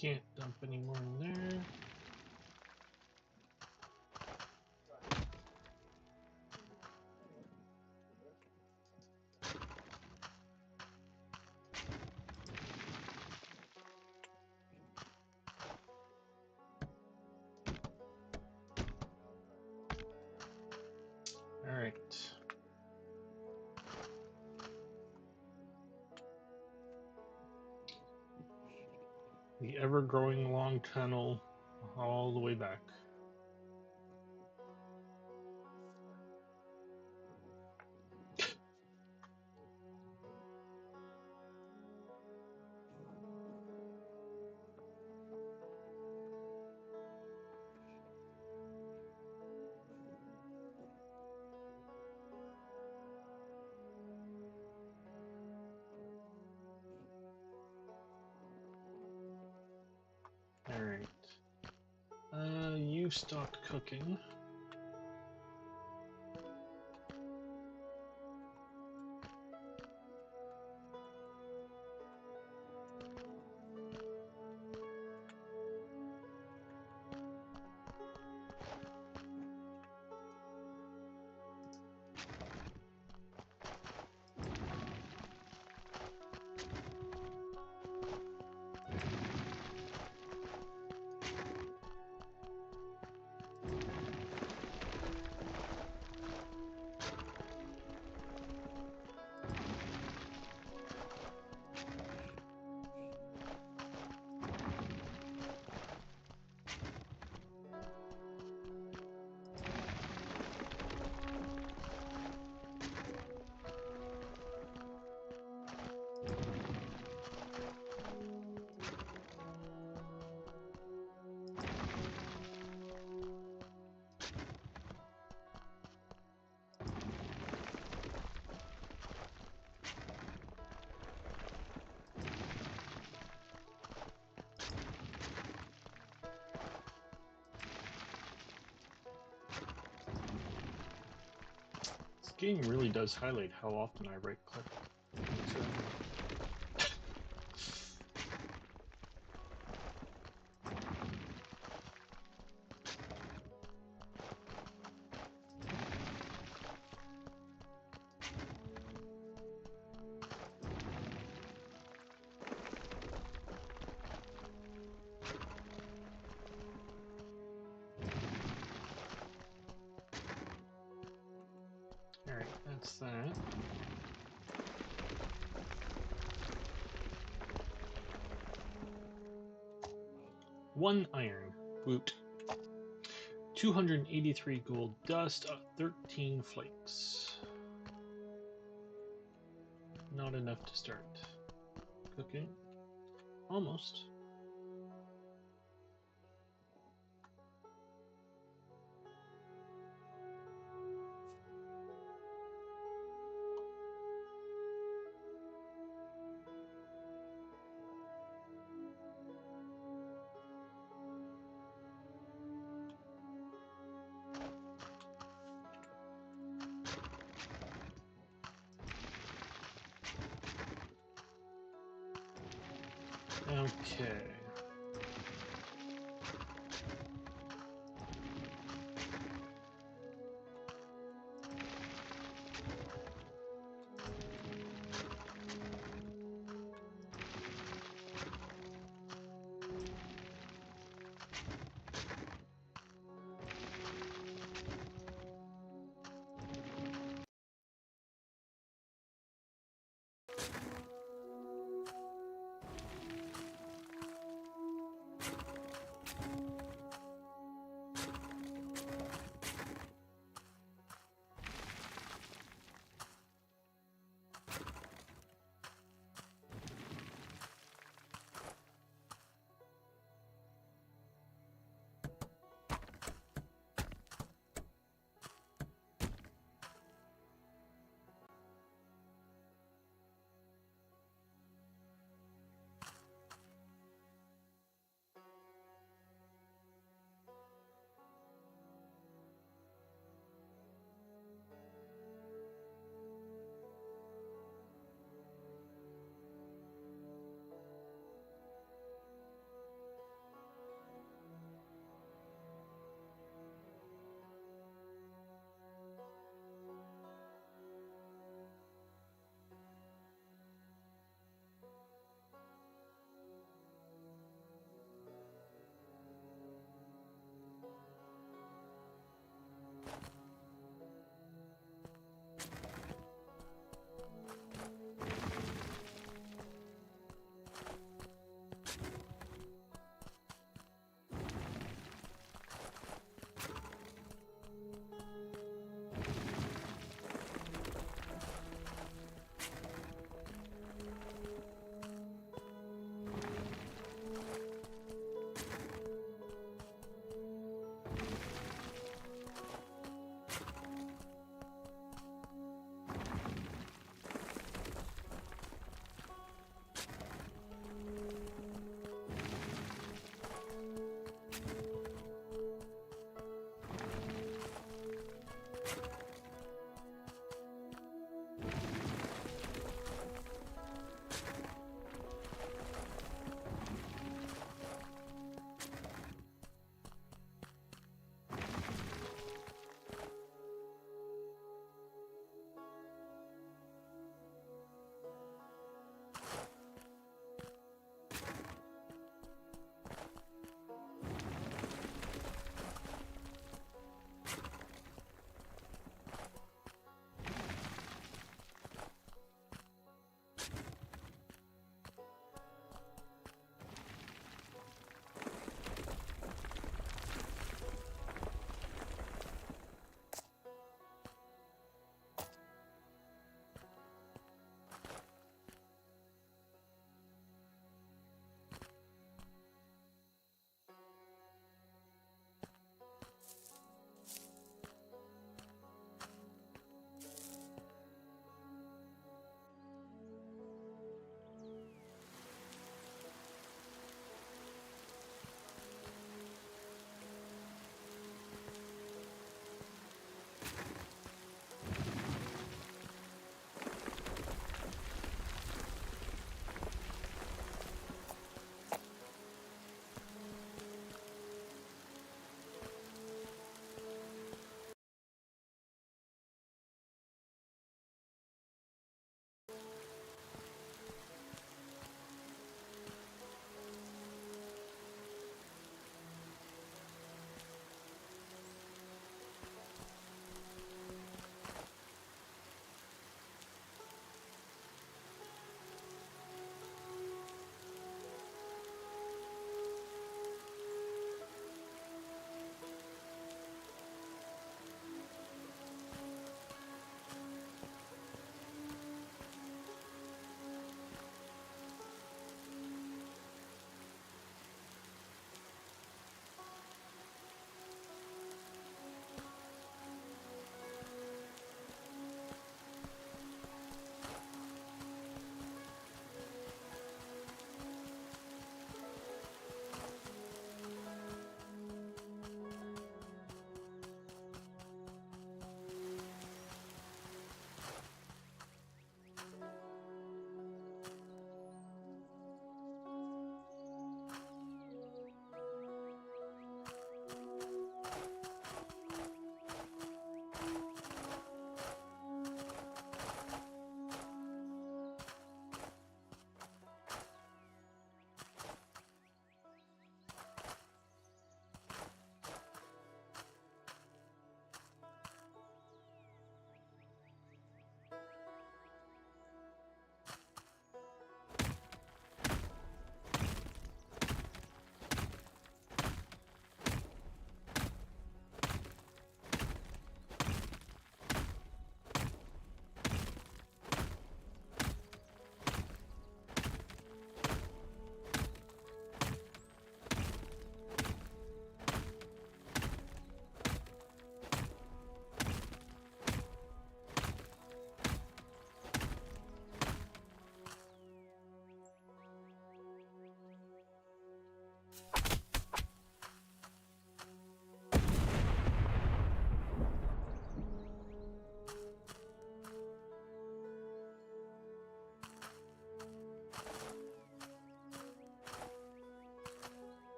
Can't dump any more in there. All right. The ever-growing long tunnel all the way back. All right. You stop cooking. This game really does highlight how often I right click. Alright, that's that. One iron. Woot. 283 gold dust, 13 flakes. Not enough to start cooking. Almost. Okay.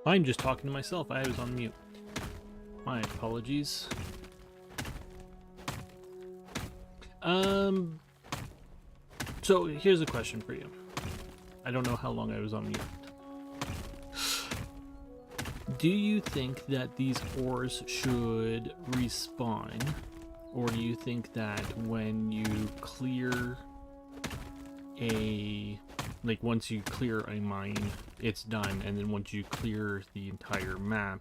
I'm just talking to myself. I was on mute. My apologies. So here's a question for you. I don't know how long I was on mute. Do you think that these ores should respawn? Or do you think that when you clear like once you clear a mine, it's done, and then once you clear the entire map,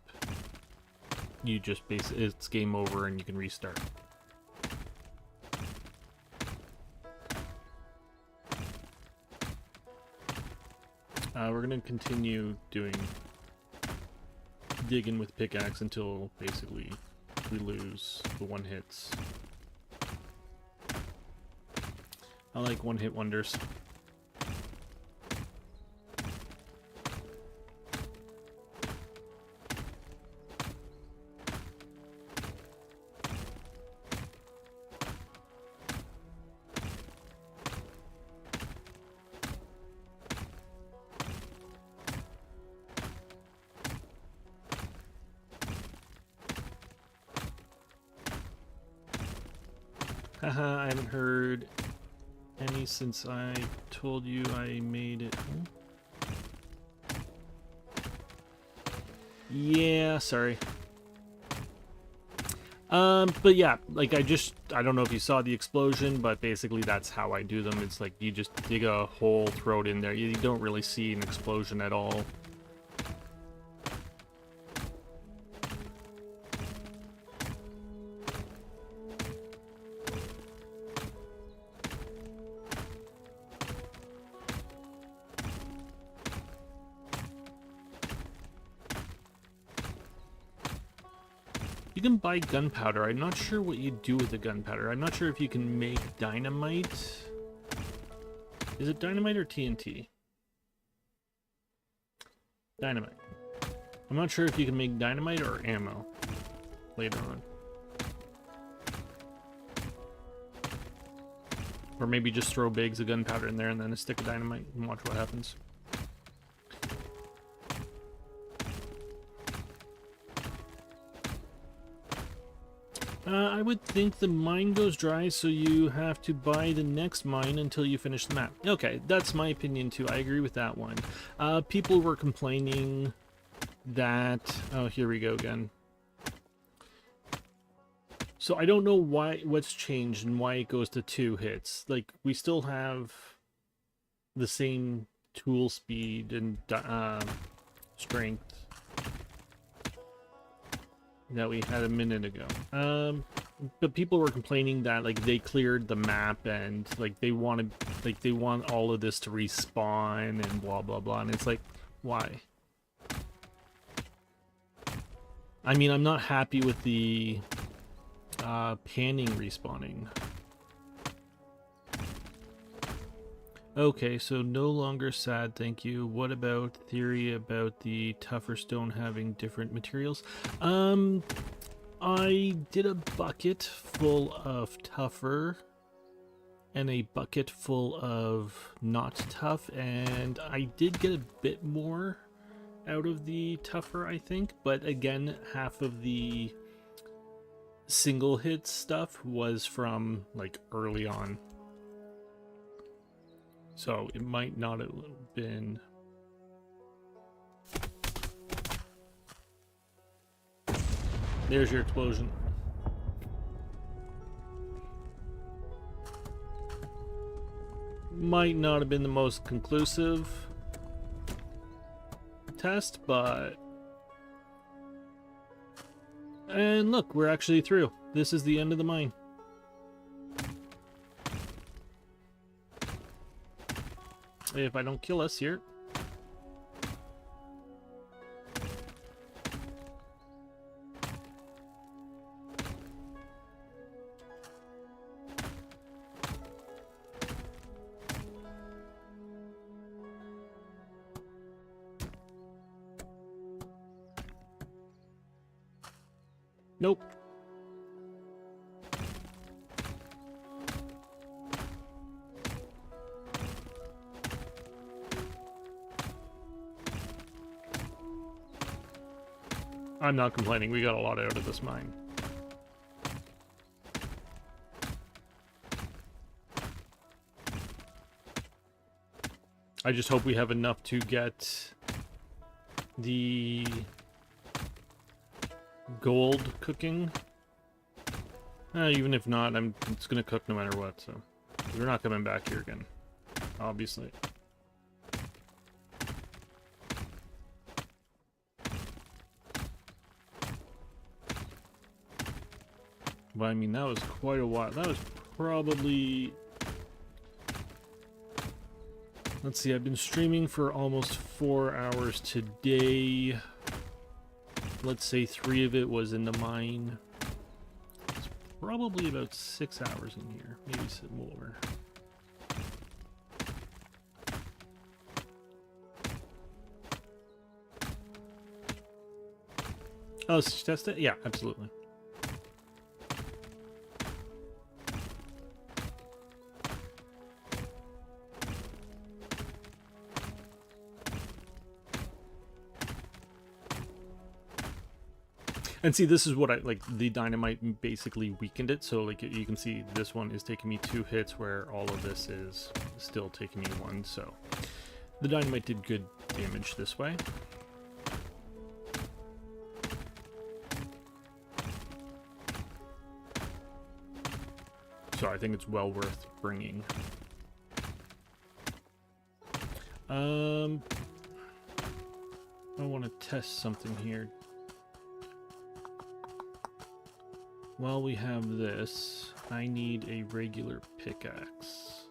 you just it's game over and you can restart? We're gonna continue digging with pickaxe until basically we lose the one hits. I like one hit wonders. Haha, I haven't heard any since I told you I made it. Yeah, sorry. But yeah, like I don't know if you saw the explosion, but basically that's how I do them. It's like you just dig a hole, throw it in there. You don't really see an explosion at all. You can buy gunpowder. I'm not sure what you do with the gunpowder. I'm not sure if you can make dynamite. Is it dynamite or TNT? Dynamite. I'm not sure if you can make dynamite or ammo later on. Or maybe just throw bags of gunpowder in there and then a stick of dynamite and watch what happens. I would think the mine goes dry, so you have to buy the next mine until you finish the map. Okay, that's my opinion too. I agree with that one. People were complaining that... Oh, here we go again. So I don't know what's changed and why it goes to 2 hits. Like, we still have the same tool speed and strength that we had a minute ago. But people were complaining that like they cleared the map and like they want all of this to respawn and blah blah blah, and it's like, why? I mean, I'm not happy with the panning respawning. Okay, so no longer sad, thank you. What about theory about the tougher stone having different materials? I did a bucket full of tougher and a bucket full of not tough, and I did get a bit more out of the tougher, I think, but again, half of the single hit stuff was from like early on. So it might not have been... There's your explosion. Might not have been the most conclusive test, but... And look, we're actually through. This is the end of the mine. If I don't kill us here. Nope. I'm not complaining. We got a lot out of this mine. I just hope we have enough to get the gold cooking. Even if not, it's gonna cook no matter what, so we're not coming back here again, obviously. But I mean, that was quite a while. That was probably... Let's see, I've been streaming for almost 4 hours today. Let's say 3 of it was in the mine. It's probably about 6 hours in here, maybe some more. Oh, let's test it? Yeah, absolutely. And see, this is what I like. The dynamite basically weakened it, so like you can see, this one is taking me 2 hits, where all of this is still taking me 1. So the dynamite did good damage this way. So I think it's well worth bringing. I want to test something here. While we have this, I need a regular pickaxe.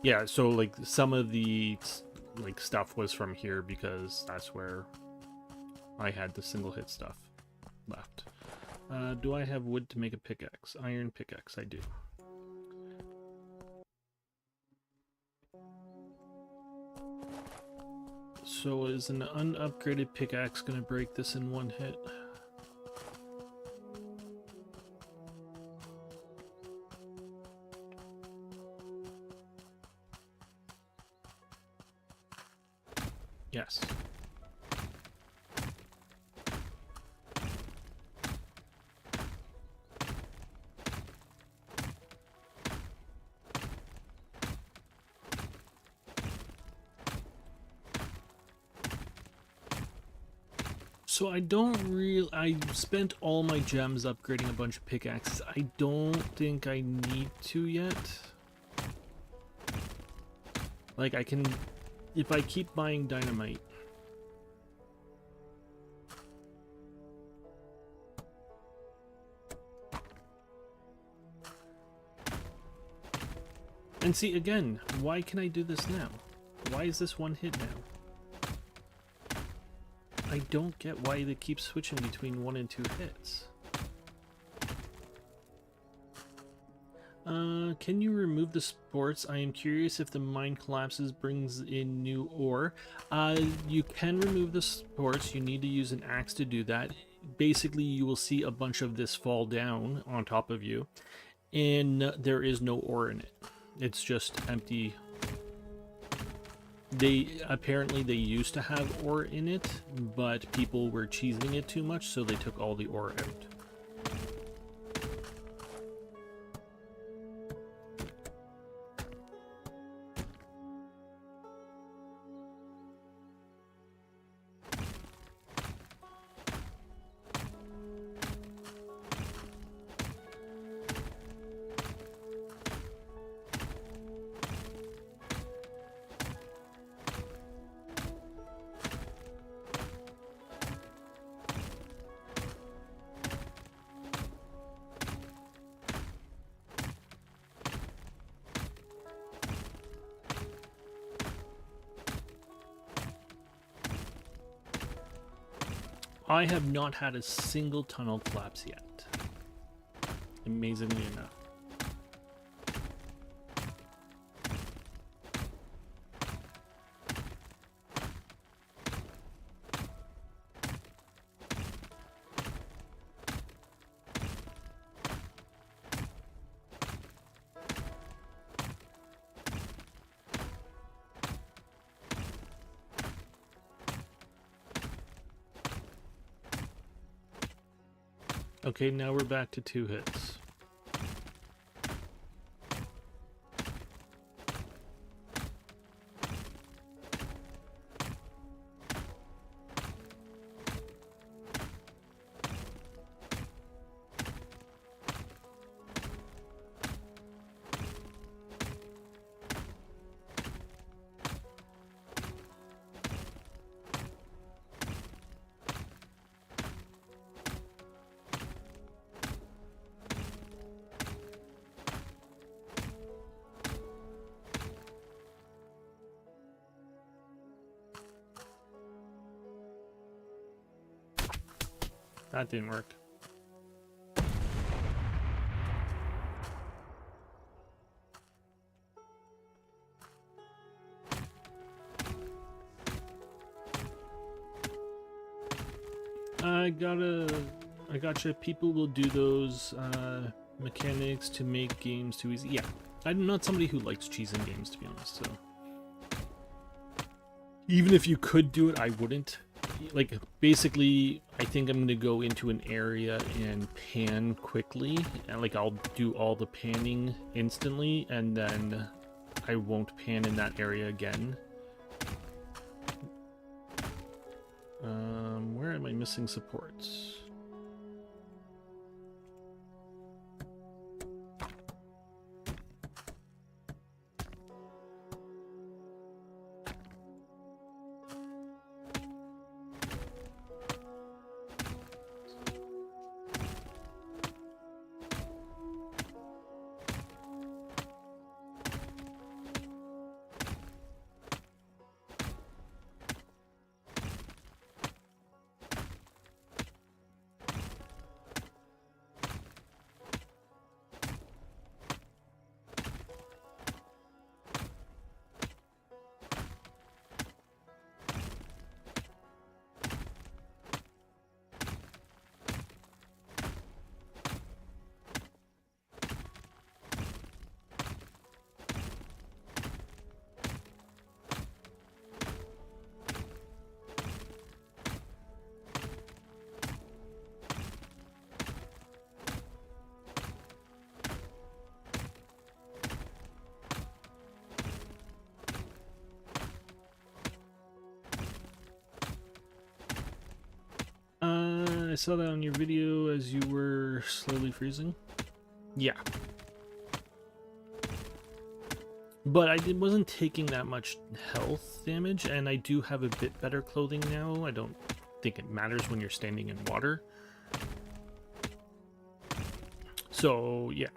Yeah, so like some of the like stuff was from here because that's where I had the single hit stuff left. Do I have wood to make a pickaxe? Iron pickaxe, I do. So is an unupgraded pickaxe gonna break this in 1 hit? Yes. So I spent all my gems upgrading a bunch of pickaxes. I don't think I need to yet. Like, I can, if I keep buying dynamite. And see, again, why can I do this now? Why is this 1 hit now? I don't get why they keep switching between 1 and 2 hits. Can you remove the supports? I am curious if the mine collapses brings in new ore. You can remove the supports. You need to use an axe to do that. Basically, you will see a bunch of this fall down on top of you, and there is no ore in it. It's just empty. Apparently they used to have ore in it, but people were cheesing it too much, so they took all the ore out. I have not had a single tunnel collapse yet, amazingly enough. Okay, now we're back to 2 hits. That didn't work. I gotcha. People will do those mechanics to make games too easy. Yeah, I'm not somebody who likes cheesing games, to be honest. So even if you could do it, I wouldn't. Like, basically, I think I'm gonna go into an area and pan quickly, and like I'll do all the panning instantly, and then I won't pan in that area again. Where am I missing supports? I saw that on your video as you were slowly freezing. Yeah. But I wasn't taking that much health damage, and I do have a bit better clothing now. I don't think it matters when you're standing in water. So, yeah.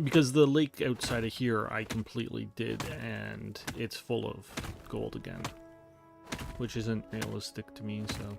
Because the lake outside of here I completely did, and it's full of gold again. Which isn't realistic to me, so...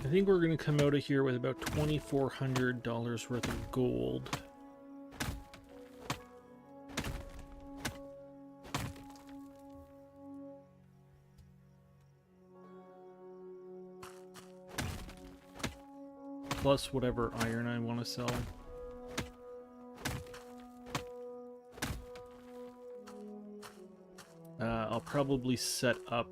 I think we're going to come out of here with about $2,400 worth of gold. Plus whatever iron I want to sell. I'll probably set up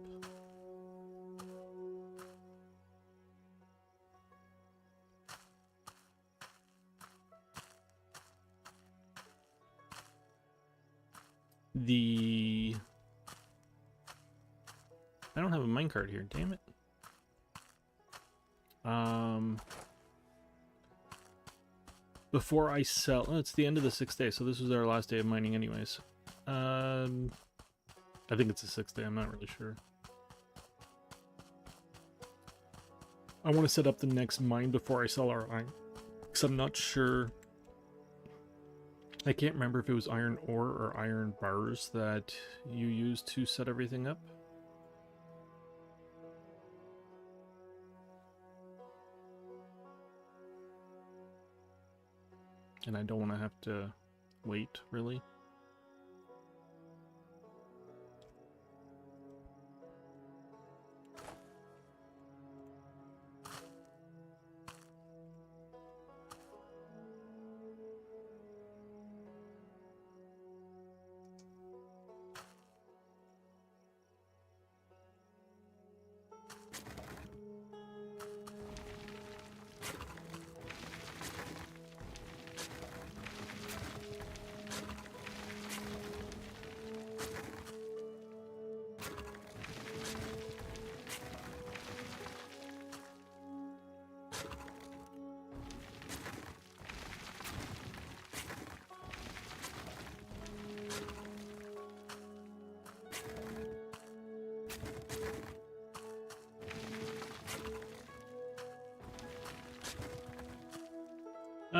the... I don't have a minecart here, damn it. Before I sell... Oh, it's the end of the 6th day, so this was our last day of mining anyways. I think it's the 6th day, I'm not really sure. I want to set up the next mine before I sell our iron, because I'm not sure... I can't remember if it was iron ore or iron bars that you used to set everything up. And I don't want to have to wait, really.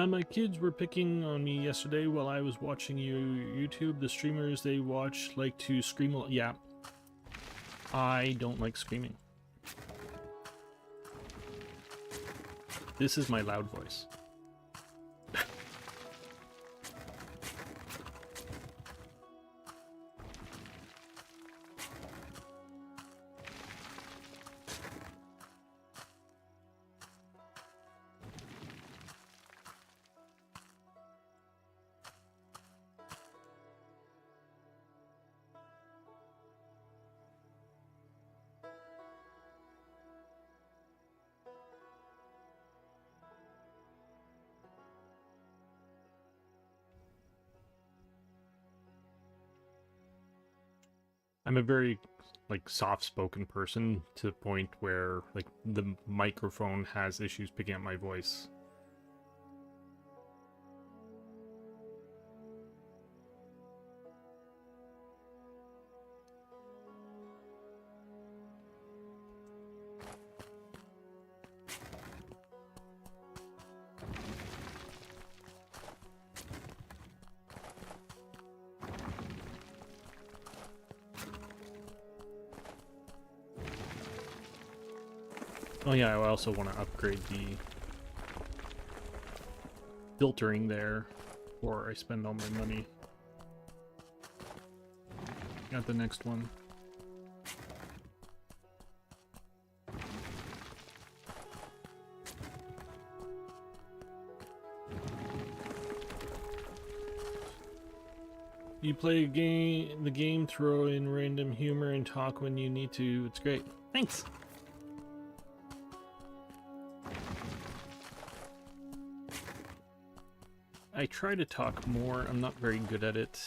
My kids were picking on me yesterday while I was watching YouTube. The streamers they watch like to scream a lot. Yeah. I don't like screaming. This is my loud voice. I'm a very like soft-spoken person to the point where like the microphone has issues picking up my voice. Oh yeah, I also want to upgrade the filtering there before I spend all my money. Got the next one. You play the game, throw in random humor and talk when you need to. It's great. Thanks. I try to talk more. I'm not very good at it.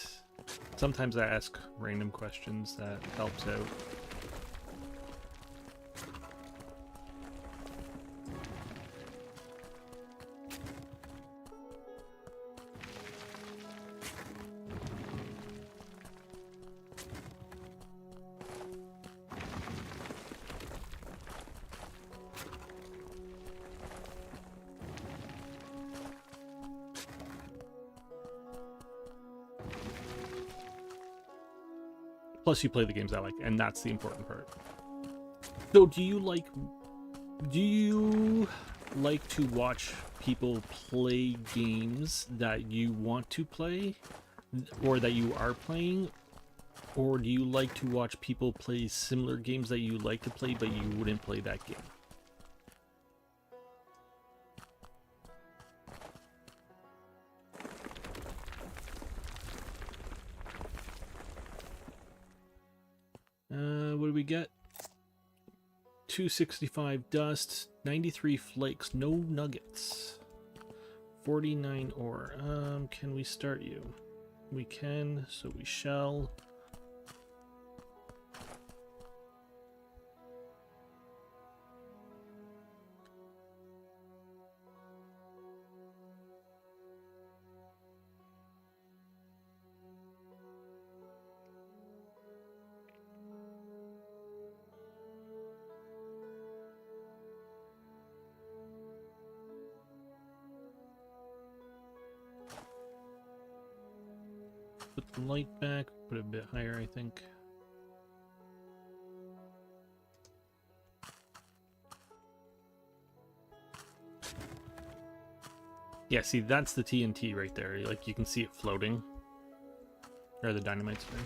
Sometimes I ask random questions. That helps out. Plus, you play the games I like, and that's the important part. So, do you like to watch people play games that you want to play, or that you are playing, or do you like to watch people play similar games that you like to play, but you wouldn't play that game? What do we get? 265 dust, 93 flakes, no nuggets, 49 ore. Can we start you? We can, so we shall. Put the light back, put it a bit higher, I think. Yeah, see, that's the TNT right there. Like, you can see it floating. Or the dynamite, sorry.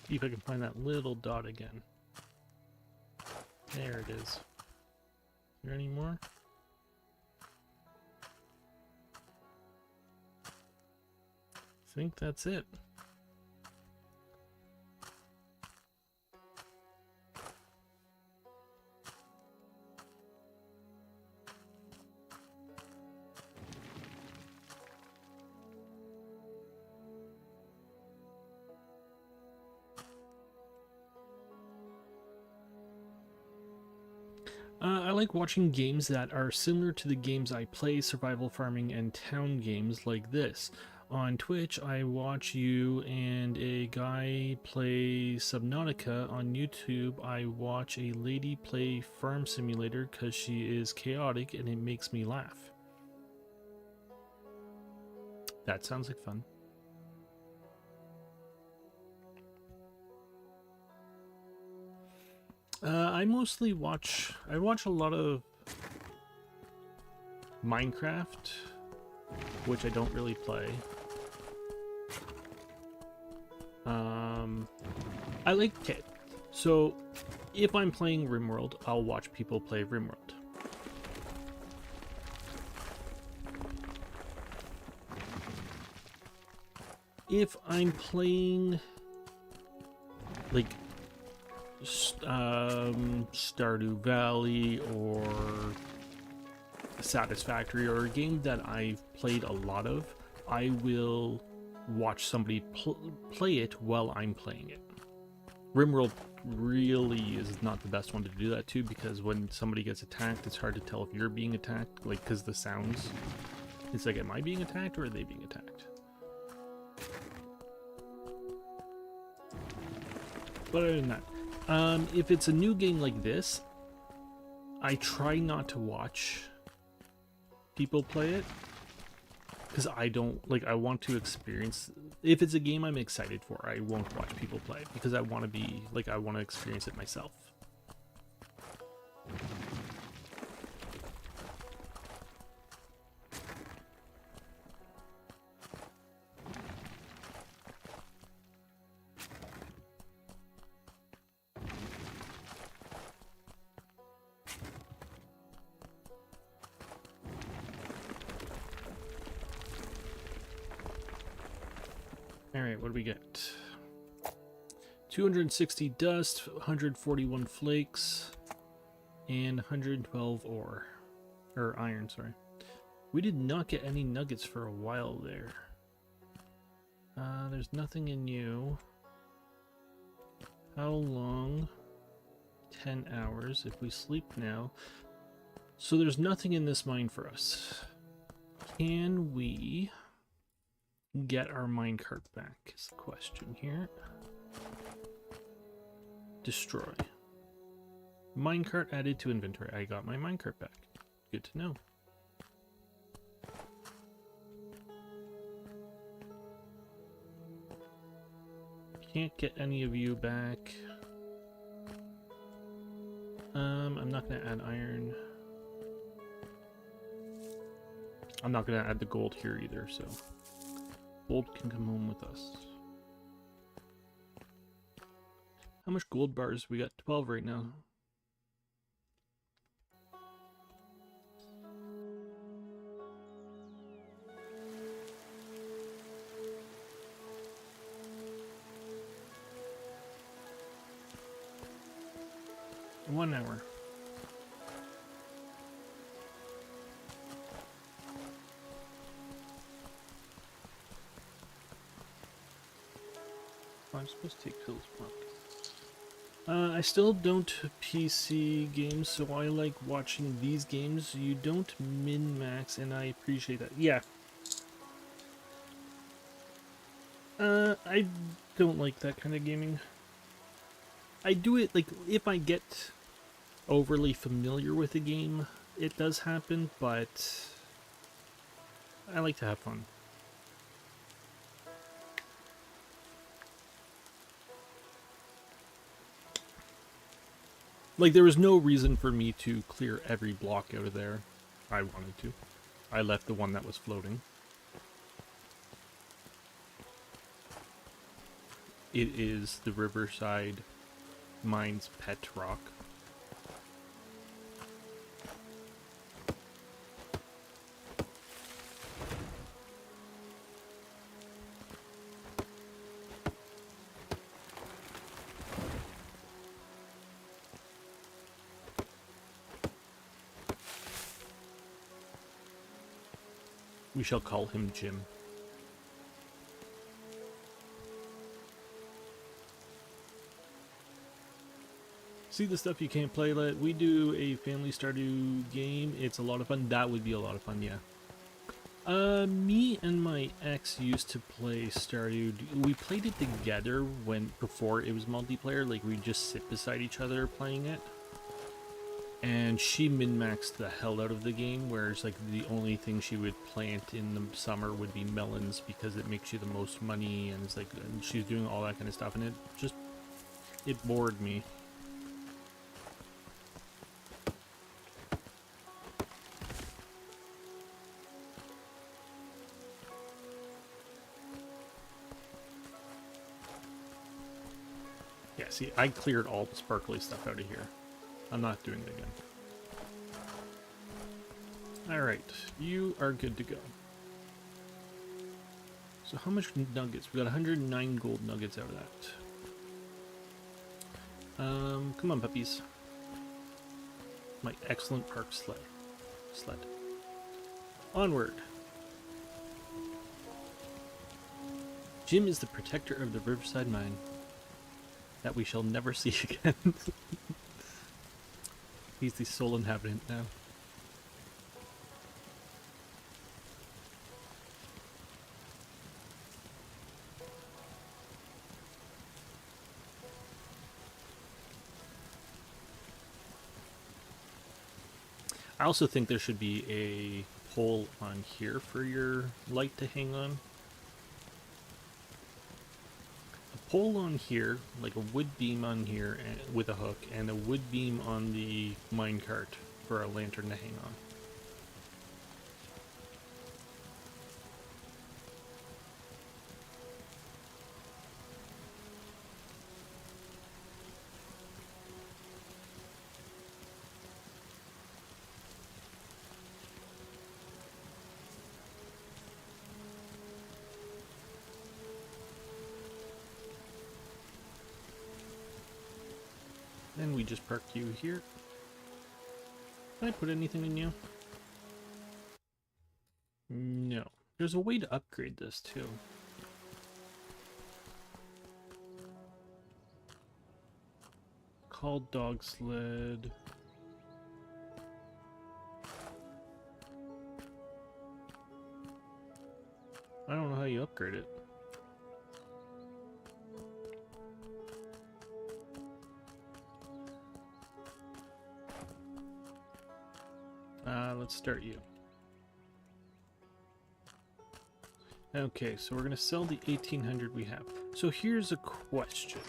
See if I can find that little dot again. There it is. Is there any more? I think that's it. I like watching games that are similar to the games I play, survival farming and town games like this. On Twitch, I watch you and a guy play Subnautica. On YouTube, I watch a lady play Farm Simulator because she is chaotic and it makes me laugh. That sounds like fun. I mostly watch a lot of Minecraft, which I don't really play. I like it. So if I'm playing RimWorld, I'll watch people play RimWorld. If I'm playing like Stardew Valley or Satisfactory or a game that I've played a lot of, I will watch somebody play it while I'm playing it. RimWorld really is not the best one to do that to, because when somebody gets attacked, it's hard to tell if you're being attacked, like, because the sounds, it's like, am I being attacked or are they being attacked? But other than that, if it's a new game like this, I try not to watch people play it, because I don't, like, I want to experience, if it's a game I'm excited for, I won't watch people play, because I want to be, like, I want to experience it myself. Alright, what do we get? 260 dust, 141 flakes, and 112 ore. Or iron, sorry. We did not get any nuggets for a while there. There's nothing in you. How long? 10 hours. If we sleep now. So there's nothing in this mine for us. Can we get our minecart back is the question here. Destroy. Minecart added to inventory. I got my minecart back. Good to know. Can't get any of you back. I'm not gonna add iron. I'm not gonna add the gold here either, so gold can come home with us. How much gold bars? We got 12 right now. 1 hour. I'm supposed to take pills. I still don't PC games, so I like watching these games. You don't min-max, and I appreciate that. Yeah. I don't like that kind of gaming. I do it, like, if I get overly familiar with a game, it does happen, but I like to have fun. Like, there was no reason for me to clear every block out of there. I wanted to. I left the one that was floating. It is the Riverside Mines pet rock. We shall call him Jim. See the stuff you can't play. We do a family Stardew game. It's a lot of fun. That would be a lot of fun, yeah. Me and my ex used to play Stardew. We played it together before it was multiplayer. Like, we'd just sit beside each other playing it. And she min-maxed the hell out of the game, whereas like the only thing she would plant in the summer would be melons because it makes you the most money, and it's like, and she's doing all that kind of stuff, and it bored me. Yeah, see, I cleared all the sparkly stuff out of here. I'm not doing it again. Alright, you are good to go. So how much nuggets? We got 109 gold nuggets out of that. Come on, puppies. My excellent park sled. Onward. Jim is the protector of the Riverside Mine that we shall never see again. He's the sole inhabitant now. I also think there should be a pole on here for your light to hang on. A pole on here, like a wood beam on here with a hook, and a wood beam on the minecart for a lantern to hang on. And we just park you here. Can I put anything in you? No. There's a way to upgrade this too. Called dog sled. I don't know how you upgrade it. Let's start you. Okay, so we're gonna sell the 1800 we have. So here's a question.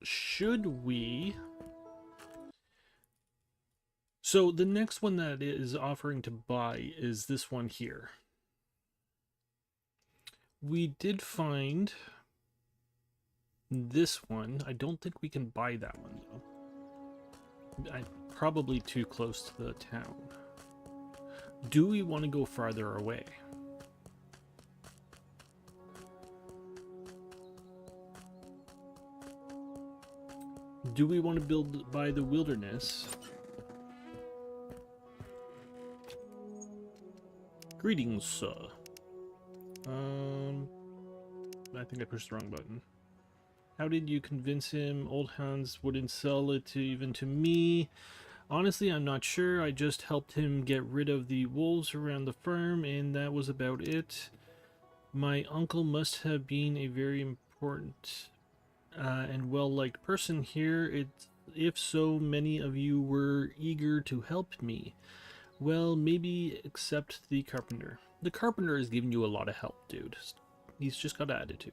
Should we... So the next one that is offering to buy is this one here. We did find this one. I don't think we can buy that one, though. I'm probably too close to the town. Do we want to go farther away? Do we want to build by the wilderness? Greetings, sir. I think I pushed the wrong button. How did you convince him? Old Hans wouldn't sell it even to me. Honestly, I'm not sure. I just helped him get rid of the wolves around the farm, and that was about it. My uncle must have been a very important and well-liked person here. If so many of you were eager to help me. Well, maybe except the carpenter. The carpenter has given you a lot of help, dude. He's just got attitude.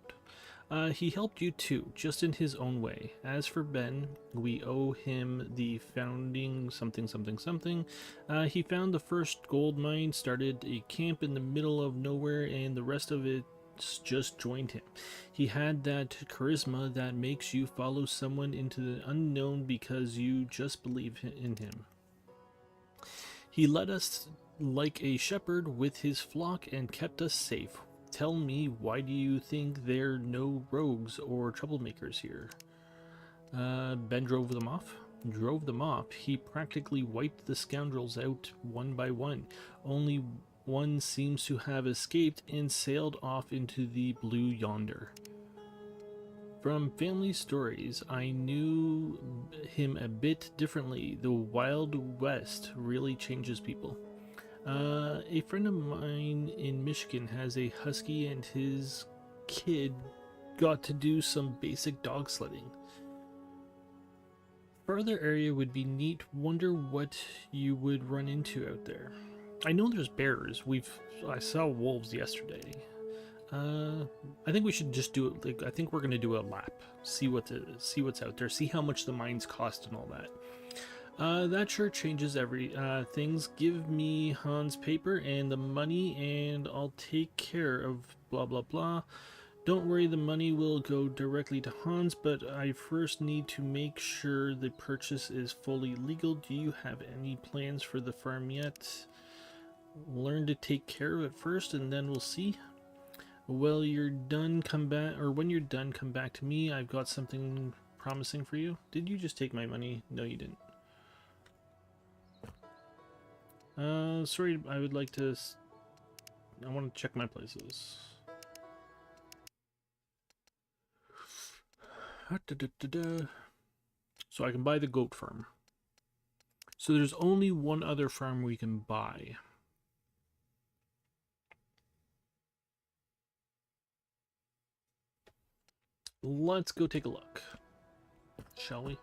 He helped you too, just in his own way. As for Ben, we owe him the founding something something something. He found the first gold mine, started a camp in the middle of nowhere, and the rest of it just joined him. He had that charisma that makes you follow someone into the unknown because you just believe in him. He led us like a shepherd with his flock and kept us safe. Tell me, why do you think there are no rogues or troublemakers here? Ben drove them off. Drove them off. He practically wiped the scoundrels out one by one. Only one seems to have escaped and sailed off into the blue yonder. From family stories, I knew him a bit differently. The Wild West really changes people. A friend of mine in Michigan has a husky, and his kid got to do some basic dog sledding. Further area would be neat. Wonder what you would run into out there. I know there's bears. I saw wolves yesterday. I think we should just do it. Like, I think we're gonna do a lap, see what's out there, see how much the mines cost and all that. That sure changes things. Give me Hans' paper and the money, and I'll take care of blah blah blah. Don't worry, the money will go directly to Hans, but I first need to make sure the purchase is fully legal. Do you have any plans for the farm yet? Learn to take care of it first, and then we'll see. Well, when you're done, come back to me. I've got something promising for you. Did you just take my money? No, you didn't. Sorry, I would like to... I want to check my places. So I can buy the goat farm. So there's only one other farm we can buy. Let's go take a look, shall we?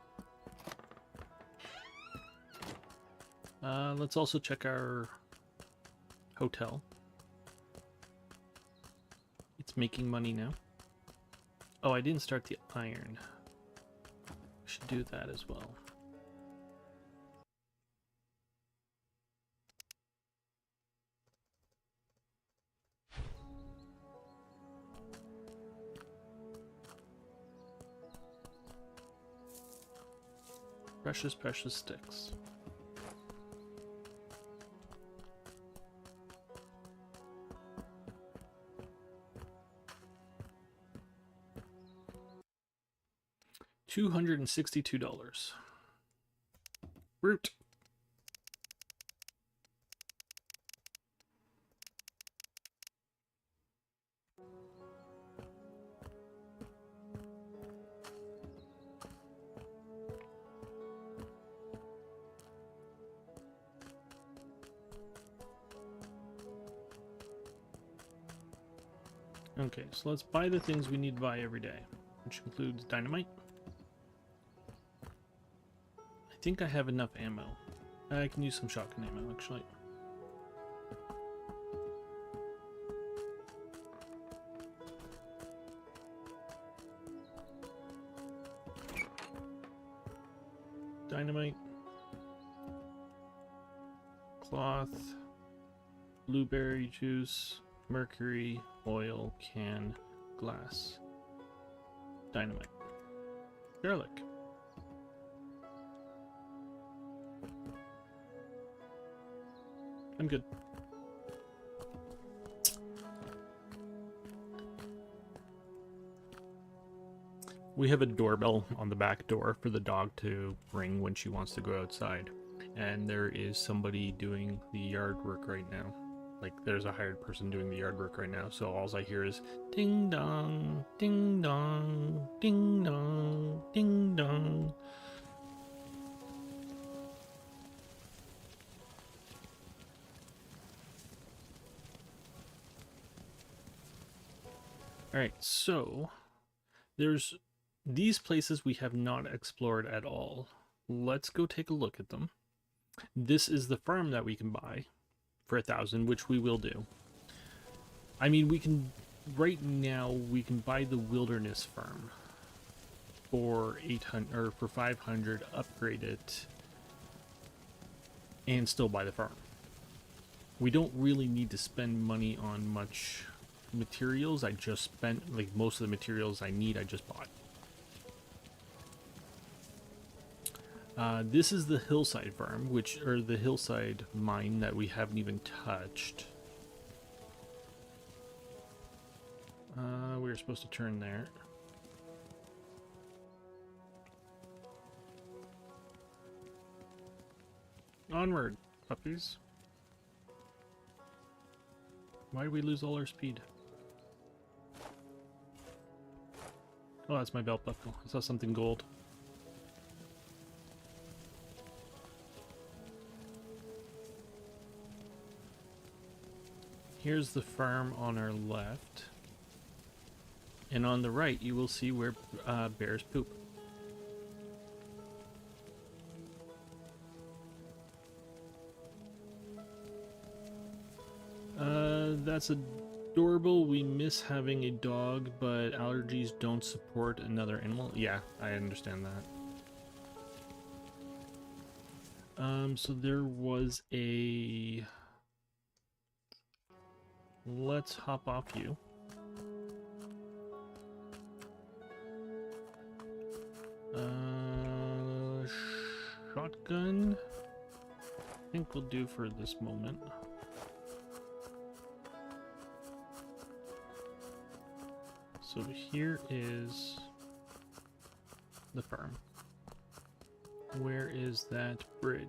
Let's also check our hotel. It's making money now. Oh, I didn't start the iron. We should do that as well. Precious, precious sticks. $262. Root. Okay, so let's buy the things we need to buy every day, which includes dynamite. I think I have enough ammo. I can use some shotgun ammo, actually. Dynamite. Cloth. Blueberry juice. Mercury. Oil. Can. Glass. Dynamite. Garlic. I'm good. We have a doorbell on the back door for the dog to ring when she wants to go outside. And there is somebody doing the yard work right now. Like, there's a hired person doing the yard work right now, so all I hear is ding dong, ding dong, ding dong, ding dong. Alright, so there's these places we have not explored at all. Let's go take a look at them. This is the farm that we can buy for 1,000, which we will do. I mean, we can, right now, we can buy the wilderness farm for 800 or for 500, upgrade it, and still buy the farm. We don't really need to spend money on much materials. I just spent, like, most of the materials I need, I just bought. This is the hillside farm, or the hillside mine that we haven't even touched. We were supposed to turn there. Onward, puppies. Why did we lose all our speed? Oh, that's my belt buckle. I saw something gold. Here's the farm on our left. And on the right, you will see where bears poop. That's adorable. We miss having a dog, but allergies don't support another animal. Yeah, I understand that. So there was a... Let's hop off you. Shotgun, I think we'll do for this moment. So here is the farm. Where is that bridge?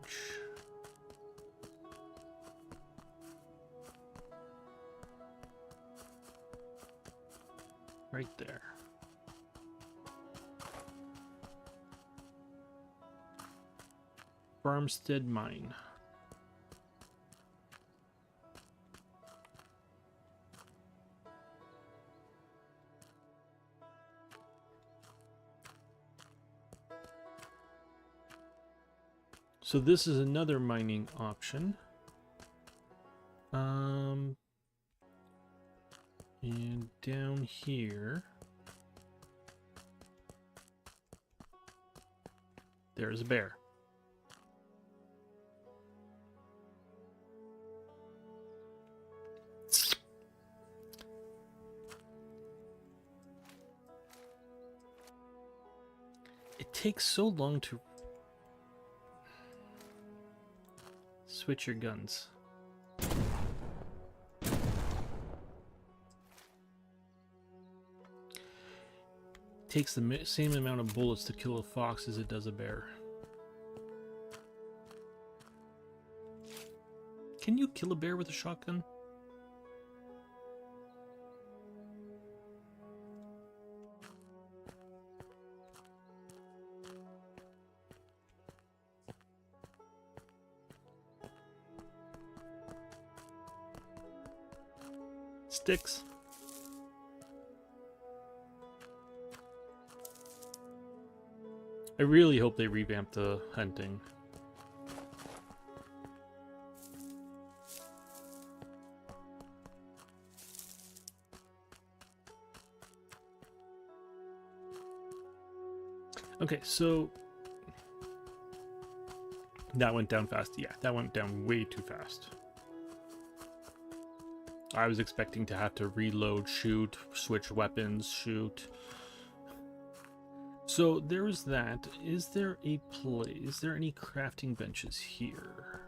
Right there. Farmstead Mine. So this is another mining option. And down here, there's a bear. It takes so long to switch your guns. Takes the same amount of bullets to kill a fox as it does a bear. Can you kill a bear with a shotgun? Sticks. I really hope they revamp the hunting. Okay, so that went down fast. Yeah, that went down way too fast. I was expecting to have to reload, shoot, switch weapons, shoot. So there's that. Is there a place? Is there any crafting benches here?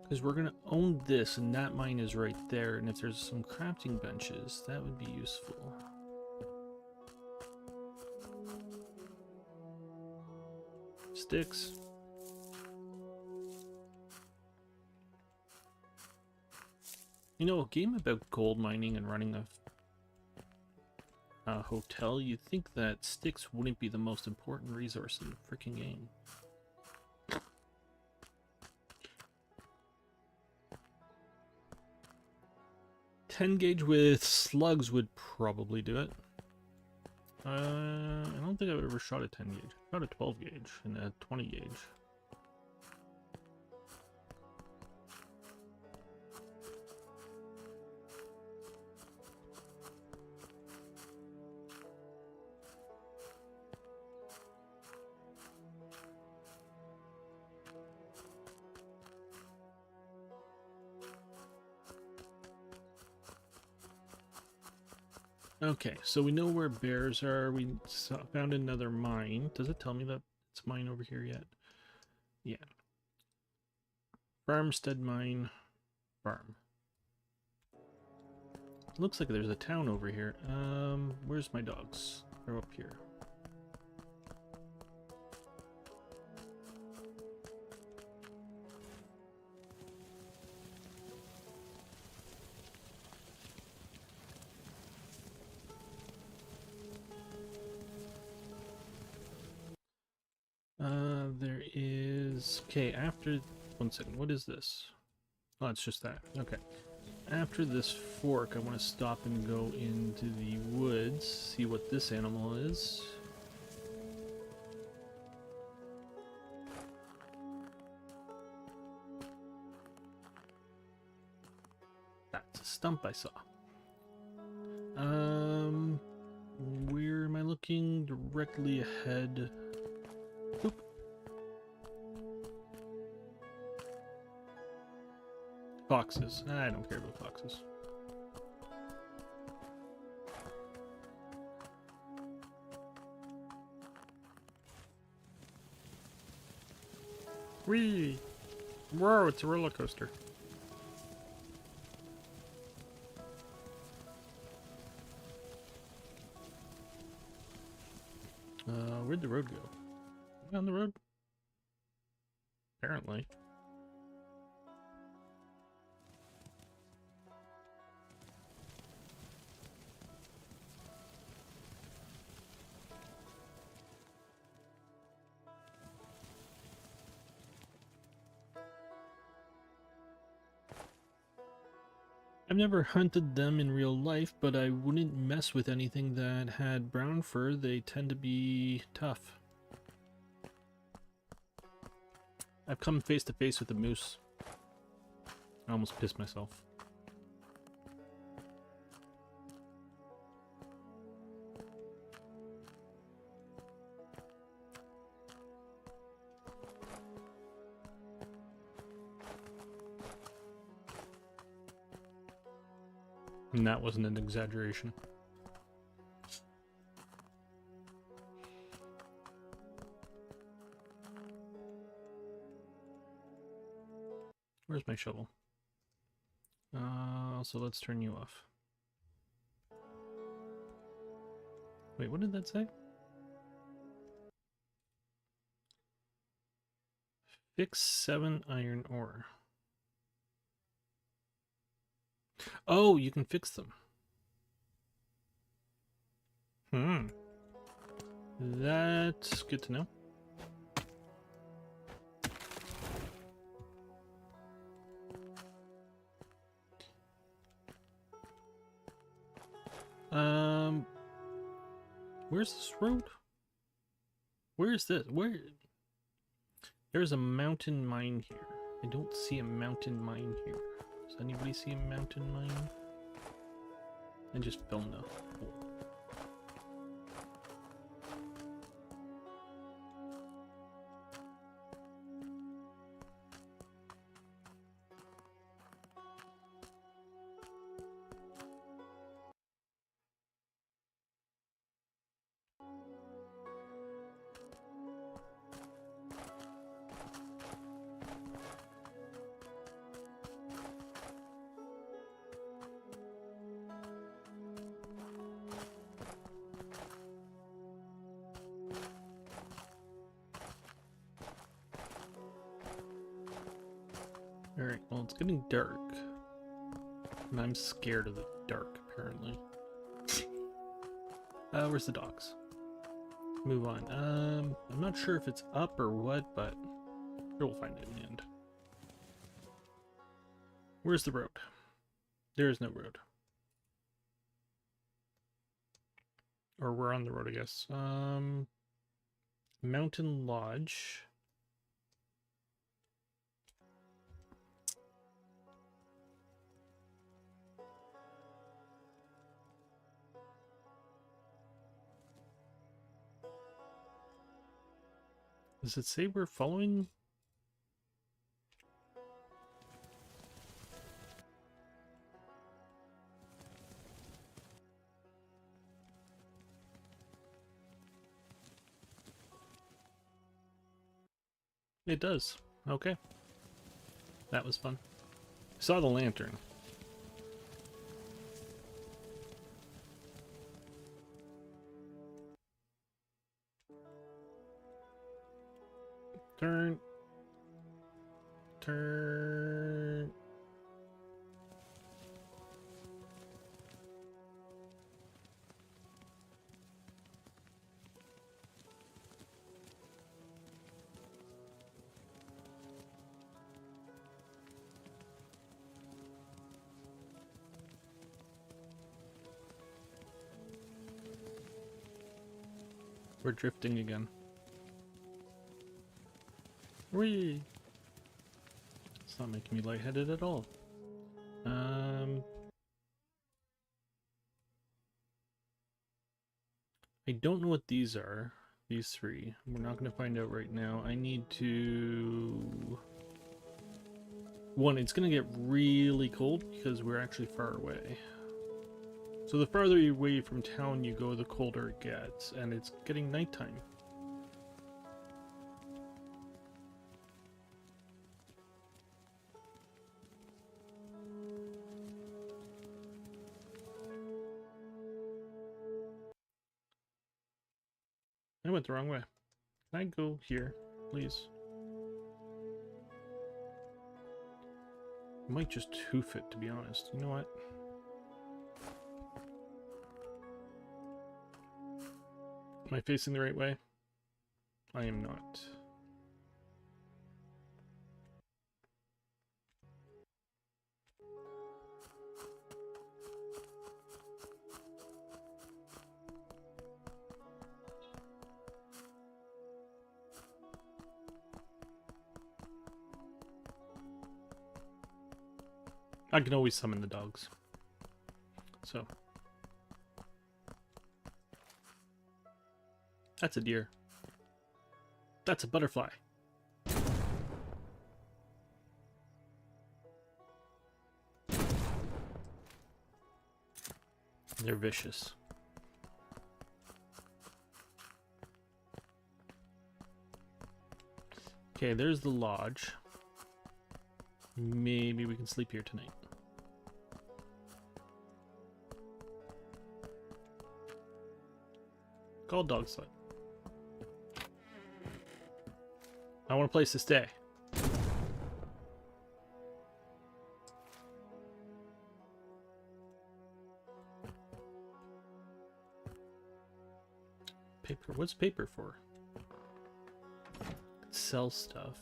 Because we're going to own this, and that mine is right there. And if there's some crafting benches, that would be useful. sticks. You know, a game about gold mining and running a hotel, you'd think that sticks wouldn't be the most important resource in the freaking game. .10 gauge with slugs would probably do it. I don't think I've ever shot a 10 gauge. I shot a 12 gauge and a 20 gauge. Okay, so we know where bears are. We found another mine. Does it tell me that it's mine over here yet? Yeah. Farmstead mine. Farm. Looks like there's a town over here. Where's my dogs? They're up here. There is... Okay, after... One second, what is this? Oh, it's just that. Okay. After this fork, I want to stop and go into the woods, see what this animal is. That's a stump I saw. Where am I looking? Directly ahead. Oop. Foxes. I don't care about foxes. Whee! Whoa, it's a roller coaster. Where'd the road go? On the road? Apparently. I've never hunted them in real life, but I wouldn't mess with anything that had brown fur. They tend to be tough. I've come face to face with a moose. I almost pissed myself. And that wasn't an exaggeration. Where's my shovel? So let's turn you off. Wait, what did that say? Fix 7 iron ore. Oh, you can fix them. That's good to know. Where's this road? Where is this? Where? There's a mountain mine here. I don't see a mountain mine here. Does anybody see a mountain mine? I just filmed a hole. Alright, well, it's getting dark. And I'm scared of the dark, apparently. Where's the dogs? Move on. I'm not sure if it's up or what, but we'll find it in the end. Where's the road? There is no road. Or we're on the road, I guess. Mountain Lodge. Does it say we're following? It does. Okay. That was fun. I saw the lantern. Turn. Turn. We're drifting again. Whee! It's not making me lightheaded at all. I don't know what these are. These three. We're not going to find out right now. I need to... One, it's going to get really cold because we're actually far away. So the farther away from town you go, the colder it gets, and it's getting nighttime. I went the wrong way. Can I go here, please? I might just hoof it, to be honest. You know what? Am I facing the right way? I am not. I can always summon the dogs. So. That's a deer. That's a butterfly. They're vicious. Okay, there's the lodge. Maybe we can sleep here tonight. Call dog sled. I want a place to stay. Paper. What's paper for? Sell stuff.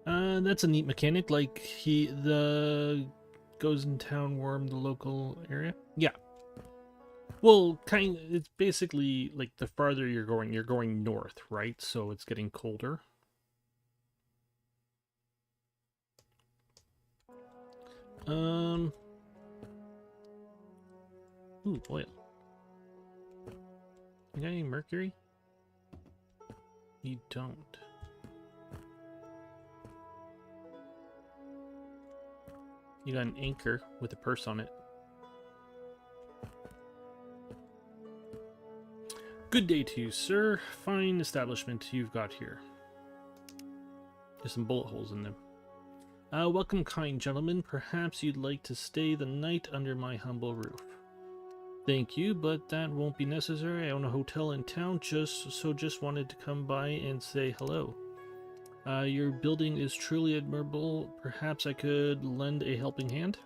That's a neat mechanic. Like the goes in town worm, the local area. Yeah. Well, it's basically like the farther you're going north, right? So it's getting colder. Ooh, oil. You got any mercury? You don't. You got an anchor with a purse on it. Good day to you, sir. Fine establishment you've got here. There's some bullet holes in them. Welcome, kind gentlemen. Perhaps you'd like to stay the night under my humble roof. Thank you, but that won't be necessary. I own a hotel in town, just wanted to come by and say hello. Your building is truly admirable. Perhaps I could lend a helping hand?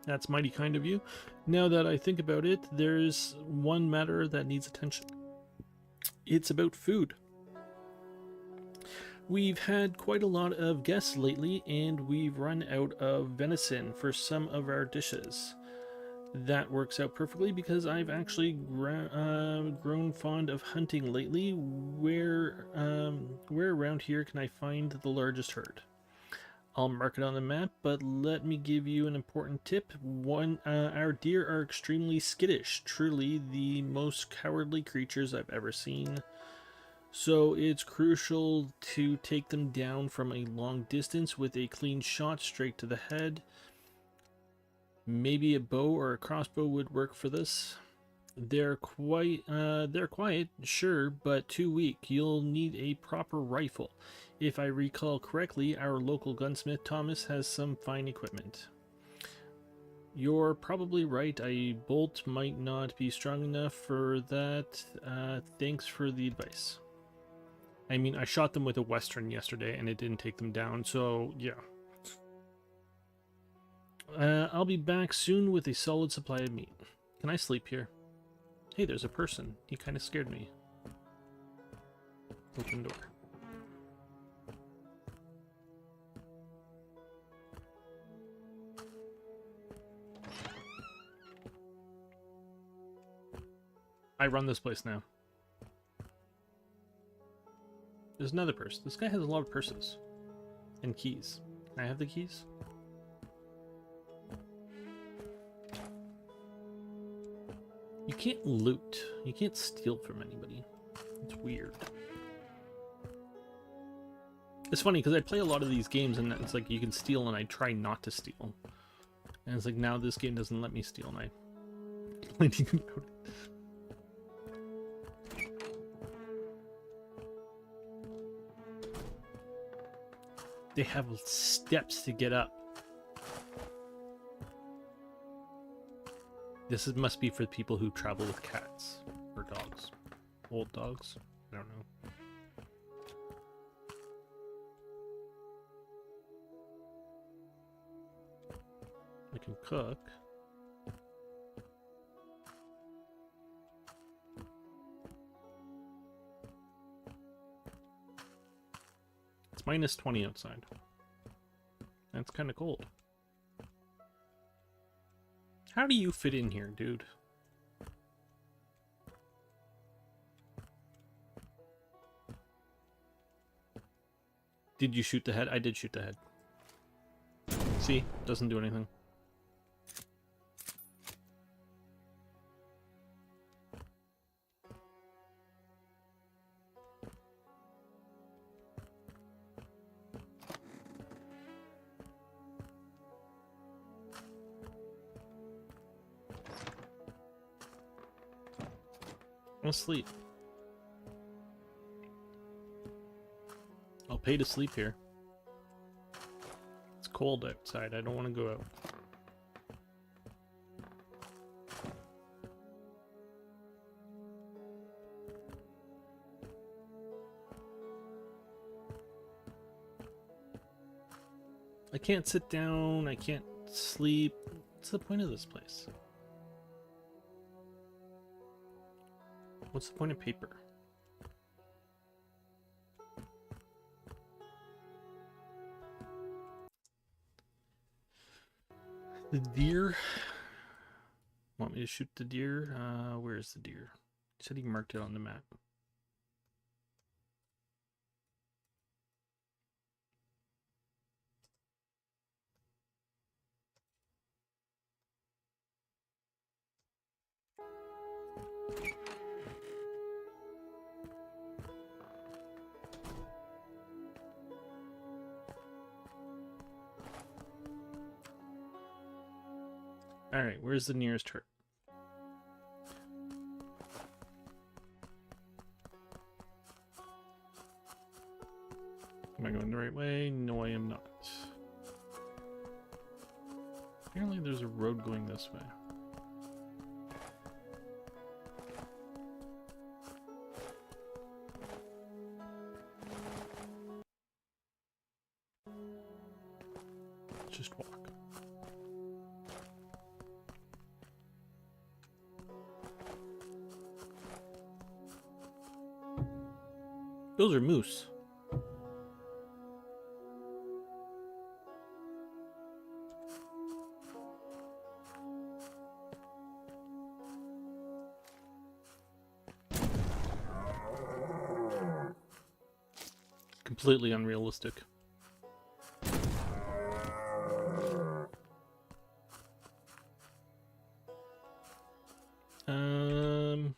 That's mighty kind of you. Now that I think about it, there's one matter that needs attention. It's about food. We've had quite a lot of guests lately, and we've run out of venison for some of our dishes. That works out perfectly because I've actually grown fond of hunting lately. Where around here can I find the largest herd? I'll mark it on the map, but let me give you an important tip. Our deer are extremely skittish, truly the most cowardly creatures I've ever seen. So it's crucial to take them down from a long distance with a clean shot straight to the head. Maybe a bow or a crossbow would work for this. They're quiet, sure, but too weak. You'll need a proper rifle. If I recall correctly, our local gunsmith Thomas has some fine equipment. You're probably right. A bolt might not be strong enough for that. Thanks for the advice. I mean, I shot them with a Western yesterday and it didn't take them down, so yeah. I'll be back soon with a solid supply of meat. Can I sleep here? Hey, there's a person. He kind of scared me. Open door. I run this place now. There's another purse. This guy has a lot of purses. And keys. Can I have the keys? You can't loot. You can't steal from anybody. It's weird. It's funny because I play a lot of these games and it's like you can steal and I try not to steal. And it's like now this game doesn't let me steal and I'm complaining about it. They have steps to get up. This must be for people who travel with cats or dogs. Old dogs. I don't know. I can cook. It's minus 20 outside. That's kind of cold. How do you fit in here, dude? Did you shoot the head? I did shoot the head. See? Doesn't do anything. I'll sleep. I'll pay to sleep here. It's cold outside. I don't want to go out. I can't sit down. I can't sleep. What's the point of this place? What's the point of paper? The deer? Want me to shoot the deer? Where's the deer? He said he marked it on the map. Alright, where's the nearest herd? Am I going the right way? No, I am not. Apparently there's a road going this way. Let's just walk. Those are moose. Completely unrealistic. Um...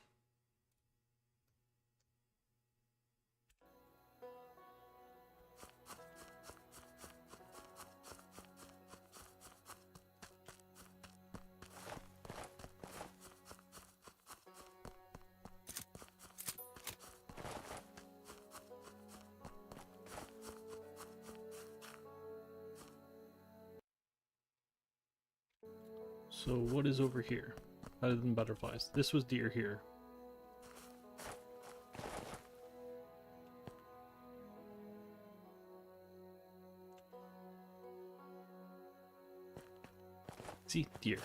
So what is over here, other than butterflies? This was deer here. See, deer.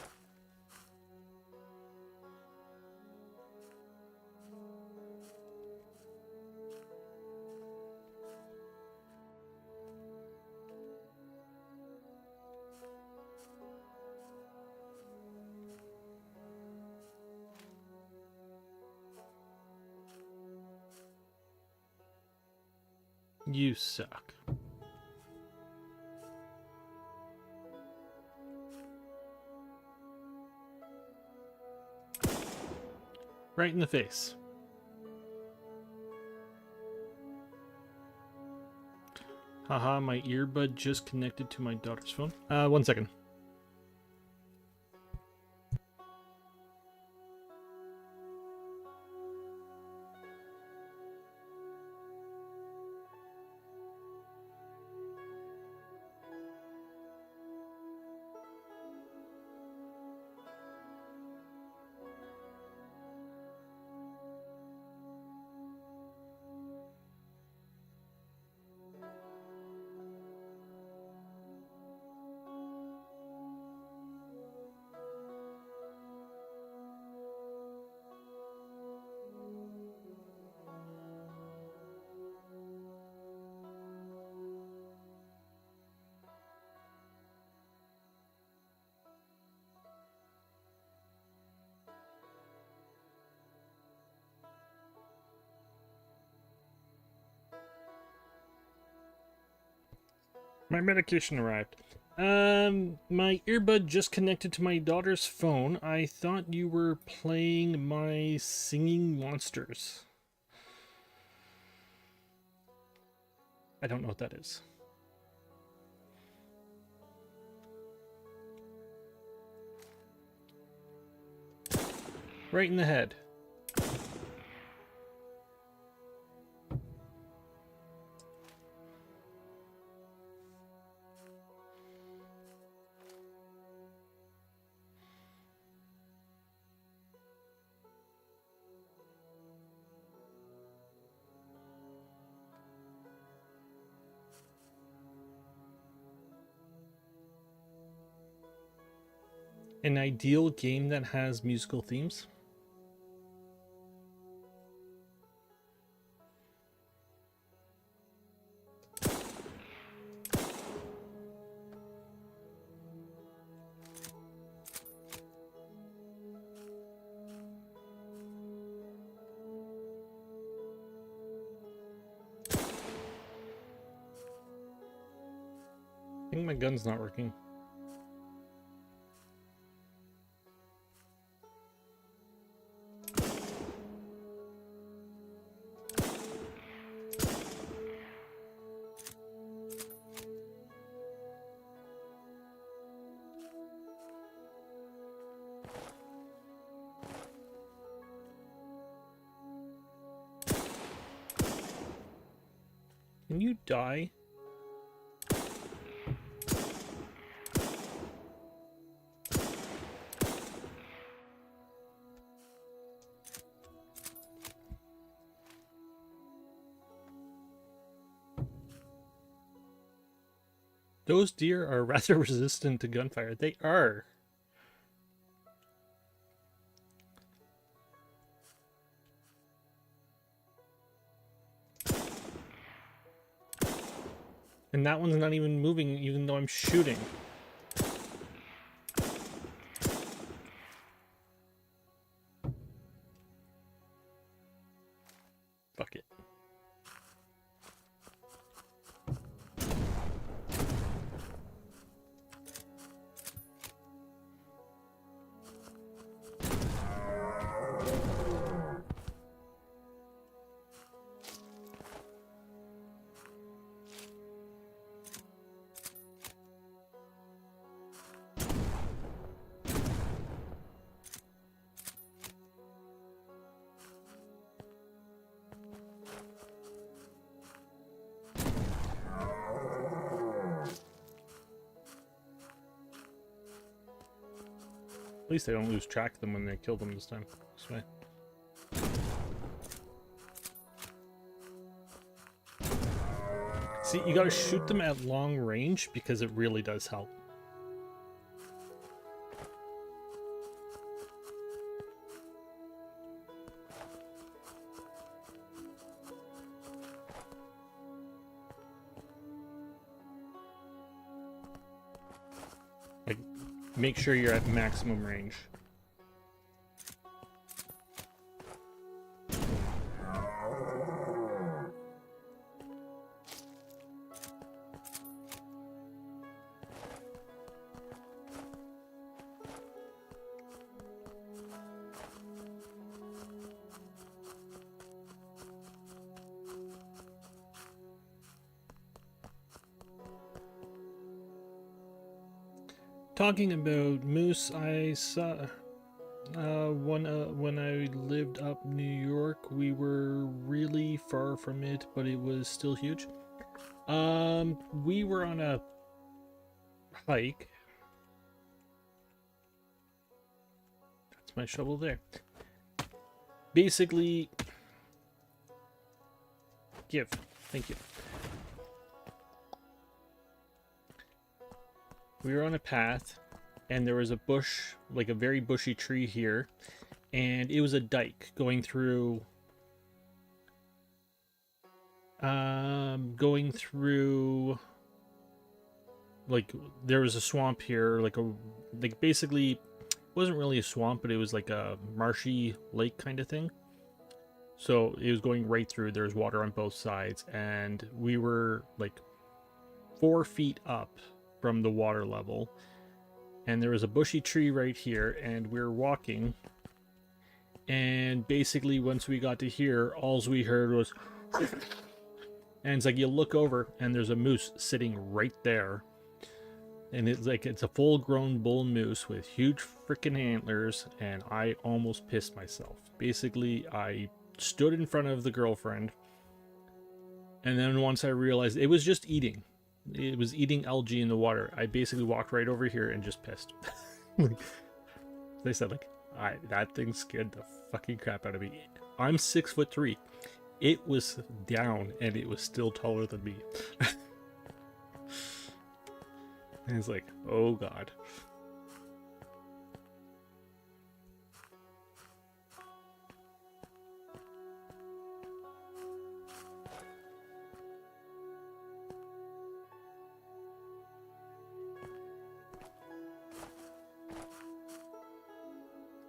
You suck. Right in the face. Haha, my earbud just connected to my daughter's phone. 1 second. My medication arrived. My earbud just connected to my daughter's phone. I thought you were playing my singing monsters. I don't know what that is. Right in the head. An ideal game that has musical themes? I think my gun's not working. Can you die? Those deer are rather resistant to gunfire. They are. And that one's not even moving, even though I'm shooting. Fuck it. At least I don't lose track of them when they kill them this time. This way. See, you gotta shoot them at long range because it really does help. Like, make sure you're at maximum range. Talking about moose, I saw when I lived up New York, we were really far from it, but it was still huge. We were on a hike. That's my shovel there. Basically, thank you. We were on a path, and there was a bush, like a very bushy tree here, and it was a dike going through, like, there was a swamp here, like basically, it wasn't really a swamp, but it was like a marshy lake kind of thing. So it was going right through, there was water on both sides, and we were like 4 feet up from the water level, and there was a bushy tree right here, and we were walking, and basically once we got to here, all we heard was and it's like you look over and there's a moose sitting right there, and it's like it's a full-grown bull moose with huge freaking antlers, and I almost pissed myself. Basically, I stood in front of the girlfriend, and then once I realized it was just eating, it was eating algae in the water, I basically walked right over here and just pissed. Like, they said, like, that thing scared the fucking crap out of me. I'm 6'3". It was down, and it was still taller than me. And it's like, oh god.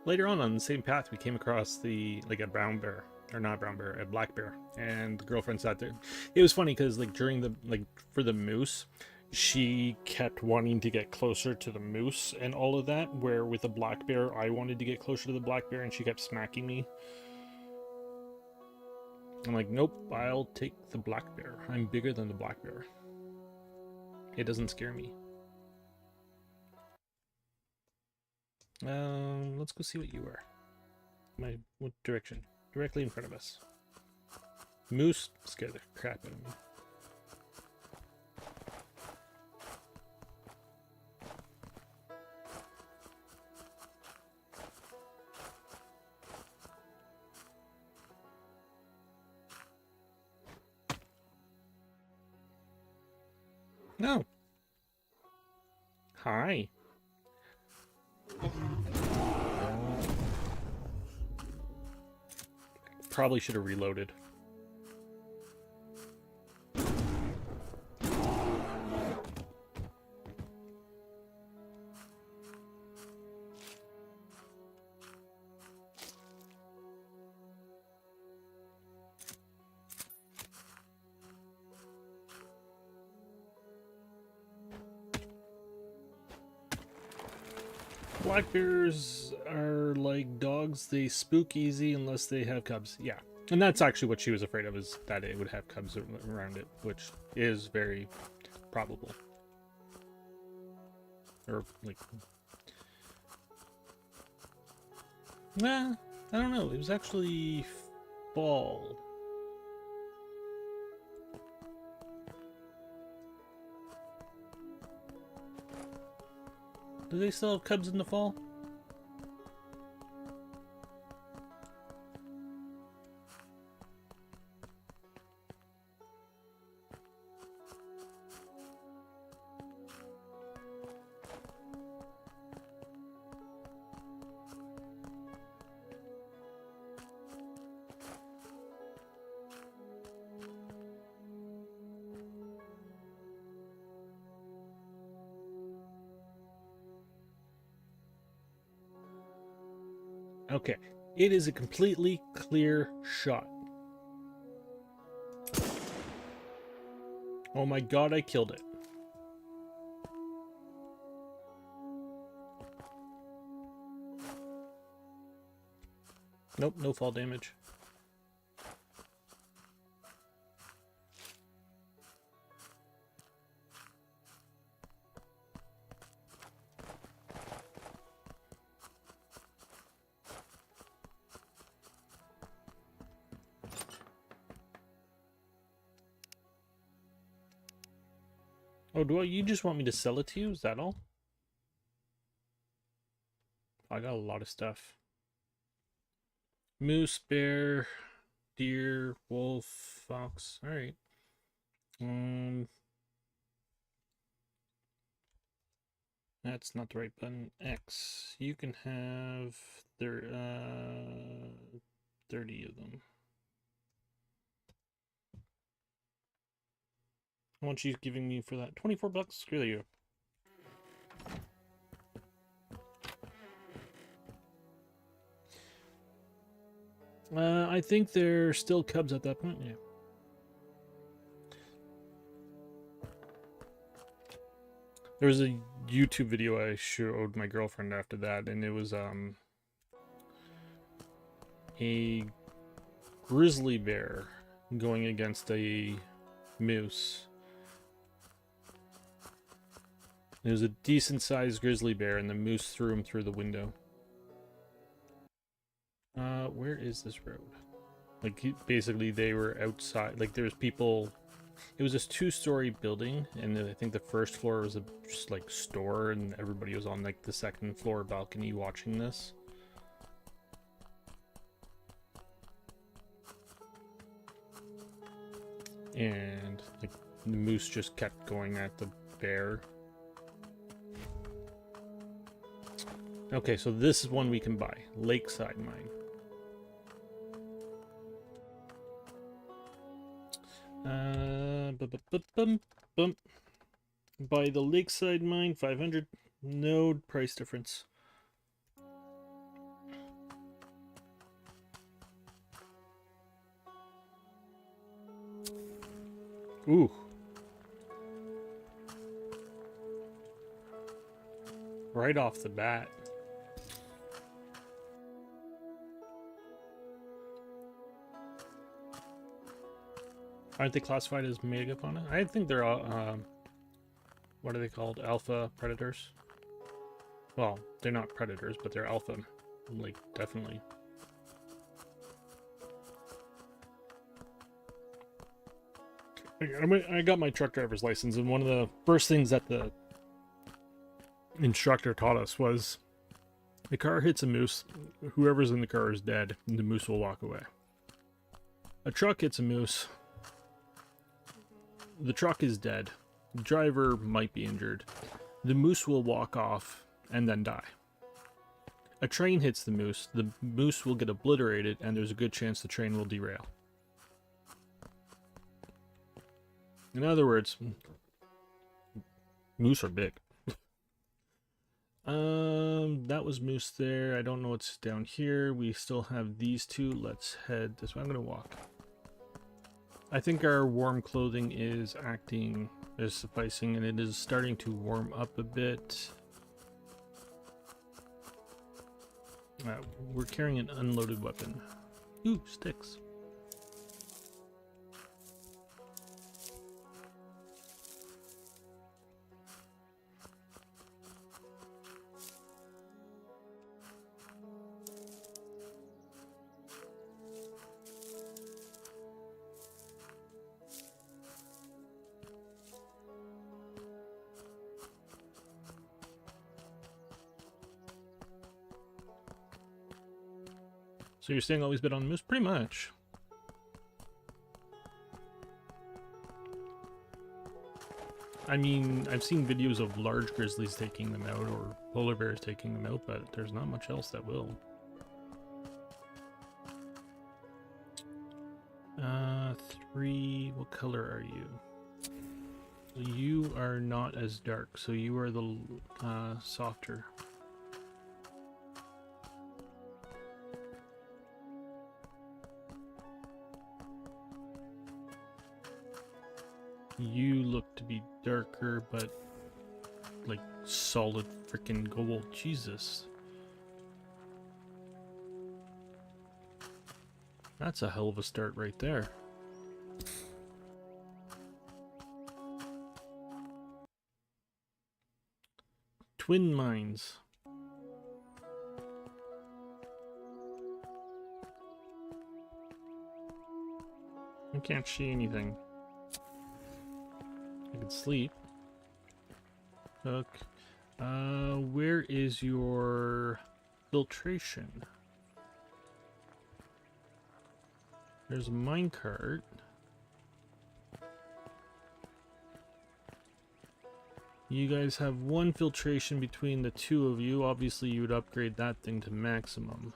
Later on the same path, we came across a brown bear, or not brown bear, a black bear, and the girlfriend sat there. It was funny because during for the moose, she kept wanting to get closer to the moose and all of that, where with the black bear, I wanted to get closer to the black bear, and she kept smacking me. I'm like, nope, I'll take the black bear. I'm bigger than the black bear. It doesn't scare me. Let's go see what you are. What direction? Directly in front of us. Moose scared the crap out of me. No. Hi. Probably should have reloaded. Black bears are like dogs. They spook easy unless they have cubs. Yeah. And that's actually what she was afraid of, is that it would have cubs around it, which is very probable. Or, like... Nah, I don't know. It was actually fall. Do they still have cubs in the fall? Okay, it is a completely clear shot. Oh my god, I killed it. Nope, no fall damage. Oh, you just want me to sell it to you? Is that all? I got a lot of stuff. Moose, bear, deer, wolf, fox. All right. That's not the right button. X. You can have 30 of them. How much she's giving me for that? 24 bucks? Screw you. I think they're still cubs at that point, yeah. There was a YouTube video I showed my girlfriend after that, and it was a grizzly bear going against a moose. It was a decent-sized grizzly bear, and the moose threw him through the window. Where is this road? Like, basically, they were outside. Like, there's people... It was this 2-story building, and I think the first floor was a just, like, store, and everybody was on, like, the second floor balcony watching this. And, like, the moose just kept going at the bear. Okay, so this is one we can buy. Lakeside Mine. Buy the Lakeside Mine, 500. No price difference. Ooh. Right off the bat. Aren't they classified as megafauna? I think they're all, what are they called? Alpha predators? Well, they're not predators, but they're alpha. Like, definitely. I got my truck driver's license, and one of the first things that the instructor taught us was the car hits a moose, whoever's in the car is dead, and the moose will walk away. A truck hits a moose, the truck is dead. The driver might be injured. the moose will walk off and then die. A train hits the moose will get obliterated, and there's a good chance the train will derail. In other words, moose are big. That was moose there. I don't know what's down here. We still have these two. Let's head this way. I'm gonna walk. I think our warm clothing is sufficing, and it is starting to warm up a bit. We're carrying an unloaded weapon. Ooh, sticks. So you're saying always bet on moose? Pretty much. I mean, I've seen videos of large grizzlies taking them out, or polar bears taking them out, but there's not much else that will. 3, what color are you? You are not as dark, so you are the softer. You look to be darker, but like solid freaking gold. Jesus. That's a hell of a start right there. Twin mines. I can't see anything. I can sleep. Cook. Where is your filtration? There's a minecart. You guys have 1 filtration between the 2 of you. Obviously, you would upgrade that thing to maximum.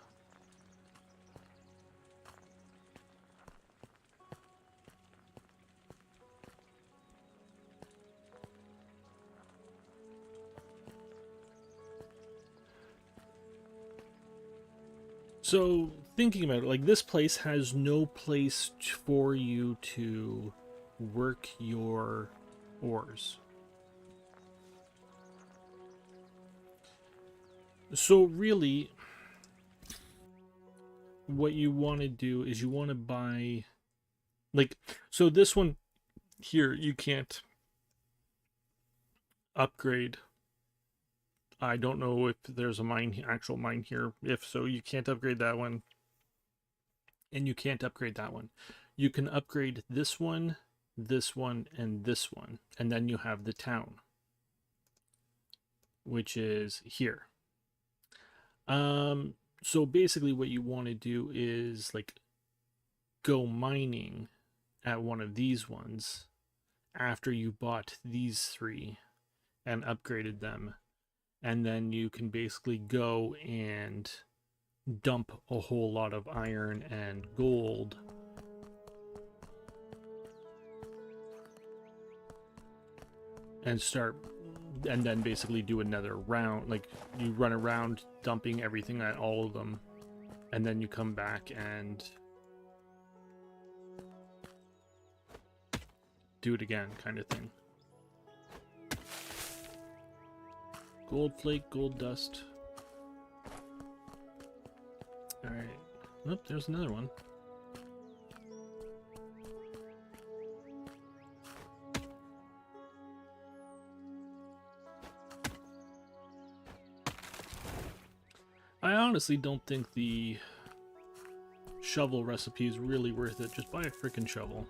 So, thinking about it, like, this place has no place for you to work your ores. So, really, what you want to do is you want to buy, like, so this one here, you can't upgrade. I don't know if there's a actual mine here. If so, you can't upgrade that one. And you can't upgrade that one. You can upgrade this one, and this one. And then you have the town, which is here. So basically what you want to do is, like, go mining at one of these ones after you bought these 3 and upgraded them. And then you can basically go and dump a whole lot of iron and gold and then basically do another round. Like, you run around dumping everything at all of them, and then you come back and do it again, kind of thing. Gold flake, gold dust. Alright. Oh, there's another one. I honestly don't think the shovel recipe is really worth it. Just buy a freaking shovel.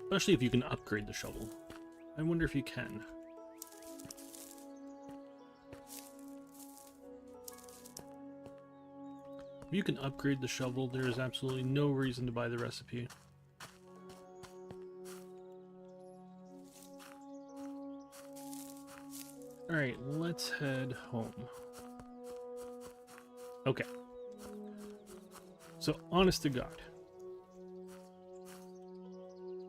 Especially if you can upgrade the shovel. I wonder if you can. If you can upgrade the shovel, there is absolutely no reason to buy the recipe. Alright, let's head home. Okay. So, honest to God.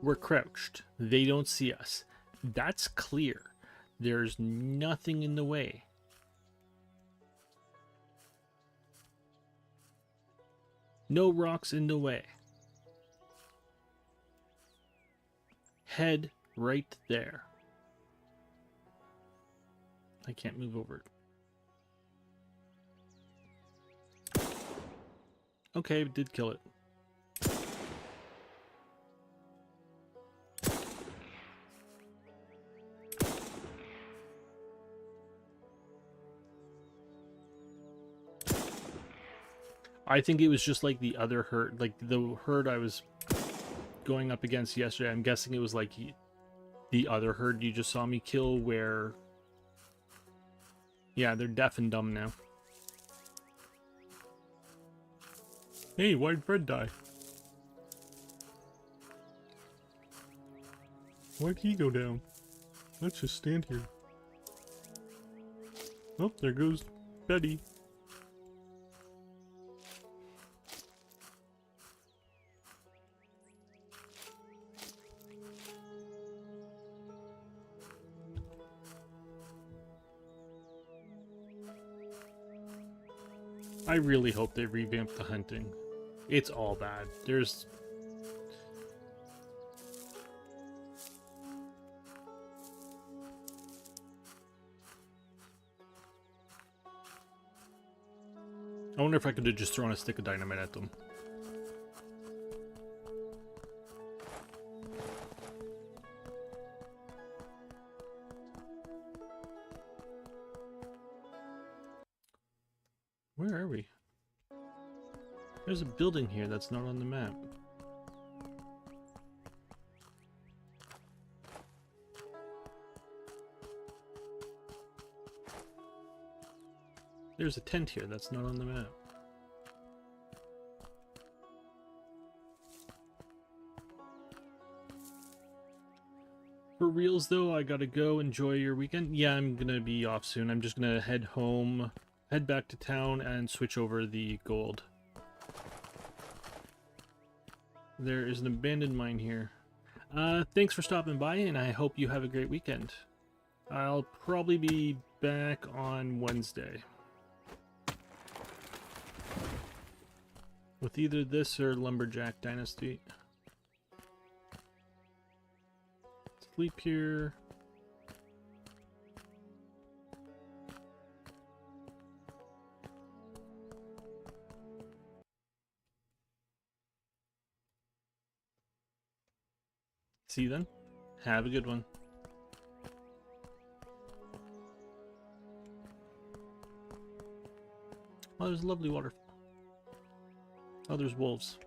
We're crouched. They don't see us. That's clear. There's nothing in the way. No rocks in the way. Head right there. I can't move over it. Okay, did kill it. I think it was just like the other herd, like the herd I was going up against yesterday. I'm guessing it was like the other herd you just saw me kill where... Yeah, they're deaf and dumb now. Hey, why'd Fred die? Why'd he go down? Let's just stand here. Oh, there goes Betty. I really hope they revamp the hunting. It's all bad. There's... I wonder if I could have just thrown a stick of dynamite at them. Where are we? There's a building here that's not on the map. There's a tent here that's not on the map. For reals though, I gotta go. Enjoy your weekend. Yeah, I'm gonna be off soon. I'm just gonna head home, head back to town, and switch over the gold. There is an abandoned mine here. Thanks for stopping by, and I hope you have a great weekend. I'll probably be back on Wednesday. With either this or Lumberjack Dynasty. Sleep here. See you then. Have a good one. Oh, there's a lovely waterfall. Oh, there's wolves.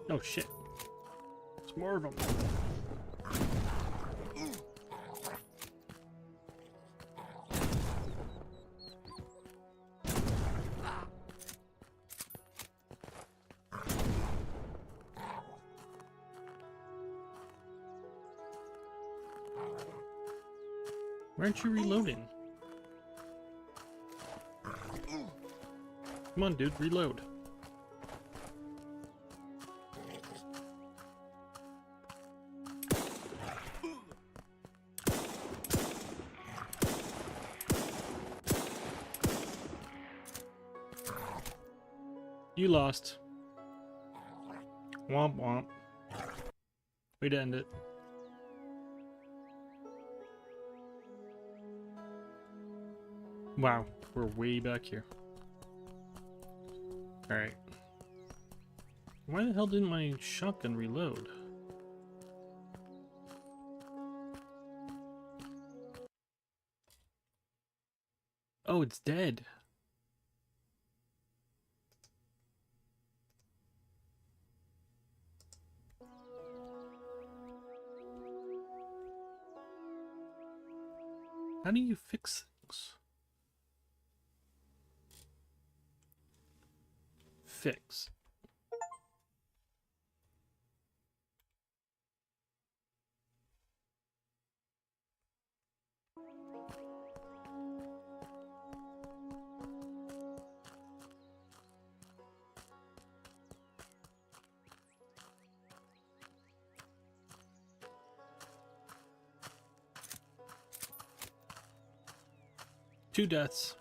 Oh shit. There's more of them. Why aren't you reloading? Come on, dude, reload. You lost. Womp womp. Way to end it. Wow, we're way back here. Alright. Why the hell didn't my shotgun reload? Oh, it's dead. How do you fix things? fix. Two deaths.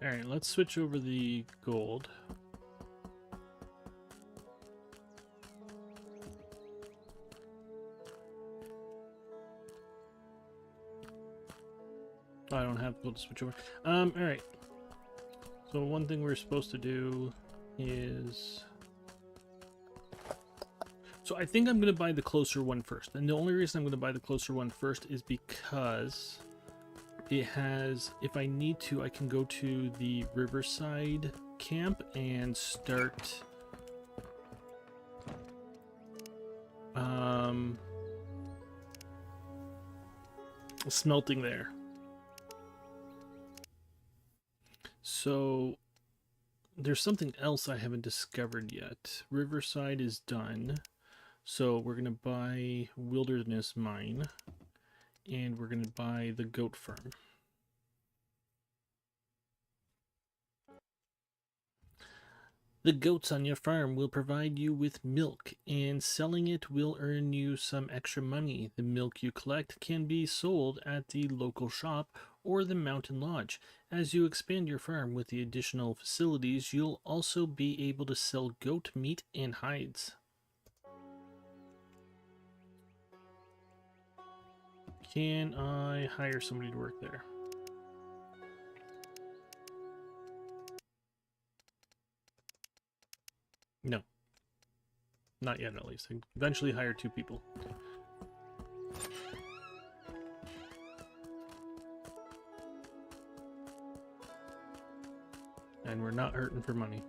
Alright, let's switch over the gold. I don't have gold to switch over. Alright. So one thing we're supposed to do is... So I think I'm going to buy the closer one first. And the only reason I'm going to buy the closer one first is because it has, if I need to, I can go to the Riverside camp and start smelting there. So there's something else I haven't discovered yet. Riverside is done. So we're going to buy Wilderness Mine. And we're going to buy the goat farm. The goats on your farm will provide you with milk, and selling it will earn you some extra money. The milk you collect can be sold at the local shop or the mountain lodge. As you expand your farm with the additional facilities, you'll also be able to sell goat meat and hides. Can I hire somebody to work there? No. Not yet, at least. I eventually hire 2 people. And we're not hurting for money.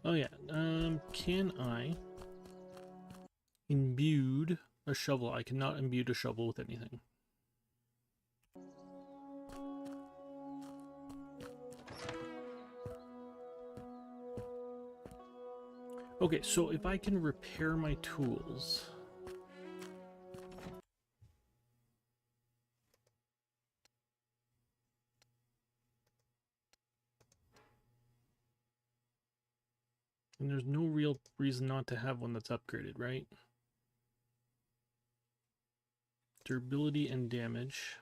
Oh yeah, can I imbued a shovel? I cannot imbue a shovel with anything. Okay, so if I can repair my tools... And there's no real reason not to have one that's upgraded, right? Durability and damage.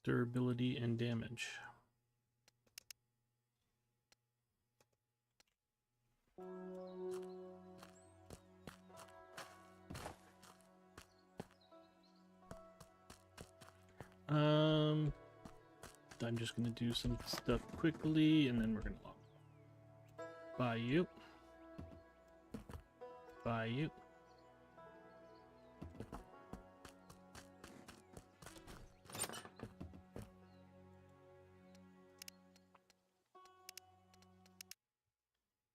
Durability and damage. I'm just gonna do some stuff quickly, and then we're gonna buy you. Buy you.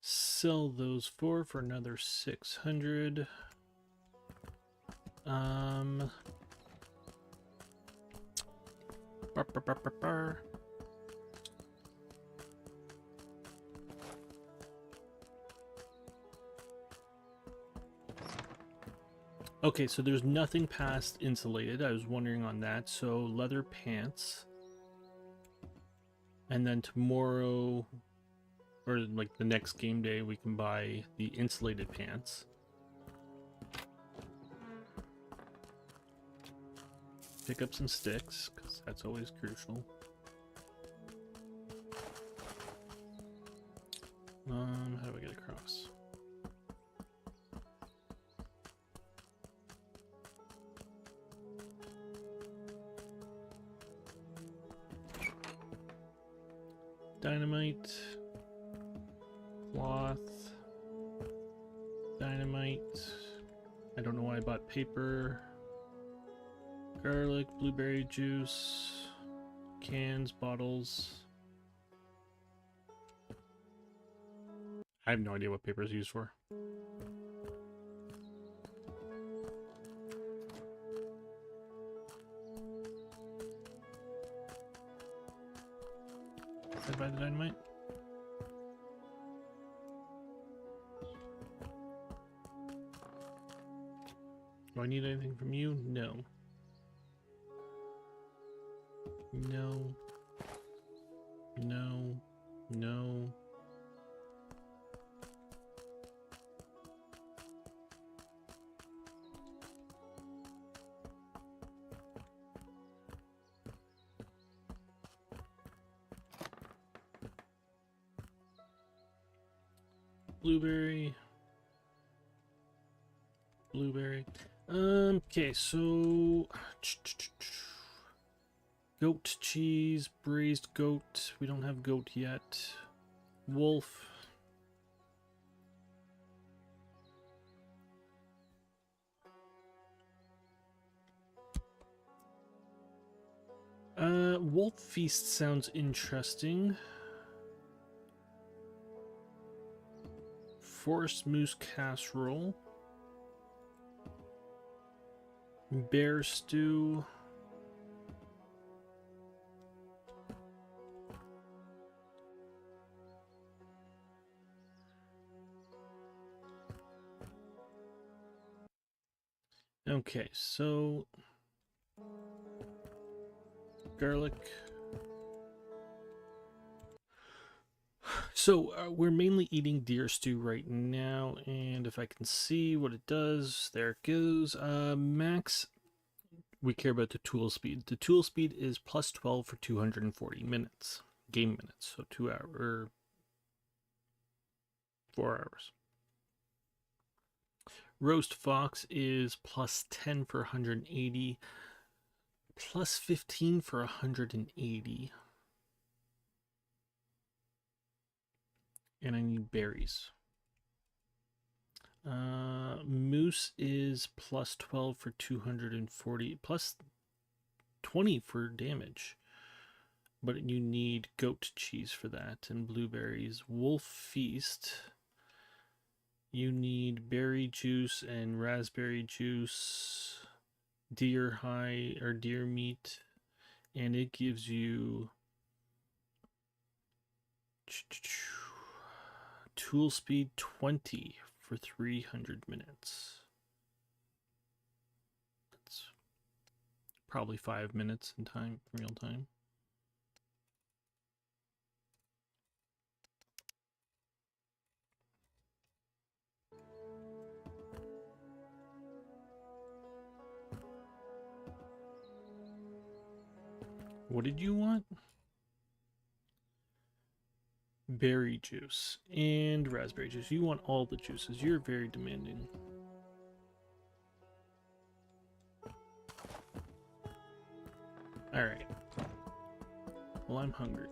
Sell those for another 600. Okay, so there's nothing past insulated. I was wondering on that. So leather pants. And then tomorrow, or like the next game day, we can buy the insulated pants. Pick up some sticks, because that's always crucial. How do I get across? Dynamite, cloth, dynamite. I don't know why I bought paper, garlic, blueberry juice, cans, bottles. I have no idea what paper is used for. Did I buy the dynamite? Do I need anything from you? No. No. No. No. Blueberry. Blueberry. Okay, so goat cheese, braised goat. We don't have goat yet. Wolf. Wolf feast sounds interesting. Forest moose casserole. Bear stew. Okay, so garlic. So we're mainly eating deer stew right now, and if I can see what it does, there it goes. Max, we care about the tool speed. The tool speed is plus 12 for 240 minutes, game minutes, so 2 hours, 4 hours. Roast fox is plus 10 for 180, plus 15 for 180. And I need berries. Moose is plus 12 for 240, plus 20 for damage. But you need goat cheese for that, and blueberries. Wolf feast. You need berry juice and raspberry juice, deer hide or deer meat, and it gives you tool speed 20 for 300 minutes. That's probably 5 minutes in time, real time. What did you want? Berry juice and raspberry juice. You want all the juices. You're very demanding. All right. Well, I'm hungry.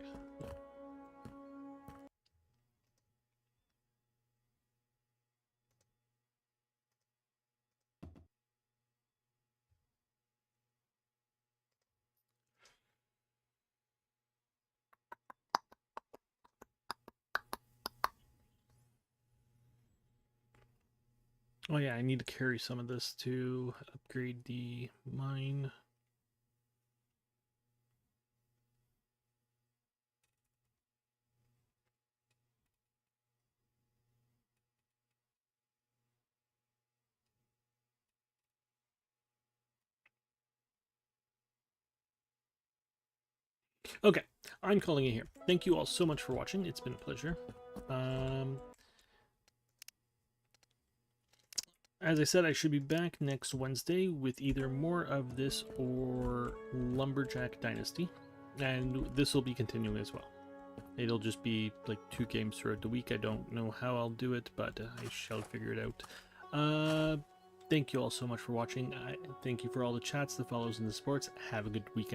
Oh yeah, I need to carry some of this to upgrade the mine. Okay, I'm calling it here. Thank you all so much for watching. It's been a pleasure. As I said, I should be back next Wednesday with either more of this or Lumberjack Dynasty, and this will be continuing as well. It'll just be like 2 games throughout the week. I don't know how I'll do it, but I shall figure it out. Thank you all so much for watching. Thank you for all the chats, the follows, and the supports. Have a good weekend.